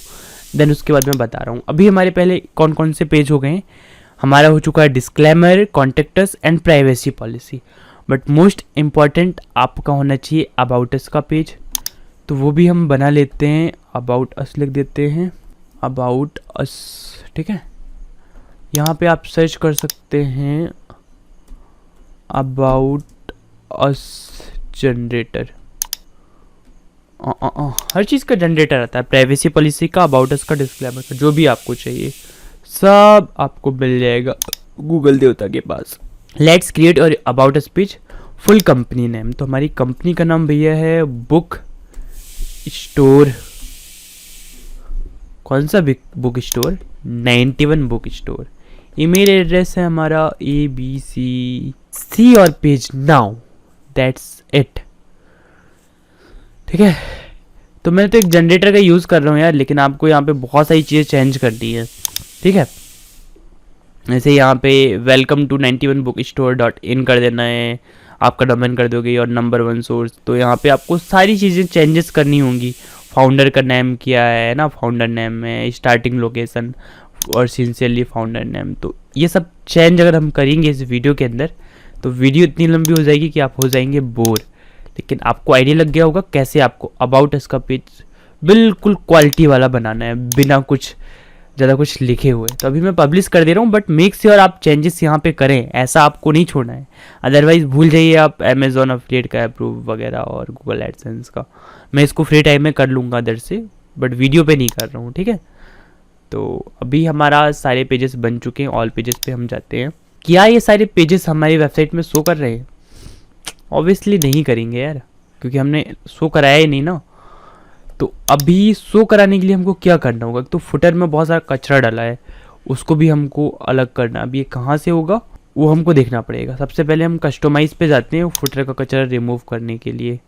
S1: देन उसके बाद मैं बता रहा हूँ। अभी हमारे पहले कौन कौन से पेज हो गए हैं। हमारा हो चुका है disclaimer, contacts and privacy policy, but most important आपका होना चाहिए अबाउट अस का पेज, तो वो भी हम बना लेते हैं। अबाउट अस लिख देते हैं, अबाउट अस, ठीक है। यहाँ पे आप सर्च कर सकते हैं अबाउट अस जनरेटर, हर चीज़ का जनरेटर आता है, प्राइवेसी पॉलिसी का, अबाउट अस का, डिस्क्लेमर का, जो भी आपको चाहिए सब आपको मिल जाएगा गूगल देवता के पास। लेट्स क्रिएट और about us page. Full company name, तो हमारी कंपनी का नाम भैया है बुक स्टोर। कौन सा book store? 91 book store. Email address है हमारा ABC और पेज नाउ, दैट्स इट, ठीक है। तो मैं तो एक जनरेटर का यूज़ कर रहा हूँ यार, लेकिन आपको यहाँ पे बहुत सारी चीज़ें चेंज करनी है, ठीक है। जैसे यहाँ पे वेलकम टू 91bookstore.in कर देना है, आपका डोमेन कर दोगे, और नंबर 1 सोर्स। तो यहाँ पे आपको सारी चीज़ें चेंजेस करनी होंगी। फाउंडर का नेम क्या है ना, फाउंडर नेम में स्टार्टिंग लोकेशन और सिंसियरली फाउंडर नेम। तो ये सब चेंज अगर हम करेंगे इस वीडियो के अंदर, तो वीडियो इतनी लंबी हो जाएगी कि आप हो जाएंगे बोर। लेकिन आपको आइडिया लग गया होगा कैसे आपको अबाउट अस का पेज बिल्कुल क्वालिटी वाला बनाना है, बिना कुछ ज़्यादा कुछ लिखे हुए। तो अभी मैं पब्लिश कर दे रहा हूँ, बट मेक श्योर आप चेंजेस यहाँ पे करें, ऐसा आपको नहीं छोड़ना है। अदरवाइज भूल जाइए आप अमेजोन अफिलिएट का अप्रूव वगैरह और गूगल एडसेंस का। मैं इसको फ्री टाइम में कर लूँगा अदर से, बट वीडियो पे नहीं कर रहा हूँ, ठीक है। तो अभी हमारा सारे पेजेस बन चुके हैं, ऑल पेजेस पे हम जाते हैं। क्या ये सारे पेजेस हमारी वेबसाइट में शो कर रहे हैं? ऑब्वियसली नहीं करेंगे यार, क्योंकि हमने शो कराया ही नहीं ना। तो अभी शो कराने के लिए हमको क्या करना होगा? तो फुटर में बहुत सारा कचरा डाला है, उसको भी हमको अलग करना। अब ये कहाँ से होगा वो हमको देखना पड़ेगा। सबसे पहले हम कस्टमाइज पे जाते हैं फुटर का कचरा रिमूव करने के लिए।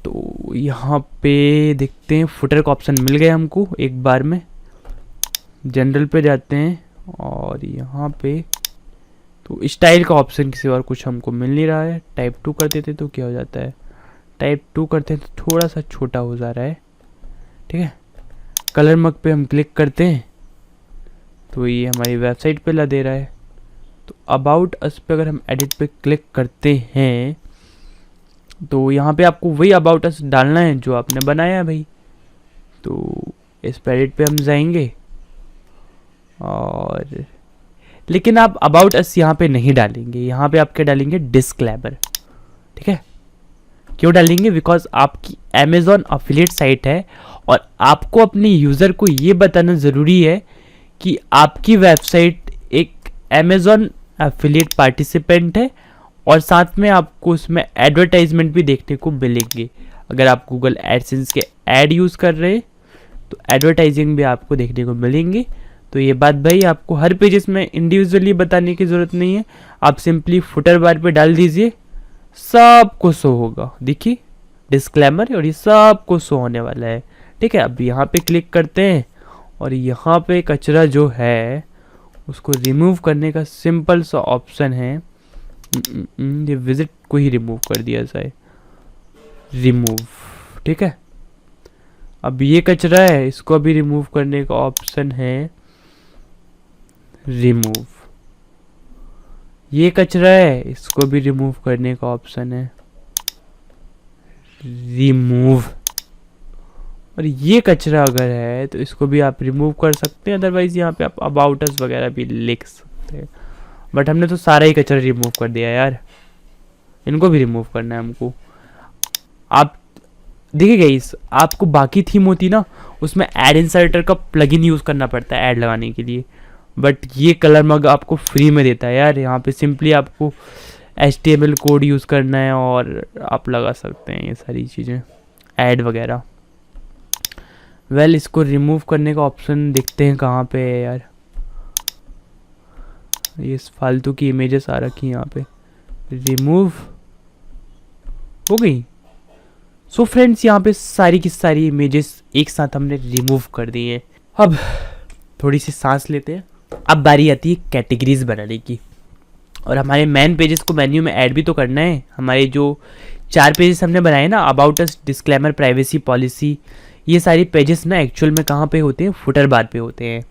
S1: तो यहाँ पे देखते हैं, फुटर का ऑप्शन मिल गया हमको एक बार में। जनरल पे जाते हैं, और यहाँ पे तो स्टाइल का ऑप्शन किसी और कुछ हमको मिल नहीं रहा है। टाइप 2 कर देते तो क्या हो जाता है? टाइप 2 करते हैं तो थोड़ा सा छोटा हो जा रहा है, ठीक है। कलर मग पे हम क्लिक करते हैं तो ये हमारी वेबसाइट पे ला दे रहा है। तो अबाउट अस पे अगर हम एडिट पे क्लिक करते हैं, तो यहाँ पे आपको वही अबाउट अस डालना है जो आपने बनाया है भाई। तो इस पे एडिट पे हम जाएंगे, और लेकिन आप अबाउट अस यहाँ पे नहीं डालेंगे, यहाँ पे आप क्या डालेंगे? डिस्क्लेमर, ठीक है। क्यों डालेंगे? बिकॉज आपकी अमेजोन अफिलिएट साइट है, और आपको अपने यूज़र को ये बताना ज़रूरी है कि आपकी वेबसाइट एक अमेजोन अफिलिएट पार्टिसिपेंट है, और साथ में आपको उसमें एडवर्टाइजमेंट भी देखने को मिलेंगे। अगर आप गूगल एडसेंस के ऐड यूज़ कर रहे हैं तो एडवर्टाइजिंग भी आपको देखने को मिलेंगे। तो ये बात भाई आपको हर पेजेस में इंडिविजुअली बताने की ज़रूरत नहीं है, आप सिंपली फुटर बार पे डाल दीजिए, सबको शो होगा। देखिए डिस्क्लेमर, और ये सबको शो होने वाला है, ठीक है। अब यहाँ पे क्लिक करते हैं, और यहाँ पे कचरा जो है उसको रिमूव करने का सिंपल सा ऑप्शन है। ये विजिट को ही रिमूव कर दिया जाए, रिमूव, ठीक है। अब ये कचरा है, इसको अभी रिमूव करने का ऑप्शन है रिमूव। ये कचरा है, इसको भी रिमूव करने का ऑप्शन है रिमूव। और ये कचरा अगर है तो इसको भी आप रिमूव कर सकते हैं, अदरवाइज यहाँ पे आप अबाउट अस वगैरह भी लिख सकते हैं। बट हमने तो सारा ही कचरा रिमूव कर दिया यार, इनको भी रिमूव करना है हमको। आप देखिए गाइस, आपको बाकी थीम होती ना, उसमें एड इंसर्टर का प्लगइन यूज़ करना पड़ता है ऐड लगाने के लिए, बट ये कलर मग आपको फ्री में देता है यार। यहाँ पे सिंपली आपको HTML कोड यूज़ करना है और आप लगा सकते हैं ये सारी चीज़ें, ऐड वगैरह। इसको रिमूव करने का ऑप्शन देखते हैं कहाँ पे है यार। ये फालतू की इमेजेस आ रखी यहाँ पे, रिमूव हो गई। सो फ्रेंड्स, यहाँ पे सारी की सारी इमेजेस एक साथ हमने रिमूव कर दी हैं। अब थोड़ी सी सांस लेते हैं। अब बारी आती है कैटेगरीज बनाने की, और हमारे मेन पेजेस को मेन्यू में ऐड भी तो करना है। हमारे जो 4 पेजेस हमने बनाए ना, about us, disclaimer, privacy policy, ये सारी पेजेस ना एक्चुअल में कहाँ पे होते हैं, फुटर बार पे होते हैं।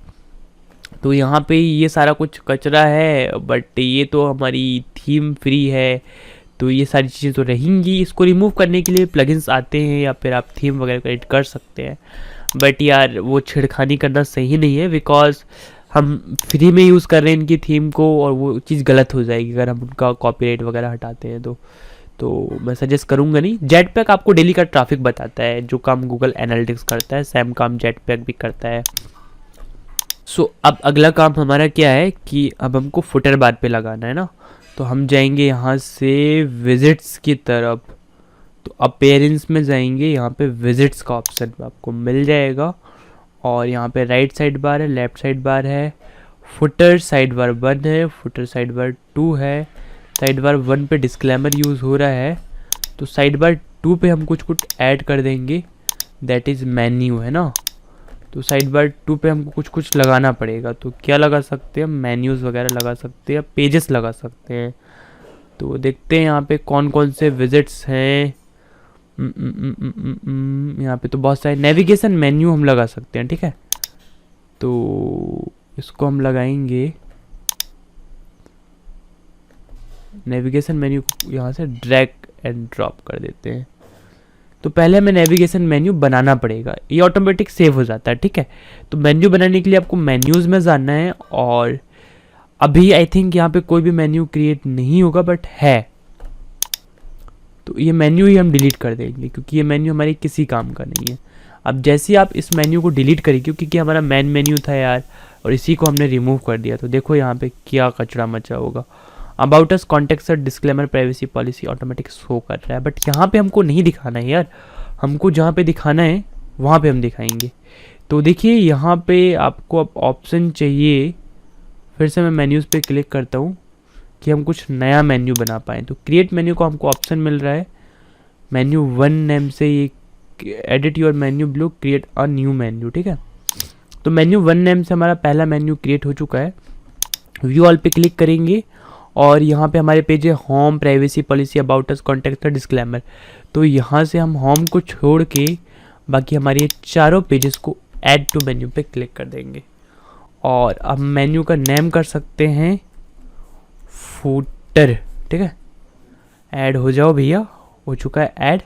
S1: तो यहाँ पे ये सारा कुछ कचरा है, बट ये तो हमारी थीम फ्री है, तो ये सारी चीज़ें तो रहेंगी। इसको रिमूव करने के लिए प्लगइन्स आते हैं, या फिर आप थीम वगैरह एडिट कर सकते हैं, बट यार वो छेड़खानी करना सही नहीं है, बिकॉज हम फ्री में यूज़ कर रहे हैं इनकी थीम को, और वो चीज़ गलत हो जाएगी अगर हम उनका कॉपीराइट वगैरह हटाते हैं तो मैं सजेस्ट करूँगा नहीं। जेटपैक आपको डेली का ट्रैफिक बताता है, जो काम गूगल एनालिटिक्स करता है, सेम काम जेटपैक भी करता है। सो अब अगला काम हमारा क्या है कि अब हमको फुटर बार पे लगाना है ना, तो हम जाएंगे यहाँ से विजिट्स की तरफ। तो अपीयरेंस में जाएंगे, यहाँ पे विजिट्स का ऑप्शन आपको मिल जाएगा, और यहाँ पे राइट साइड बार है, लेफ्ट साइड बार है, फुटर साइड बार 1 है, फुटर साइड बार 2 है। साइड बार 1 पे डिस्क्लेमर यूज़ हो रहा है, तो साइड बार 2 पे हम कुछ ऐड कर देंगे, दैट इज़ मेन्यू है ना। तो साइड बार 2 पे हमको कुछ लगाना पड़ेगा, तो क्या लगा सकते हैं, मेन्यूज़ वगैरह लगा सकते हैं, पेजेस लगा सकते हैं। तो देखते हैं यहाँ पे कौन कौन से विजिट्स हैं। यहाँ पे तो बहुत सारे नेविगेशन मेन्यू हम लगा सकते हैं, ठीक है। तो इसको हम लगाएंगे, नेविगेशन मेन्यू को यहाँ से ड्रैग एंड ड्रॉप कर देते हैं। तो पहले हमें नेविगेशन मेन्यू बनाना पड़ेगा, ये ऑटोमेटिक सेव हो जाता है, ठीक है। तो मेन्यू बनाने के लिए आपको मेन्यूज़ में जाना है, और अभी आई थिंक यहाँ पे कोई भी मेन्यू क्रिएट नहीं होगा, बट है, तो ये मेन्यू ही हम डिलीट कर देंगे, क्योंकि ये मेन्यू हमारे किसी काम का नहीं है। अब जैसे आप इस मेन्यू को डिलीट करेंगे, क्योंकि हमारा मेन मेन्यू था यार, और इसी को हमने रिमूव कर दिया, तो देखो यहाँ पे क्या कचरा मचा होगा। About us, context, disclaimer, privacy policy automatic show कर रहा है, बट यहाँ पे हमको नहीं दिखाना है यार, हमको जहाँ पे दिखाना है वहाँ पे हम दिखाएंगे। तो देखिए यहाँ पे आपको अब ऑप्शन चाहिए, फिर से मैं मेन्यूज़ पे क्लिक करता हूँ कि हम कुछ नया मेन्यू बना पाएँ। तो क्रिएट मेन्यू को हमको ऑप्शन मिल रहा है, मेन्यू 1 नेम से, ये edit your menu blue, create a new menu, ठीक है। तो मेन्यू 1 नेम से हमारा पहला मेन्यू क्रिएट हो चुका है। व्यू ऑल पे क्लिक करेंगे, और यहाँ पे हमारे पेज है home, privacy policy, about us, contact, disclaimer. तो यहाँ से हम होम को छोड़ के बाकी हमारे ये चारों पेजेस को ऐड टू मेन्यू पे क्लिक कर देंगे, और अब मेन्यू का नेम कर सकते हैं फूटर, ठीक है। ऐड हो जाओ भैया, हो चुका है ऐड।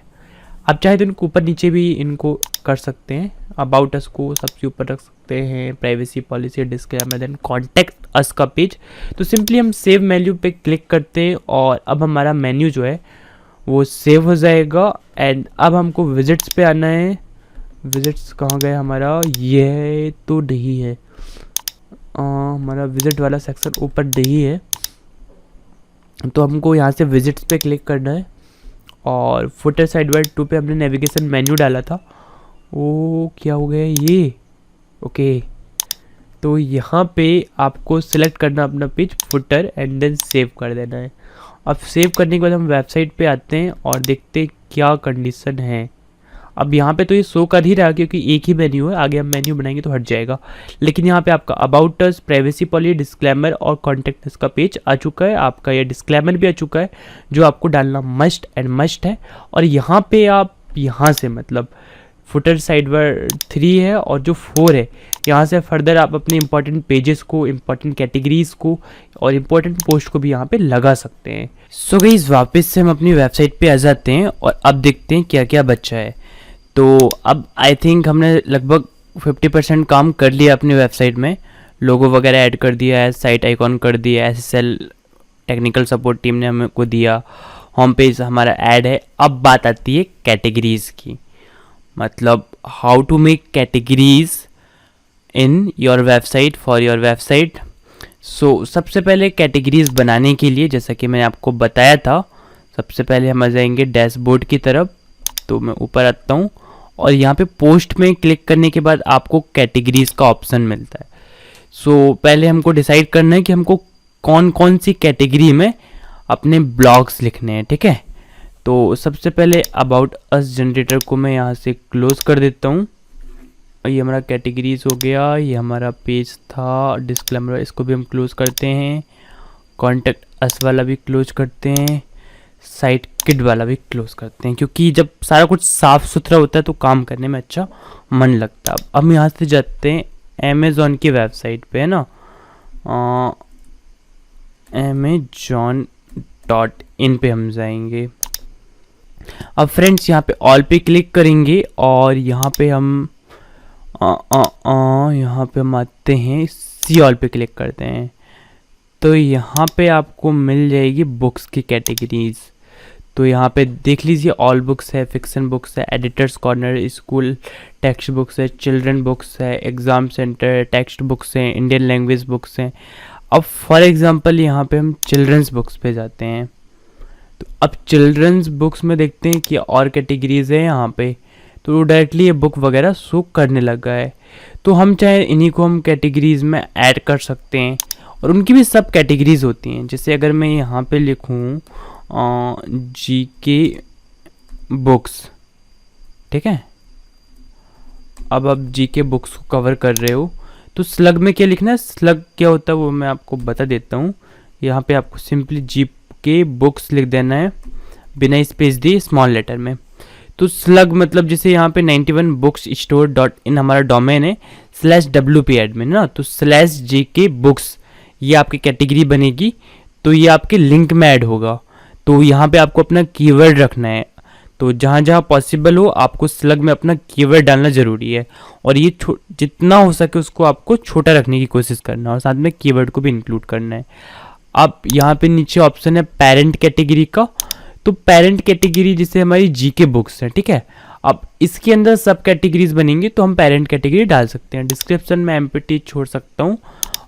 S1: अब चाहे तो इनको ऊपर नीचे भी इनको कर सकते हैं, अबाउट अस को सबसे ऊपर रख सकते हैं, privacy policy, disclaimer, then contact us का पेज। तो सिंपली हम सेव मेन्यू पे क्लिक करते हैं, और अब हमारा मेन्यू जो है वो सेव हो जाएगा। एंड अब हमको विजिट्स पे आना है। विजिट्स कहाँ गया हमारा, ये तो नहीं है, हमारा विजिट वाला सेक्शन ऊपर नहीं है, तो हमको यहाँ से विजिट्स पे क्लिक करना है, और फुटर साइड बार 2 पे हमने नेविगेशन मेन्यू डाला था, वो क्या हो गया ये, ओके। तो यहाँ पे आपको सिलेक्ट करना अपना page footer, and then save कर देना है। अब सेव करने के बाद हम वेबसाइट पे आते हैं और देखते हैं क्या कंडीशन है। अब यहाँ पे तो ये शो कर ही रहा है, क्योंकि एक ही मेन्यू है, आगे हम मेन्यू बनाएंगे तो हट जाएगा। लेकिन यहाँ पे आपका about us, privacy policy, disclaimer और कॉन्टेक्ट अस का पेज आ चुका है, आपका ये डिस्क्लेमर भी आ चुका है, जो आपको डालना मस्ट एंड मस्ट है। और यहाँ पे आप यहाँ से मतलब फुटर साइड बार 3 है, और जो 4 है, यहाँ से फर्दर आप अपने इंपॉर्टेंट पेजेस को, इंपॉर्टेंट कैटेगरीज को और इंपॉर्टेंट पोस्ट को भी यहाँ पे लगा सकते हैं। सो गाइस, वापस से हम अपनी वेबसाइट पे आ जाते हैं, और अब देखते हैं क्या क्या बचा है। तो अब आई थिंक हमने लगभग 50% काम कर लिया अपनी वेबसाइट में। लोगो वगैरह ऐड कर दिया है, साइट आइकॉन कर दिया है, SSL टेक्निकल सपोर्ट टीम ने हमको दिया, होम पेज हमारा ऐड है। अब बात आती है कैटेगरीज़ की। मतलब how to make categories in your website for your website. So सबसे पहले कैटेगरीज बनाने के लिए, जैसा कि मैंने आपको बताया था, सबसे पहले हम आ जाएंगे डैशबोर्ड की तरफ। तो मैं ऊपर आता हूँ और यहाँ पे पोस्ट में क्लिक करने के बाद आपको कैटेगरीज का ऑप्शन मिलता है। सो पहले हमको डिसाइड करना है कि हमको कौन कौन सी कैटेगरी में अपने ब्लॉग्स लिखने हैं, ठीक है। तो सबसे पहले अबाउट अस जनरेटर को मैं यहाँ से क्लोज कर देता हूँ। ये हमारा कैटेगरीज हो गया, ये हमारा पेज था। डिस्क्लेमर इसको भी हम क्लोज करते हैं। कॉन्टेक्ट अस वाला भी क्लोज करते हैं। साइट किट वाला भी क्लोज करते हैं, क्योंकि जब सारा कुछ साफ सुथरा होता है तो काम करने में अच्छा मन लगता है। अब हम यहाँ से जाते हैं अमेज़ॉन की वेबसाइट पे, है ना, amazon.in पे हम जाएंगे। अब फ्रेंड्स यहाँ पे ऑल पे क्लिक करेंगे और यहाँ पे हम यहाँ पे हम आते हैं, सी ऑल पे क्लिक करते हैं। तो यहाँ पे आपको मिल जाएगी बुक्स की कैटेगरीज। तो यहाँ पे देख लीजिए, ऑल बुक्स है, फिक्शन बुक्स है, editors corner, school text books है, चिल्ड्रन बुक्स है, एग्ज़ाम सेंटर, टेक्स्ट बुक्स हैं, इंडियन लैंग्वेज बुक्स हैं। अब फॉर एग्जांपल यहाँ पे हम चिल्ड्रंस बुक्स पे जाते हैं। तो अब चिल्ड्रंस बुक्स में देखते हैं कि और कैटेगरीज है यहाँ पे। तो डायरेक्टली ये बुक वगैरह शो करने लगा है। तो हम चाहे इन्हीं को हम कैटेगरीज में ऐड कर सकते हैं और उनकी भी सब कैटेगरीज होती हैं। जैसे अगर मैं यहाँ पे लिखूँ जीके बुक्स, ठीक है। अब आप जीके बुक्स को कवर कर रहे हो तो स्लग में क्या लिखना है, स्लग क्या होता है वो मैं आपको बता देता हूँ। यहाँ पे आपको सिंपली जीके बुक्स लिख देना है बिना स्पेस दिए स्मॉल लेटर में। तो स्लग मतलब जैसे यहाँ पे 91 बुक्स स्टोर .in हमारा डोमेन है, /wp एडमिन ना, तो /jk बुक्स ये आपकी कैटेगरी बनेगी। तो ये आपके लिंक में ऐड होगा। तो यहाँ पे आपको अपना कीवर्ड रखना है। तो जहाँ जहाँ पॉसिबल हो आपको स्लग में अपना कीवर्ड डालना ज़रूरी है और ये जितना हो सके उसको आपको छोटा रखने की कोशिश करना है और साथ में कीवर्ड को भी इंक्लूड करना है। अब यहाँ पे नीचे ऑप्शन है पेरेंट कैटेगरी का। तो पेरेंट कैटेगरी जैसे हमारी जीके बुक्स है, ठीक है। अब इसके अंदर सब कैटेगरीज बनेंगी तो हम पेरेंट कैटेगरी डाल सकते हैं। डिस्क्रिप्शन में एम्प्टी छोड़ सकता हूँ।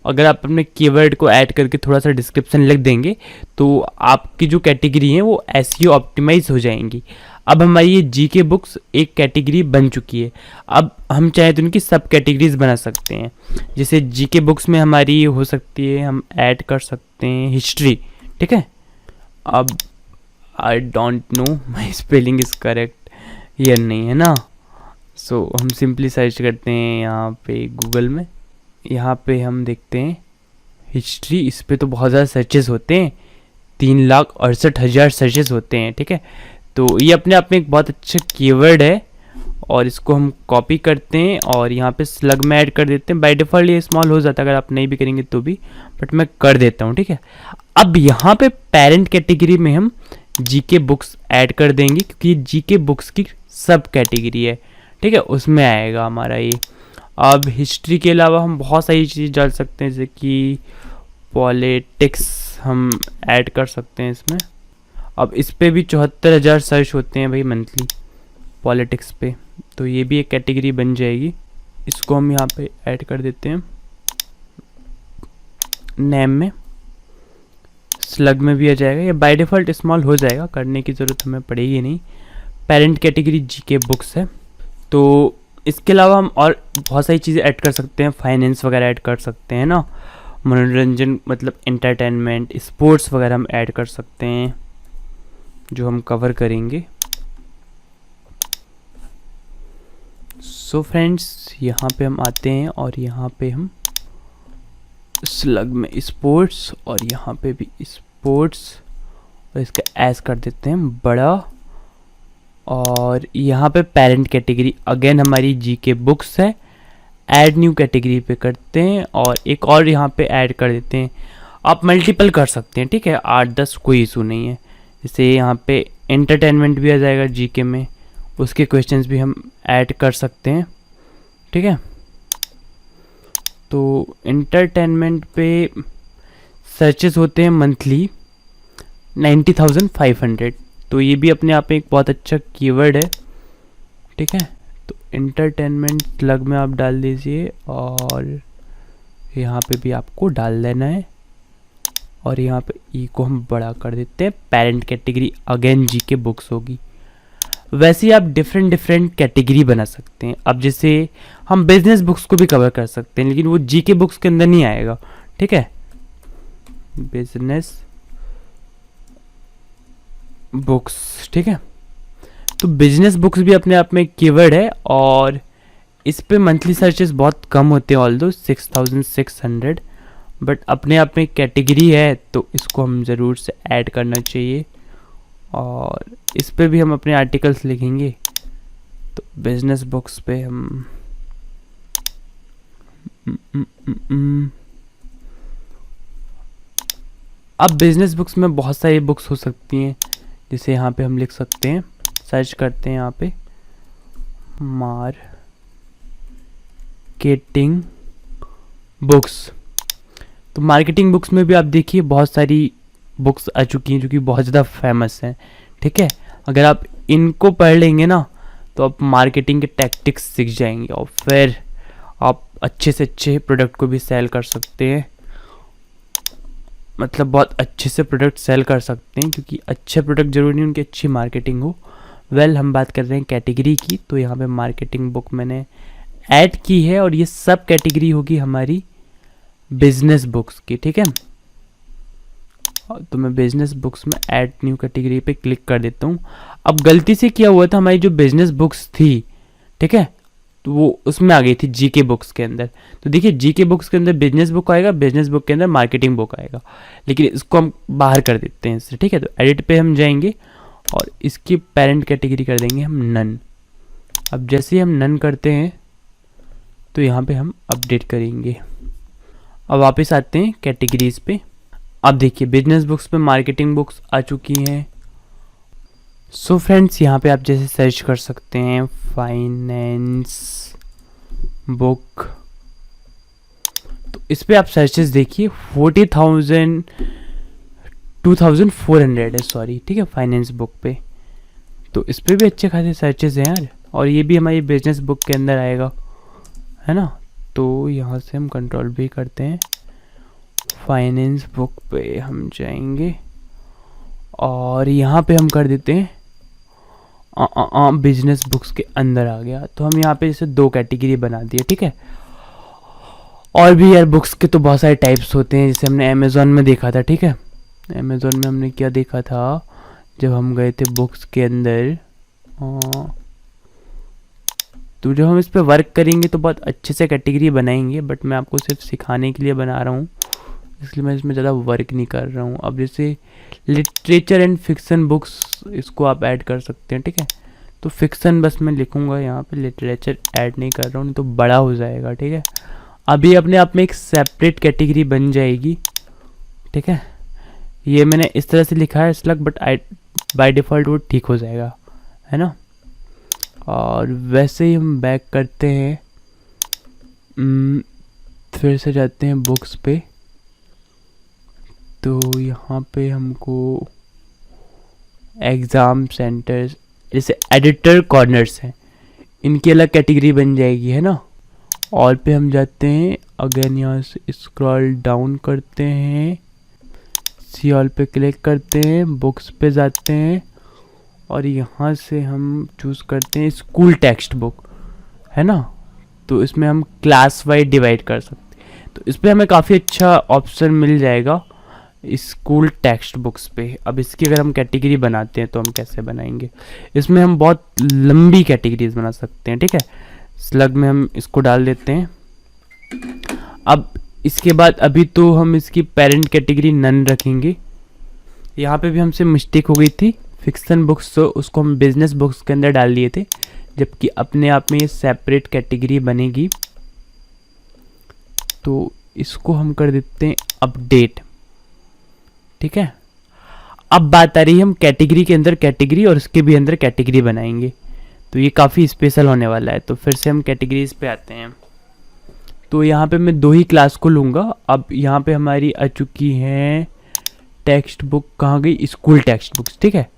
S1: अगर आप अपने कीवर्ड को ऐड करके थोड़ा सा डिस्क्रिप्शन लिख देंगे तो आपकी जो कैटेगरी है वो एसईओ ऑप्टिमाइज हो जाएंगी। अब हमारी ये जीके बुक्स एक कैटेगरी बन चुकी है। अब हम चाहे तो उनकी सब कैटेगरीज बना सकते हैं। जैसे जीके बुक्स में हमारी हो सकती है, हम ऐड कर सकते हैं हिस्ट्री, ठीक है। अब I don't know my spelling is correct या नहीं, है ना। सो हम सिंपली सर्च करते हैं यहाँ पे गूगल में। यहाँ पे हम देखते हैं हिस्ट्री। इस पे तो बहुत ज़्यादा सर्चेस होते हैं, 3,68,000 सर्चेस होते हैं, ठीक है। तो ये अपने आप में एक बहुत अच्छा कीवर्ड है और इसको हम कॉपी करते हैं और यहाँ पे स्लग में ऐड कर देते हैं। बाय डिफ़ॉल्ट ये स्मॉल हो जाता है, अगर आप नहीं भी करेंगे तो भी, बट मैं कर देता हूँ, ठीक है। अब यहाँ पे पेरेंट कैटेगरी में हम जीके बुक्स ऐड कर देंगे क्योंकि जीके बुक्स की सब कैटेगरी है, ठीक है, उसमें आएगा हमारा ये। अब हिस्ट्री के अलावा हम बहुत सारी चीज़ डाल सकते हैं, जैसे कि पॉलिटिक्स हम ऐड कर सकते हैं इसमें। अब इस पे भी 74,000 सर्च होते हैं भाई मंथली पॉलिटिक्स पे, तो ये भी एक कैटेगरी बन जाएगी। इसको हम यहाँ पे ऐड कर देते हैं नेम में। स्लग में भी आ जाएगा, ये बाय डिफ़ॉल्ट स्मॉल हो जाएगा, करने की ज़रूरत हमें पड़ेगी नहीं। पेरेंट कैटेगरी जीके बुक्स है। तो इसके अलावा हम और बहुत सारी चीज़ें ऐड कर सकते हैं, फाइनेंस वगैरह ऐड कर सकते हैं ना, मनोरंजन मतलब एंटरटेनमेंट, स्पोर्ट्स वगैरह हम ऐड कर सकते हैं जो हम कवर करेंगे। सो फ्रेंड्स यहाँ पे हम आते हैं और यहाँ पे हम स्लग में स्पोर्ट्स और यहाँ पे भी स्पोर्ट्स और इसका एस कर देते हैं बड़ा। और यहाँ पे पेरेंट कैटेगरी अगेन हमारी जीके बुक्स है, ऐड न्यू कैटेगरी पे करते हैं और एक और यहाँ पे ऐड कर देते हैं। आप मल्टीपल कर सकते हैं, ठीक है, 8-10 कोई इशू नहीं है। जैसे यहाँ पे एंटरटेनमेंट भी आ जाएगा जीके में, उसके क्वेश्चंस भी हम ऐड कर सकते हैं, ठीक है। तो एंटरटेनमेंट पे सर्चेस होते हैं मंथली 90,500, तो ये भी अपने आप में एक बहुत अच्छा कीवर्ड है, ठीक है। इंटरटेनमेंट स्लग में आप डाल दीजिए और यहाँ पे भी आपको डाल देना है और यहाँ पे ई को हम बड़ा कर देते हैं। पेरेंट कैटेगरी अगेन जी के बुक्स होगी। वैसे ही आप डिफरेंट डिफरेंट कैटेगरी बना सकते हैं। अब जैसे हम बिजनेस बुक्स को भी कवर कर सकते हैं, लेकिन वो जी के बुक्स के अंदर नहीं आएगा, ठीक है। बिजनेस बुक्स, ठीक है। तो बिजनेस बुक्स भी अपने आप में एक कीवर्ड है और इस पे मंथली सर्चेस बहुत कम होते हैं, ऑल दो 6600, बट अपने आप में कैटेगरी है तो इसको हम ज़रूर से ऐड करना चाहिए और इस पे भी हम अपने आर्टिकल्स लिखेंगे। तो बिजनेस बुक्स पे हम अब बिजनेस बुक्स में बहुत सारी बुक्स हो सकती हैं, जैसे यहाँ पे हम लिख सकते हैं, सर्च करते हैं यहाँ पे मार्केटिंग बुक्स। तो मार्केटिंग बुक्स में भी आप देखिए बहुत सारी बुक्स आ चुकी हैं जो कि बहुत ज़्यादा फेमस हैं, ठीक है। अगर आप इनको पढ़ लेंगे ना तो आप मार्केटिंग के टैक्टिक्स सीख जाएंगे और फिर आप अच्छे से अच्छे प्रोडक्ट को भी सेल कर सकते हैं, मतलब बहुत अच्छे से प्रोडक्ट सेल कर सकते हैं, क्योंकि अच्छे प्रोडक्ट जरूरी नहीं उनकी अच्छी मार्केटिंग हो। हम बात कर रहे हैं कैटेगरी की, तो यहाँ पे मार्केटिंग बुक मैंने ऐड की है और ये सब कैटेगरी होगी हमारी बिजनेस बुक्स की, ठीक है। तो मैं बिजनेस बुक्स में ऐड न्यू कैटेगरी पे क्लिक कर देता हूँ। अब गलती से क्या हुआ था, हमारी जो बिजनेस बुक्स थी, ठीक है, तो वो उसमें आ गई थी जीके बुक्स के अंदर। तो देखिए जीके बुक्स के अंदर बिजनेस बुक आएगा, बिजनेस बुक के अंदर मार्केटिंग बुक आएगा, लेकिन इसको हम बाहर कर देते हैं इससे, ठीक है। तो एडिट पे हम जाएंगे और इसकी पेरेंट कैटेगरी कर देंगे हम नन। अब जैसे ही हम नन करते हैं तो यहाँ पे हम अपडेट करेंगे। अब वापस आते हैं कैटेगरीज पे। अब देखिए बिजनेस बुक्स पे मार्केटिंग बुक्स आ चुकी हैं। सो फ्रेंड्स, यहाँ पे आप जैसे सर्च कर सकते हैं फाइनेंस बुक, तो इस पे आप सर्चेस देखिए 2400 है, सॉरी, ठीक है, फाइनेंस बुक पे। तो इस पे भी अच्छे खासे सर्चेस हैं यार, और ये भी हमारी बिजनेस बुक के अंदर आएगा, है ना। तो यहाँ से हम कंट्रोल भी करते हैं, फाइनेंस बुक पे हम जाएंगे और यहाँ पे हम कर देते हैं बिजनेस बुक्स के अंदर आ गया। तो हम यहाँ पे जैसे 2 कैटेगरी बना दिए, ठीक है। और भी यार बुक्स के तो बहुत सारे टाइप्स होते हैं, जैसे हमने अमेज़ॉन में देखा था, ठीक है। अमेज़ॉन में हमने क्या देखा था, जब हम गए थे बुक्स के अंदर, तो जब हम इस पे वर्क करेंगे तो बहुत अच्छे से कैटेगरी बनाएंगे, बट मैं आपको सिर्फ सिखाने के लिए बना रहा हूँ, इसलिए मैं इसमें ज़्यादा वर्क नहीं कर रहा हूँ। अब जैसे लिटरेचर एंड फिक्सन बुक्स, इसको आप ऐड कर सकते हैं, ठीक है। तो फिक्सन बस मैं लिखूँगा यहाँ पे, लिटरेचर ऐड नहीं कर रहा हूँ, नहीं तो बड़ा हो जाएगा, ठीक है। अभी अपने आप में एक सेपरेट कैटेगरी बन जाएगी, ठीक है। ये मैंने इस तरह से लिखा है स्लग, बट बाय डिफ़ॉल्ट वो ठीक हो जाएगा, है ना। और वैसे ही हम बैक करते हैं, फिर से जाते हैं बुक्स पे। तो यहाँ पे हमको एग्ज़ाम सेंटर्स, जैसे एडिटर कॉर्नर्स हैं, इनकी अलग कैटेगरी बन जाएगी, है ना। ऑल पे हम जाते हैं, अगेन यहाँ से स्क्रॉल डाउन करते हैं, सी ऑल पे क्लिक करते हैं, बुक्स पे जाते हैं और यहाँ से हम चूज़ करते हैं स्कूल टेक्स्ट बुक, है ना। तो इसमें हम क्लास वाइज डिवाइड कर सकते हैं, तो इस पर हमें काफ़ी अच्छा ऑप्शन मिल जाएगा स्कूल टेक्स्ट बुक्स पे। अब इसकी अगर हम कैटेगरी बनाते हैं तो हम कैसे बनाएंगे, इसमें हम बहुत लंबी कैटेगरीज बना सकते हैं, ठीक है। स्लग में हम इसको डाल देते हैं। अब इसके बाद अभी तो हम इसकी पेरेंट कैटेगरी नन रखेंगे। यहाँ पे भी हमसे मिस्टेक हो गई थी, फिक्सन बुक्स तो उसको हम बिजनेस बुक्स के अंदर डाल दिए थे, जबकि अपने आप में ये सेपरेट कैटेगरी बनेगी। तो इसको हम कर देते हैं अपडेट, ठीक है। अब बात आ रही है हम कैटेगरी के अंदर कैटेगरी और उसके भी अंदर कैटेगरी बनाएंगे, तो ये काफ़ी स्पेशल होने वाला है। तो फिर से हम कैटेगरीज पे आते हैं। तो यहाँ पे मैं 2 ही क्लास को लूँगा। अब यहाँ पे हमारी आ चुकी हैं टेक्स्ट बुक, कहाँ गई, स्कूल टेक्स्ट बुक्स, ठीक है।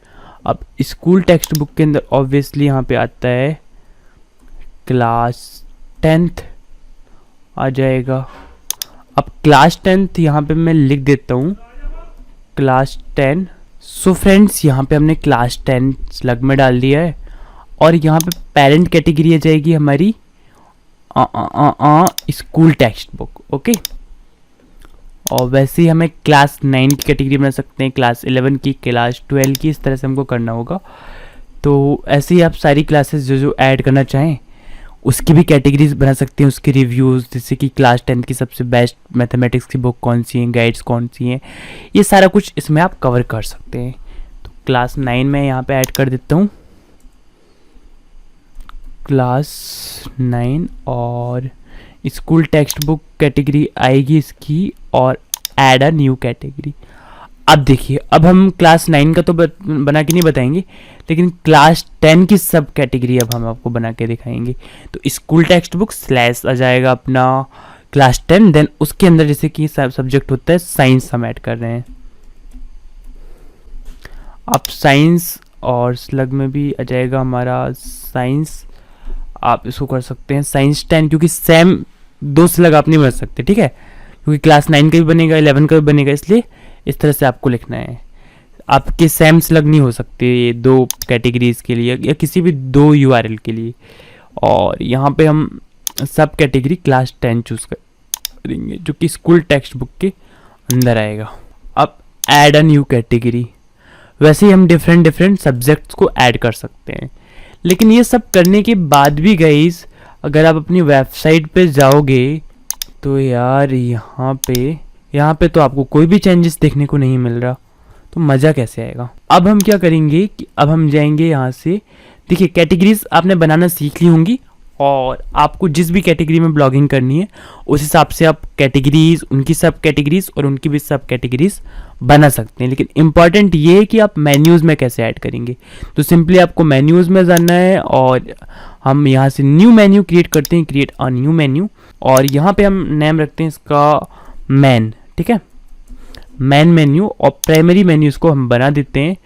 S1: अब स्कूल टेक्स्ट बुक के अंदर ऑब्वियसली यहाँ पे आता है क्लास 10th आ जाएगा। अब क्लास 10th यहाँ पे मैं लिख देता हूँ क्लास 10। सो फ्रेंड्स, यहाँ पे हमने क्लास 10 स्लग में डाल दिया है और यहाँ पे पेरेंट कैटेगरी आ जाएगी हमारी स्कूल टेक्स्ट बुक। ओके, और वैसे ही हमें क्लास 9 की कैटेगरी बना सकते हैं, क्लास 11 की, क्लास 12 की, इस तरह से हमको करना होगा। तो ऐसे ही आप सारी क्लासेस जो जो ऐड करना चाहें उसकी भी कैटेगरीज बना सकते हैं, उसके रिव्यूज़, जैसे कि क्लास 10 की सबसे बेस्ट मैथमेटिक्स की बुक कौन सी हैं, गाइड्स कौन सी हैं, ये सारा कुछ इसमें आप कवर कर सकते हैं। तो क्लास 9 में यहाँ पे ऐड कर देता हूँ क्लास 9, और स्कूल टेक्स्ट बुक कैटेगरी आएगी इसकी, और ऐड अ न्यू कैटेगरी। अब देखिए, अब हम क्लास 9 का तो बना के नहीं बताएंगे, लेकिन क्लास 10 की सब कैटेगरी अब हम आपको बना के दिखाएंगे। तो स्कूल टेक्स्ट बुक स्लैश आ जाएगा अपना क्लास 10, देन उसके अंदर जैसे कि सब्जेक्ट होता है साइंस हम ऐड कर रहे हैं। अब साइंस और स्लग में भी आ जाएगा हमारा साइंस, आप इसको कर सकते हैं साइंस 10, क्योंकि सेम 2 स्लग आप नहीं बना सकते, ठीक है, क्योंकि क्लास 9 का भी बनेगा, 11 का भी बनेगा, इसलिए इस तरह से आपको लिखना है। आपके सेम स्लग नहीं हो सकते ये 2 कैटेगरीज के लिए या किसी भी 2 URL के लिए। और यहाँ पे हम सब कैटेगरी क्लास 10 चूज करेंगे, जो कि स्कूल टेक्स्ट बुक के अंदर आएगा। अब ऐड अ न्यू कैटेगरी, वैसे ही हम डिफरेंट सब्जेक्ट्स को ऐड कर सकते हैं। लेकिन ये सब करने के बाद भी गाइस, अगर आप अपनी वेबसाइट पे जाओगे तो यार यहाँ पे तो आपको कोई भी चेंजेस देखने को नहीं मिल रहा, तो मज़ा कैसे आएगा। अब हम क्या करेंगे कि अब हम जाएंगे यहाँ से, देखिए कैटेगरीज आपने बनाना सीख ली होंगी, और आपको जिस भी कैटेगरी में ब्लॉगिंग करनी है उस हिसाब से आप कैटेगरीज, उनकी सब कैटेगरीज और उनकी भी सब कैटेगरीज बना सकते हैं। लेकिन इंपॉर्टेंट ये है कि आप मेन्यूज़ में कैसे ऐड करेंगे। तो सिंपली आपको मेन्यूज़ में जाना है, और हम यहाँ से न्यू मेन्यू क्रिएट करते हैं, क्रिएट अ न्यू मेन्यू, और यहाँ पे हम नेम रखते हैं इसका मैन, ठीक है, मैन मेन्यू, और प्राइमरी मेन्यू इसको हम बना देते हैं।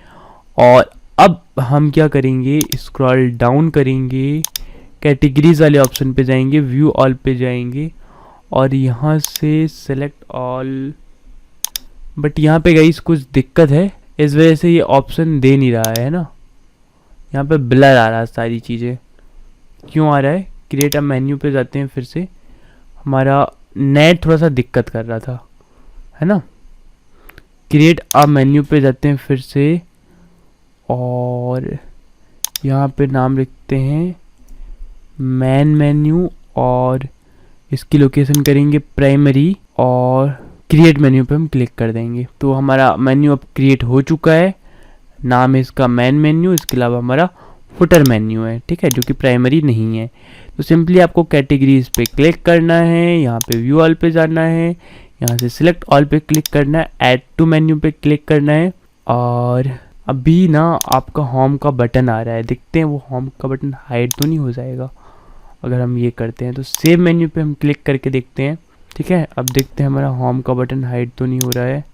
S1: और अब हम क्या करेंगे, स्क्रॉल डाउन करेंगे, कैटेगरीज वाले ऑप्शन पे जाएंगे, व्यू ऑल पे जाएंगे, और यहाँ से सेलेक्ट ऑल। बट यहाँ पे गाइस कुछ दिक्कत है, इस वजह से ये ऑप्शन दे नहीं रहा है ना, यहाँ पे ब्लर आ रहा है सारी चीज़ें। क्यों आ रहा है, क्रिएट अ मेन्यू पे जाते हैं, फिर से हमारा नेट थोड़ा सा दिक्कत कर रहा था, है ना। क्रिएट अ मेन्यू पे जाते हैं फिर से, और यहाँ पे नाम लिखते हैं मैन मेन्यू, और इसकी लोकेशन करेंगे प्राइमरी, और क्रिएट मेन्यू पे हम क्लिक कर देंगे। तो हमारा मेन्यू अब क्रिएट हो चुका है, नाम है इसका मैन मेन्यू, इसके अलावा हमारा फुटर मेन्यू है, ठीक है, जो कि प्राइमरी नहीं है। तो सिंपली आपको कैटेगरीज पे क्लिक करना है, यहाँ पे व्यू ऑल पे जाना है, यहाँ से सिलेक्ट ऑल पे क्लिक करना है, ऐड टू मेन्यू पे क्लिक करना है, और अभी ना आपका होम का बटन आ रहा है, देखते हैं वो होम का बटन हाइड तो नहीं हो जाएगा अगर हम ये करते हैं। तो सेव मेन्यू पे हम क्लिक करके देखते हैं, ठीक है, अब देखते हैं हमारा होम का बटन हाइड तो नहीं हो रहा है।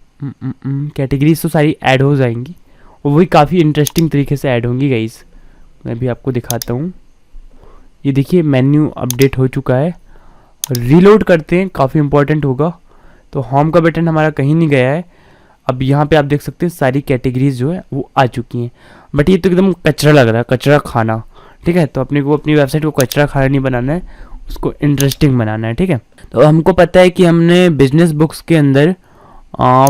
S1: कैटेगरीज तो सारी ऐड हो जाएंगी, और वही काफ़ी इंटरेस्टिंग तरीके से ऐड होंगी गाइस। मैं भी आपको दिखाता हूँ, ये देखिए मेन्यू अपडेट हो चुका है। रीलोड करते हैं, काफ़ी इंपॉर्टेंट होगा। तो होम का बटन हमारा कहीं नहीं गया है, अब यहाँ पे आप देख सकते हैं सारी कैटेगरीज जो है वो आ चुकी हैं। बट ये तो एकदम कचरा लग रहा है, कचरा खाना, ठीक है। तो अपने को अपनी वेबसाइट को कचरा खाना नहीं बनाना है, उसको इंटरेस्टिंग बनाना है, ठीक है। तो हमको पता है कि हमने बिजनेस बुक्स के अंदर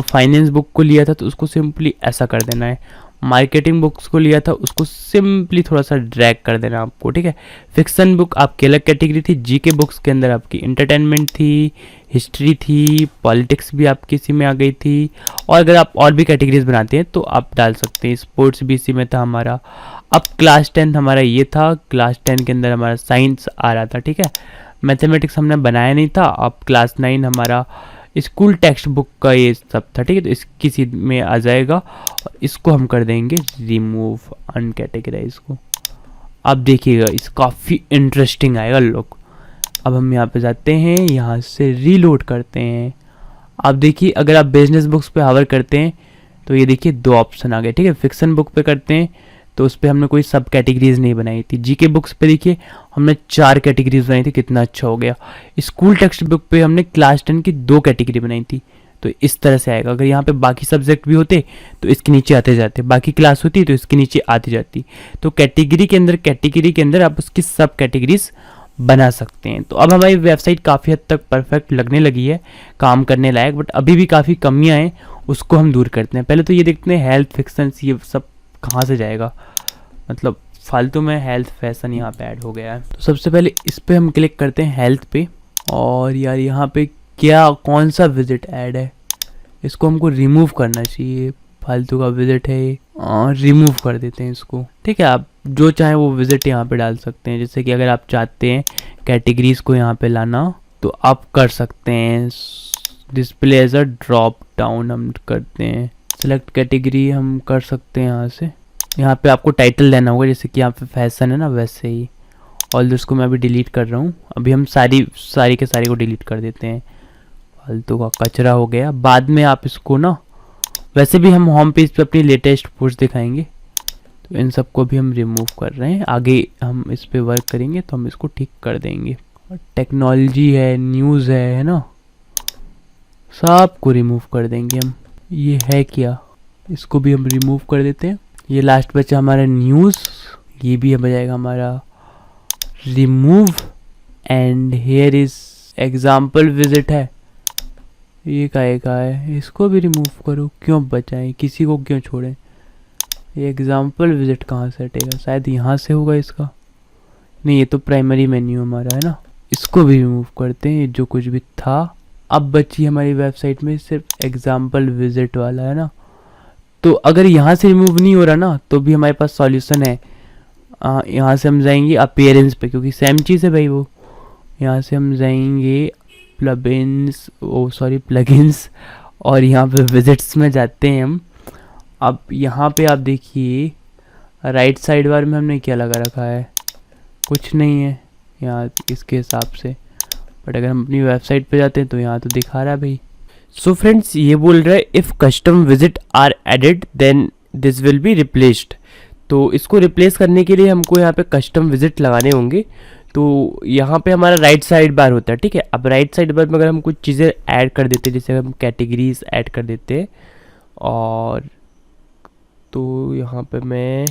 S1: फाइनेंस बुक को लिया था, तो उसको सिंपली ऐसा कर देना है। मार्केटिंग बुक्स को लिया था, उसको सिंपली थोड़ा सा ड्रैग कर देना आपको, ठीक है। फिक्सन बुक आपकी अलग कैटेगरी थी, जीके बुक्स के अंदर आपकी इंटरटेनमेंट थी, हिस्ट्री थी, पॉलिटिक्स भी आपकी इसी में आ गई थी, और अगर आप और भी कैटेगरीज बनाते हैं तो आप डाल सकते हैं। स्पोर्ट्स भी इसी में था हमारा। अब क्लास 10 हमारा ये था, क्लास 10 के अंदर हमारा साइंस आ रहा था, ठीक है। मैथमेटिक्स हमने बनाया नहीं था। अब क्लास 9 हमारा स्कूल टेक्स्ट बुक का ये सब था, ठीक है। तो इस किसी में आ जाएगा, और इसको हम कर देंगे रिमूव, अनकैटेगराइज को। अब देखिएगा इस काफ़ी इंटरेस्टिंग आएगा लुक। अब हम यहाँ पे जाते हैं, यहाँ से रीलोड करते हैं। अब देखिए अगर आप बिजनेस बुक्स पे हावर करते हैं तो ये देखिए 2 ऑप्शन आ गए, ठीक है। फिक्सन बुक पे करते हैं तो उस पर हमने कोई सब कैटेगरीज नहीं बनाई थी। जीके बुक्स पे देखिए हमने 4 कैटेगरीज बनाई थी, कितना अच्छा हो गया। स्कूल टेक्स्ट बुक पे हमने क्लास 10 की 2 कैटेगरी बनाई थी। तो इस तरह से आएगा। अगर यहाँ पे बाकी सब्जेक्ट भी होते तो इसके नीचे आते जाते, बाकी क्लास होती तो इसके नीचे आती जाती। तो कैटेगरी के अंदर आप उसकी सब कैटेगरीज बना सकते हैं। तो अब हमारी वेबसाइट काफ़ी हद तक परफेक्ट लगने लगी है, काम करने लायक, बट अभी भी काफ़ी कमियां हैं, उसको हम दूर करते हैं। पहले तो ये देखते हैं हेल्थ फिक्शंस ये सब कहाँ से जाएगा, मतलब फालतू में हेल्थ फैशन यहाँ पे ऐड हो गया है। तो सबसे पहले इस पर हम क्लिक करते हैं हेल्थ पे, और यार यहाँ पे क्या कौन सा विजिट ऐड है, इसको हमको रिमूव करना चाहिए, फालतू का विजिट है, और रिमूव कर देते हैं इसको। ठीक है, आप जो चाहें वो विजिट यहाँ पे डाल सकते हैं। जैसे कि अगर आप चाहते हैं कैटेगरीज को यहाँ पे लाना तो आप कर सकते हैं। Display as a drop down हम करते हैं, सेलेक्ट कैटेगरी हम कर सकते हैं यहाँ से। यहाँ पे आपको टाइटल देना होगा, जैसे कि यहाँ पे फैशन है ना वैसे ही। ऑल इसको मैं अभी डिलीट कर रहा हूँ, अभी हम सारी के सारी को डिलीट कर देते हैं, फालतू का कचरा हो गया। बाद में आप इसको ना, वैसे भी हम होम पेज पे अपनी लेटेस्ट पोस्ट दिखाएंगे, तो इन सबको भी हम रिमूव कर रहे हैं। आगे हम इस पे वर्क करेंगे तो हम इसको ठीक कर देंगे। टेक्नोलॉजी है, न्यूज़ है ना, सबको रिमूव कर देंगे हम। ये है क्या, इसको भी हम रिमूव कर देते हैं। ये लास्ट बचा हमारा न्यूज़, ये भी हो जाएगा हमारा remove. And here is example visit है, ये का है, इसको भी रिमूव करो, क्यों बचाएं, किसी को क्यों छोड़ें। ये एग्जाम्पल विजिट कहाँ से हटेगा, शायद यहाँ से होगा इसका, नहीं ये तो प्राइमरी मेन्यू हमारा है ना, इसको भी रिमूव करते हैं जो कुछ भी था। अब बची हमारी वेबसाइट में सिर्फ एग्जाम्पल विजिट वाला है ना। तो अगर यहाँ से रिमूव नहीं हो रहा ना तो भी हमारे पास सॉल्यूशन है। यहाँ से हम जाएंगे अपीयरेंस पे, क्योंकि सेम चीज़ है भाई वो। यहाँ से हम जाएंगे प्लगइन्स, और यहाँ पे विजिट्स में जाते हैं हम। अब यहाँ पे आप देखिए राइट साइड बार में हमने क्या लगा रखा है, कुछ नहीं है यहाँ इसके हिसाब से। बट अगर हम अपनी वेबसाइट पे जाते हैं तो यहाँ तो दिखा रहा है भाई। सो फ्रेंड्स, ये बोल रहा है if custom visit are added then this will be replaced. तो इसको रिप्लेस करने के लिए हमको यहाँ पे कस्टम विजिट लगाने होंगे। तो यहाँ पे हमारा राइट साइड बार होता है, ठीक है। अब राइट साइड बार में अगर हम कुछ चीज़ें ऐड कर देते हैं, जैसे हम कैटेगरीज ऐड कर देते हैं, और तो यहाँ पे मैं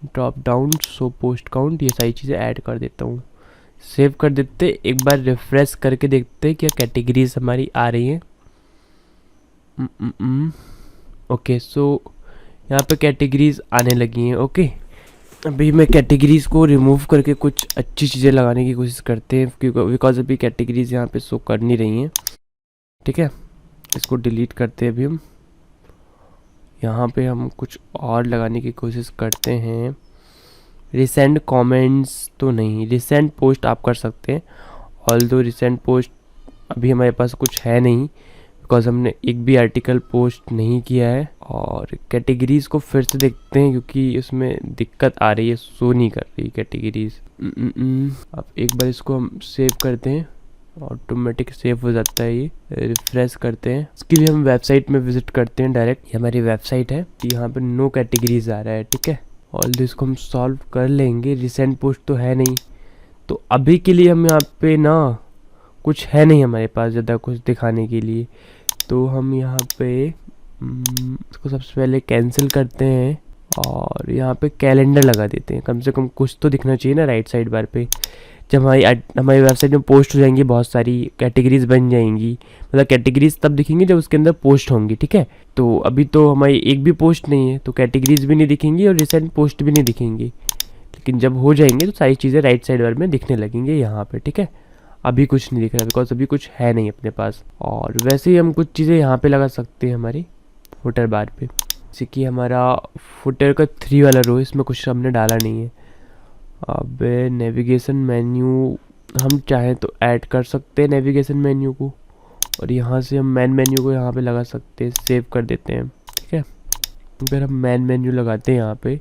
S1: drop down show post count ये सारी चीज़ें ऐड कर देता हूँ। सेव कर देते, एक बार रिफ्रेश करके देखते हैं क्या कैटेगरीज हमारी आ रही हैं। ओके, सो यहाँ पे कैटेगरीज आने लगी हैं। ओके, अभी मैं कैटेगरीज को रिमूव करके कुछ अच्छी चीज़ें लगाने की कोशिश करते हैं, क्योंकि बिकॉज अभी कैटेगरीज यहाँ पे शो कर नहीं रही हैं। ठीक है, इसको डिलीट करते हैं अभी हम। यहाँ पे हम कुछ और लगाने की कोशिश करते हैं। रिसेंट कमेंट्स तो नहीं, रिसेंट पोस्ट आप कर सकते हैं। ऑल्दो रिसेंट पोस्ट अभी हमारे पास कुछ है नहीं, बिकॉज हमने एक भी आर्टिकल पोस्ट नहीं किया है। और कैटेगरीज को फिर से देखते हैं, क्योंकि उसमें दिक्कत आ रही है, शो नहीं कर रही कैटेगरीज। अब एक बार इसको हम सेव करते हैं, ऑटोमेटिक सेव हो जाता है। ये रिफ्रेश करते हैं, इसके लिए हम वेबसाइट में विजिट करते हैं डायरेक्ट। ये हमारी वेबसाइट है, यहाँ पे नो कैटेगरीज आ रहा है। ठीक है, ऑल इसको हम सॉल्व कर लेंगे। रिसेंट पोस्ट तो है नहीं, तो अभी के लिए हम यहाँ पे ना कुछ है नहीं हमारे पास ज़्यादा कुछ दिखाने के लिए। तो हम यहाँ पे इसको सबसे पहले कैंसिल करते हैं, और यहाँ पे कैलेंडर लगा देते हैं। कम से कम कुछ तो दिखना चाहिए ना राइट साइड बार पे। जब हमारी वेबसाइट में पोस्ट हो जाएंगी, बहुत सारी कैटेगरीज बन जाएंगी, मतलब कैटेगरीज तब दिखेंगी जब उसके अंदर पोस्ट होंगी। ठीक है, तो अभी तो हमारी एक भी पोस्ट नहीं है, तो कैटेगरीज भी नहीं दिखेंगी और रिसेंट पोस्ट भी नहीं दिखेंगी। लेकिन जब हो जाएंगे तो सारी चीज़ें राइट साइड बार में दिखने लगेंगे यहाँ पे। ठीक है, अभी कुछ नहीं दिख रहा बिकॉज अभी कुछ है नहीं अपने पास। और वैसे ही हम कुछ चीज़ें यहाँ पे लगा सकते हैं हमारी फुटर बार पे, जैसे कि हमारा फुटर का 3 वाला रो, इसमें कुछ हमने डाला नहीं है। अब नेविगेशन मेन्यू हम चाहें तो ऐड कर सकते हैं नेविगेशन मेन्यू को, और यहाँ से हम मेन मेन्यू को यहाँ पे लगा सकते हैं। सेव कर देते हैं। ठीक है, अगर हम मेन मेन्यू लगाते हैं यहाँ पे,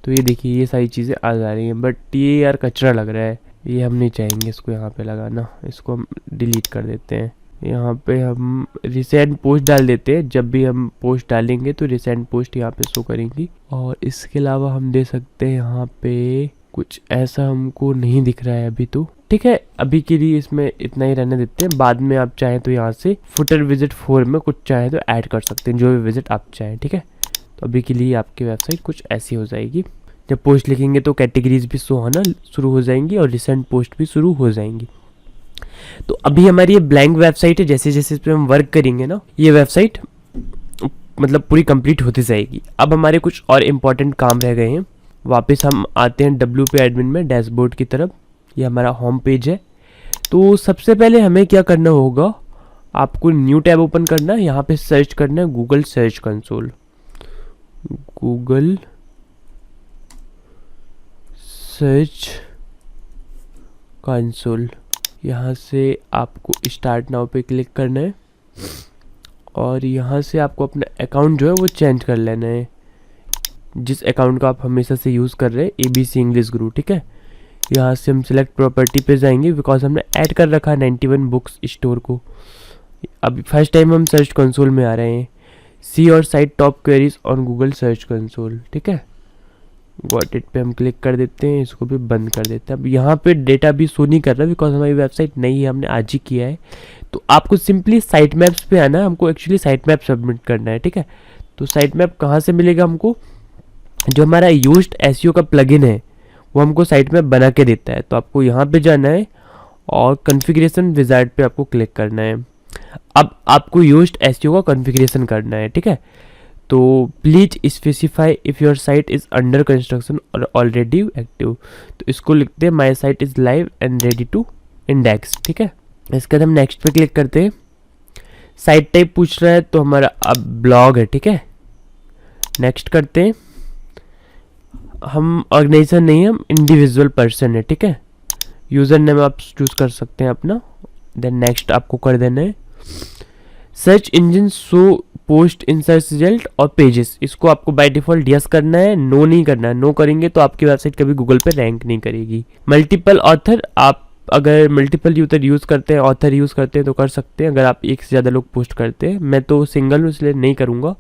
S1: तो ये देखिए ये सारी चीज़ें आ जा रही हैं, बट ये यार कचरा लग रहा है, ये हम नहीं चाहेंगे इसको यहाँ पे लगाना। इसको हम डिलीट कर देते हैं। यहाँ पे हम रिसेंट पोस्ट डाल देते हैं, जब भी हम पोस्ट डालेंगे तो रिसेंट पोस्ट यहाँ पे शो करेंगी। और इसके अलावा हम दे सकते हैं यहाँ पे कुछ ऐसा हमको नहीं दिख रहा है अभी, तो ठीक है अभी के लिए इसमें इतना ही रहने देते हैं। बाद में आप चाहें तो यहाँ से फुटर विजिट 4 में कुछ चाहें तो ऐड कर सकते हैं, जो भी विजिट आप चाहें, ठीक है। तो अभी के लिए आपकी वेबसाइट कुछ ऐसी हो जाएगी। जब पोस्ट लिखेंगे तो कैटेगरीज भी शो होना शुरू हो जाएंगी और रिसेंट पोस्ट भी शुरू हो जाएंगी। तो अभी हमारी ये ब्लैंक वेबसाइट है, जैसे जैसे इस पर हम वर्क करेंगे ना, ये वेबसाइट मतलब पूरी कंप्लीट होती जाएगी। अब हमारे कुछ और इम्पोर्टेंट काम रह गए हैं। वापस हम आते हैं WP एडमिन में डैशबोर्ड की तरफ। ये हमारा होम पेज है। तो सबसे पहले हमें क्या करना होगा, आपको न्यू टैब ओपन करना है। यहाँ पे सर्च करना है Google search console, Google search console. यहाँ से आपको स्टार्ट नाउ पे क्लिक करना है और यहाँ से आपको अपना अकाउंट जो है वो चेंज कर लेना है, जिस अकाउंट का आप हमेशा से यूज़ कर रहे हैं, ABC इंग्लिश गुरु, ठीक है। यहाँ से हम सिलेक्ट प्रॉपर्टी पे जाएंगे, बिकॉज हमने ऐड कर रखा है 91 बुक्स स्टोर को। अभी फर्स्ट टाइम हम सर्च कंसोल में आ रहे हैं। सी और site top queries on Google search console, ठीक है। गॉट इट पे हम क्लिक कर देते हैं, इसको भी बंद कर देते हैं। अब यहाँ पे डेटा भी शो नहीं कर रहा बिकॉज हमारी वेबसाइट नई है, हमने आज ही किया है। तो आपको सिंपली साइट मैप्स पे आना है, हमको एक्चुअली साइट मैप सबमिट करना है, ठीक है। तो साइट मैप कहाँ से मिलेगा हमको, जो हमारा यूज्ड SEO का प्लगइन है वो हमको साइट मैप बना के देता है। तो आपको यहाँ पे जाना है और कॉन्फ़िगरेशन विजार्ड पे आपको क्लिक करना है। अब आपको यूज्ड SEO का कॉन्फ़िगरेशन करना है, ठीक है। तो please specify if your site is under construction और ऑलरेडी एक्टिव। तो इसको लिखते हैं my site is live and ready to index, ठीक है। इसके बाद हम नेक्स्ट पे क्लिक करते हैं। साइट टाइप पूछ रहा है तो हमारा अब ब्लॉग है, ठीक है। नेक्स्ट करते हैं। हम ऑर्गेनाइजेशन नहीं है, हम इंडिविजुअल पर्सन है, ठीक है। यूज़र नेम आप चूज़ कर सकते हैं अपना। देन नेक्स्ट आपको कर देना है। Search engine show post in search result और पेजेस, इसको आपको बाय डिफॉल्ट यस करना है, नो नहीं करना है। नो करेंगे तो आपकी वेबसाइट कभी गूगल पे रैंक नहीं करेगी। मल्टीपल ऑथर, आप अगर मल्टीपल यूजर यूज़ करते हैं, ऑथर यूज़ करते हैं तो कर सकते हैं, अगर आप एक से ज़्यादा लोग पोस्ट करते हैं। मैं तो सिंगल हूँ इसलिए नहीं करूँगा।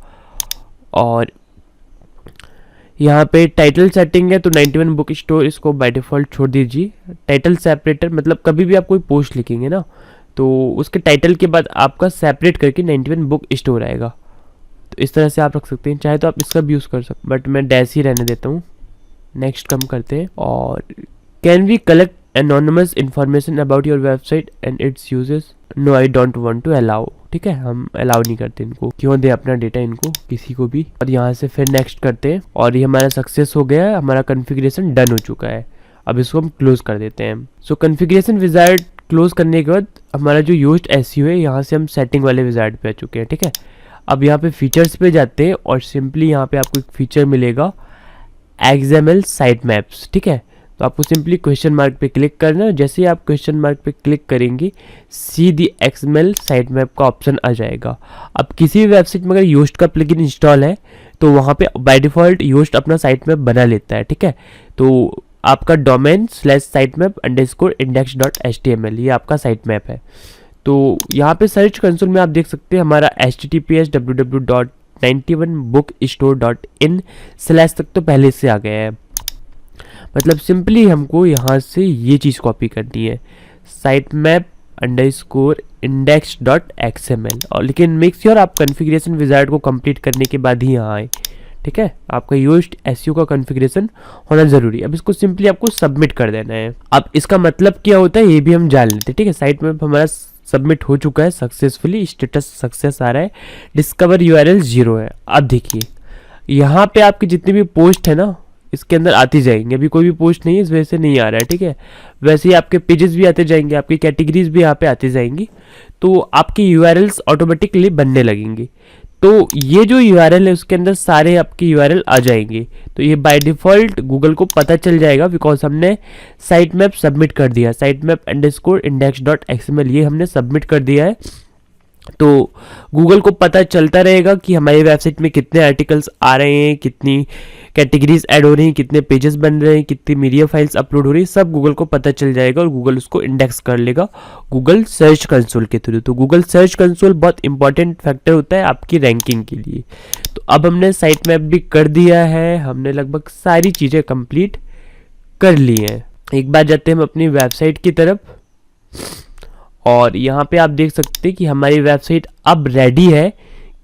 S1: और यहाँ पे टाइटल सेटिंग है तो 91 बुक स्टोर, इसको बाय डिफ़ॉल्ट छोड़ दीजिए। टाइटल सेपरेटर, मतलब कभी भी आप कोई पोस्ट लिखेंगे ना तो उसके टाइटल के बाद आपका सेपरेट करके 91 बुक स्टोर आएगा। तो इस तरह से आप रख सकते हैं, चाहे तो आप इसका भी यूज़ कर सकते हैं, बट मैं डैश ही रहने देता हूँ। नेक्स्ट कम करते हैं। और can we collect anonymous information about your website and its uses, no I don't want to allow, ठीक है। हम अलाउ नहीं करते इनको, क्यों दे अपना डेटा इनको किसी को भी। और यहाँ से फिर नेक्स्ट करते हैं और ये हमारा सक्सेस हो गया है, हमारा कॉन्फ़िगरेशन डन हो चुका है। अब इसको हम क्लोज कर देते हैं। सो कॉन्फ़िगरेशन विजार्ड क्लोज करने के बाद हमारा जो यूज्ड SEO है, यहाँ से हम सेटिंग वाले विजार्ड पे आ चुके हैं, ठीक है। अब यहाँ पे फीचर्स पे जाते हैं और सिंपली यहाँ पे आपको एक फीचर मिलेगा XML साइट मैप्स, ठीक है। तो आपको सिंपली क्वेश्चन मार्क पे क्लिक करना है। जैसे ही आप क्वेश्चन मार्क पे क्लिक करेंगे, सी दी XML साइट मैप का ऑप्शन आ जाएगा। अब किसी भी वेबसाइट में अगर योस्ट का प्लगइन इंस्टॉल है तो वहाँ पे बाय डिफ़ॉल्ट योस्ट अपना साइट मैप बना लेता है, ठीक है। तो आपका डोमेन /sitemaps_index.html ये आपका साइट मैप है। तो यहाँ पे सर्च कंसोल में आप देख सकते हैं हमारा https www.91bookstore.in/ तक तो पहले से आ गया है। मतलब सिंपली हमको यहाँ से ये चीज़ कॉपी करनी है, sitemap_index.xml। और लेकिन मेक श्योर आप कॉन्फ़िगरेशन विजार्ड को कंप्लीट करने के बाद ही यहाँ आए, ठीक है। आपका यूज्ड SEO का कॉन्फ़िगरेशन होना ज़रूरी है। अब इसको सिंपली आपको सबमिट कर देना है। अब इसका मतलब क्या होता है ये भी हम जान लेते हैं, ठीक है। साइट मैप हमारा सबमिट हो चुका है सक्सेसफुली, स्टेटस सक्सेस आ रहा है, डिस्कवर URL 0 है। अब देखिए यहाँ पे आपकी जितनी भी पोस्ट है ना इसके अंदर आती जाएंगे। अभी कोई भी पोस्ट नहीं है, इस वजह से नहीं आ रहा है, ठीक है। वैसे ही आपके पेजेस भी आते जाएंगे, आपकी कैटेगरीज भी यहाँ पे आती जाएंगी, तो आपकी URLs ऑटोमेटिकली बनने लगेंगी। तो ये जो URL है उसके अंदर सारे आपकी URL आ जाएंगे। तो ये बाय डिफ़ॉल्ट गूगल को पता चल जाएगा बिकॉज हमने साइट मैप सबमिट कर दिया, sitemap_index.xml ये हमने सबमिट कर दिया है। तो गूगल को पता चलता रहेगा कि हमारी वेबसाइट में कितने आर्टिकल्स आ रहे हैं, कितनी कैटेगरीज ऐड हो रही हैं, कितने पेजेस बन रहे हैं, कितनी मीडिया फाइल्स अपलोड हो रही है, सब गूगल को पता चल जाएगा और गूगल उसको इंडेक्स कर लेगा गूगल सर्च कंसोल के थ्रू। तो गूगल सर्च कंसोल बहुत इंपॉर्टेंट फैक्टर होता है आपकी रैंकिंग के लिए। तो अब हमने साइट मैप भी कर दिया है, हमने लगभग सारी चीज़ें कंप्लीट कर ली हैं। एक बार जाते हैं हम अपनी वेबसाइट की तरफ और यहाँ पे आप देख सकते हैं कि हमारी वेबसाइट अब रेडी है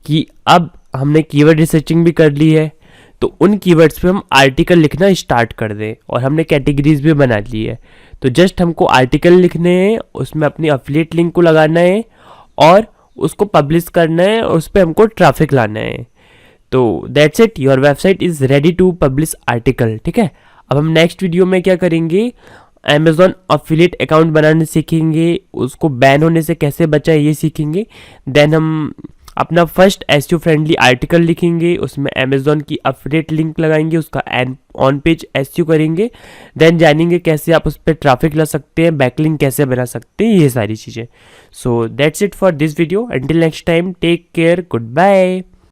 S1: कि अब हमने कीवर्ड रिसर्चिंग भी कर ली है, तो उन कीवर्ड्स पे हम आर्टिकल लिखना स्टार्ट कर दें और हमने कैटेगरीज भी बना ली है। तो जस्ट हमको आर्टिकल लिखने हैं, उसमें अपनी अफिलिएट लिंक को लगाना है और उसको पब्लिश करना है और उस पर हमको ट्रैफिक लाना है। तो that's it, your website is ready to publish article. ठीक है, अब हम नेक्स्ट वीडियो में क्या करेंगे, अमेज़ॉन अफिलिएट अकाउंट बनाने सीखेंगे, उसको बैन होने से कैसे बचाए ये सीखेंगे। देन हम अपना फर्स्ट एसईओ फ्रेंडली आर्टिकल लिखेंगे, उसमें अमेज़ॉन की अफिलिएट लिंक लगाएंगे, उसका ऑन पेज एसईओ करेंगे। देन जानेंगे कैसे आप उस पर ट्रैफिक ला सकते हैं, बैकलिंक कैसे बना सकते हैं, ये सारी चीज़ें। So that's it for this video, until next time, take care, good bye.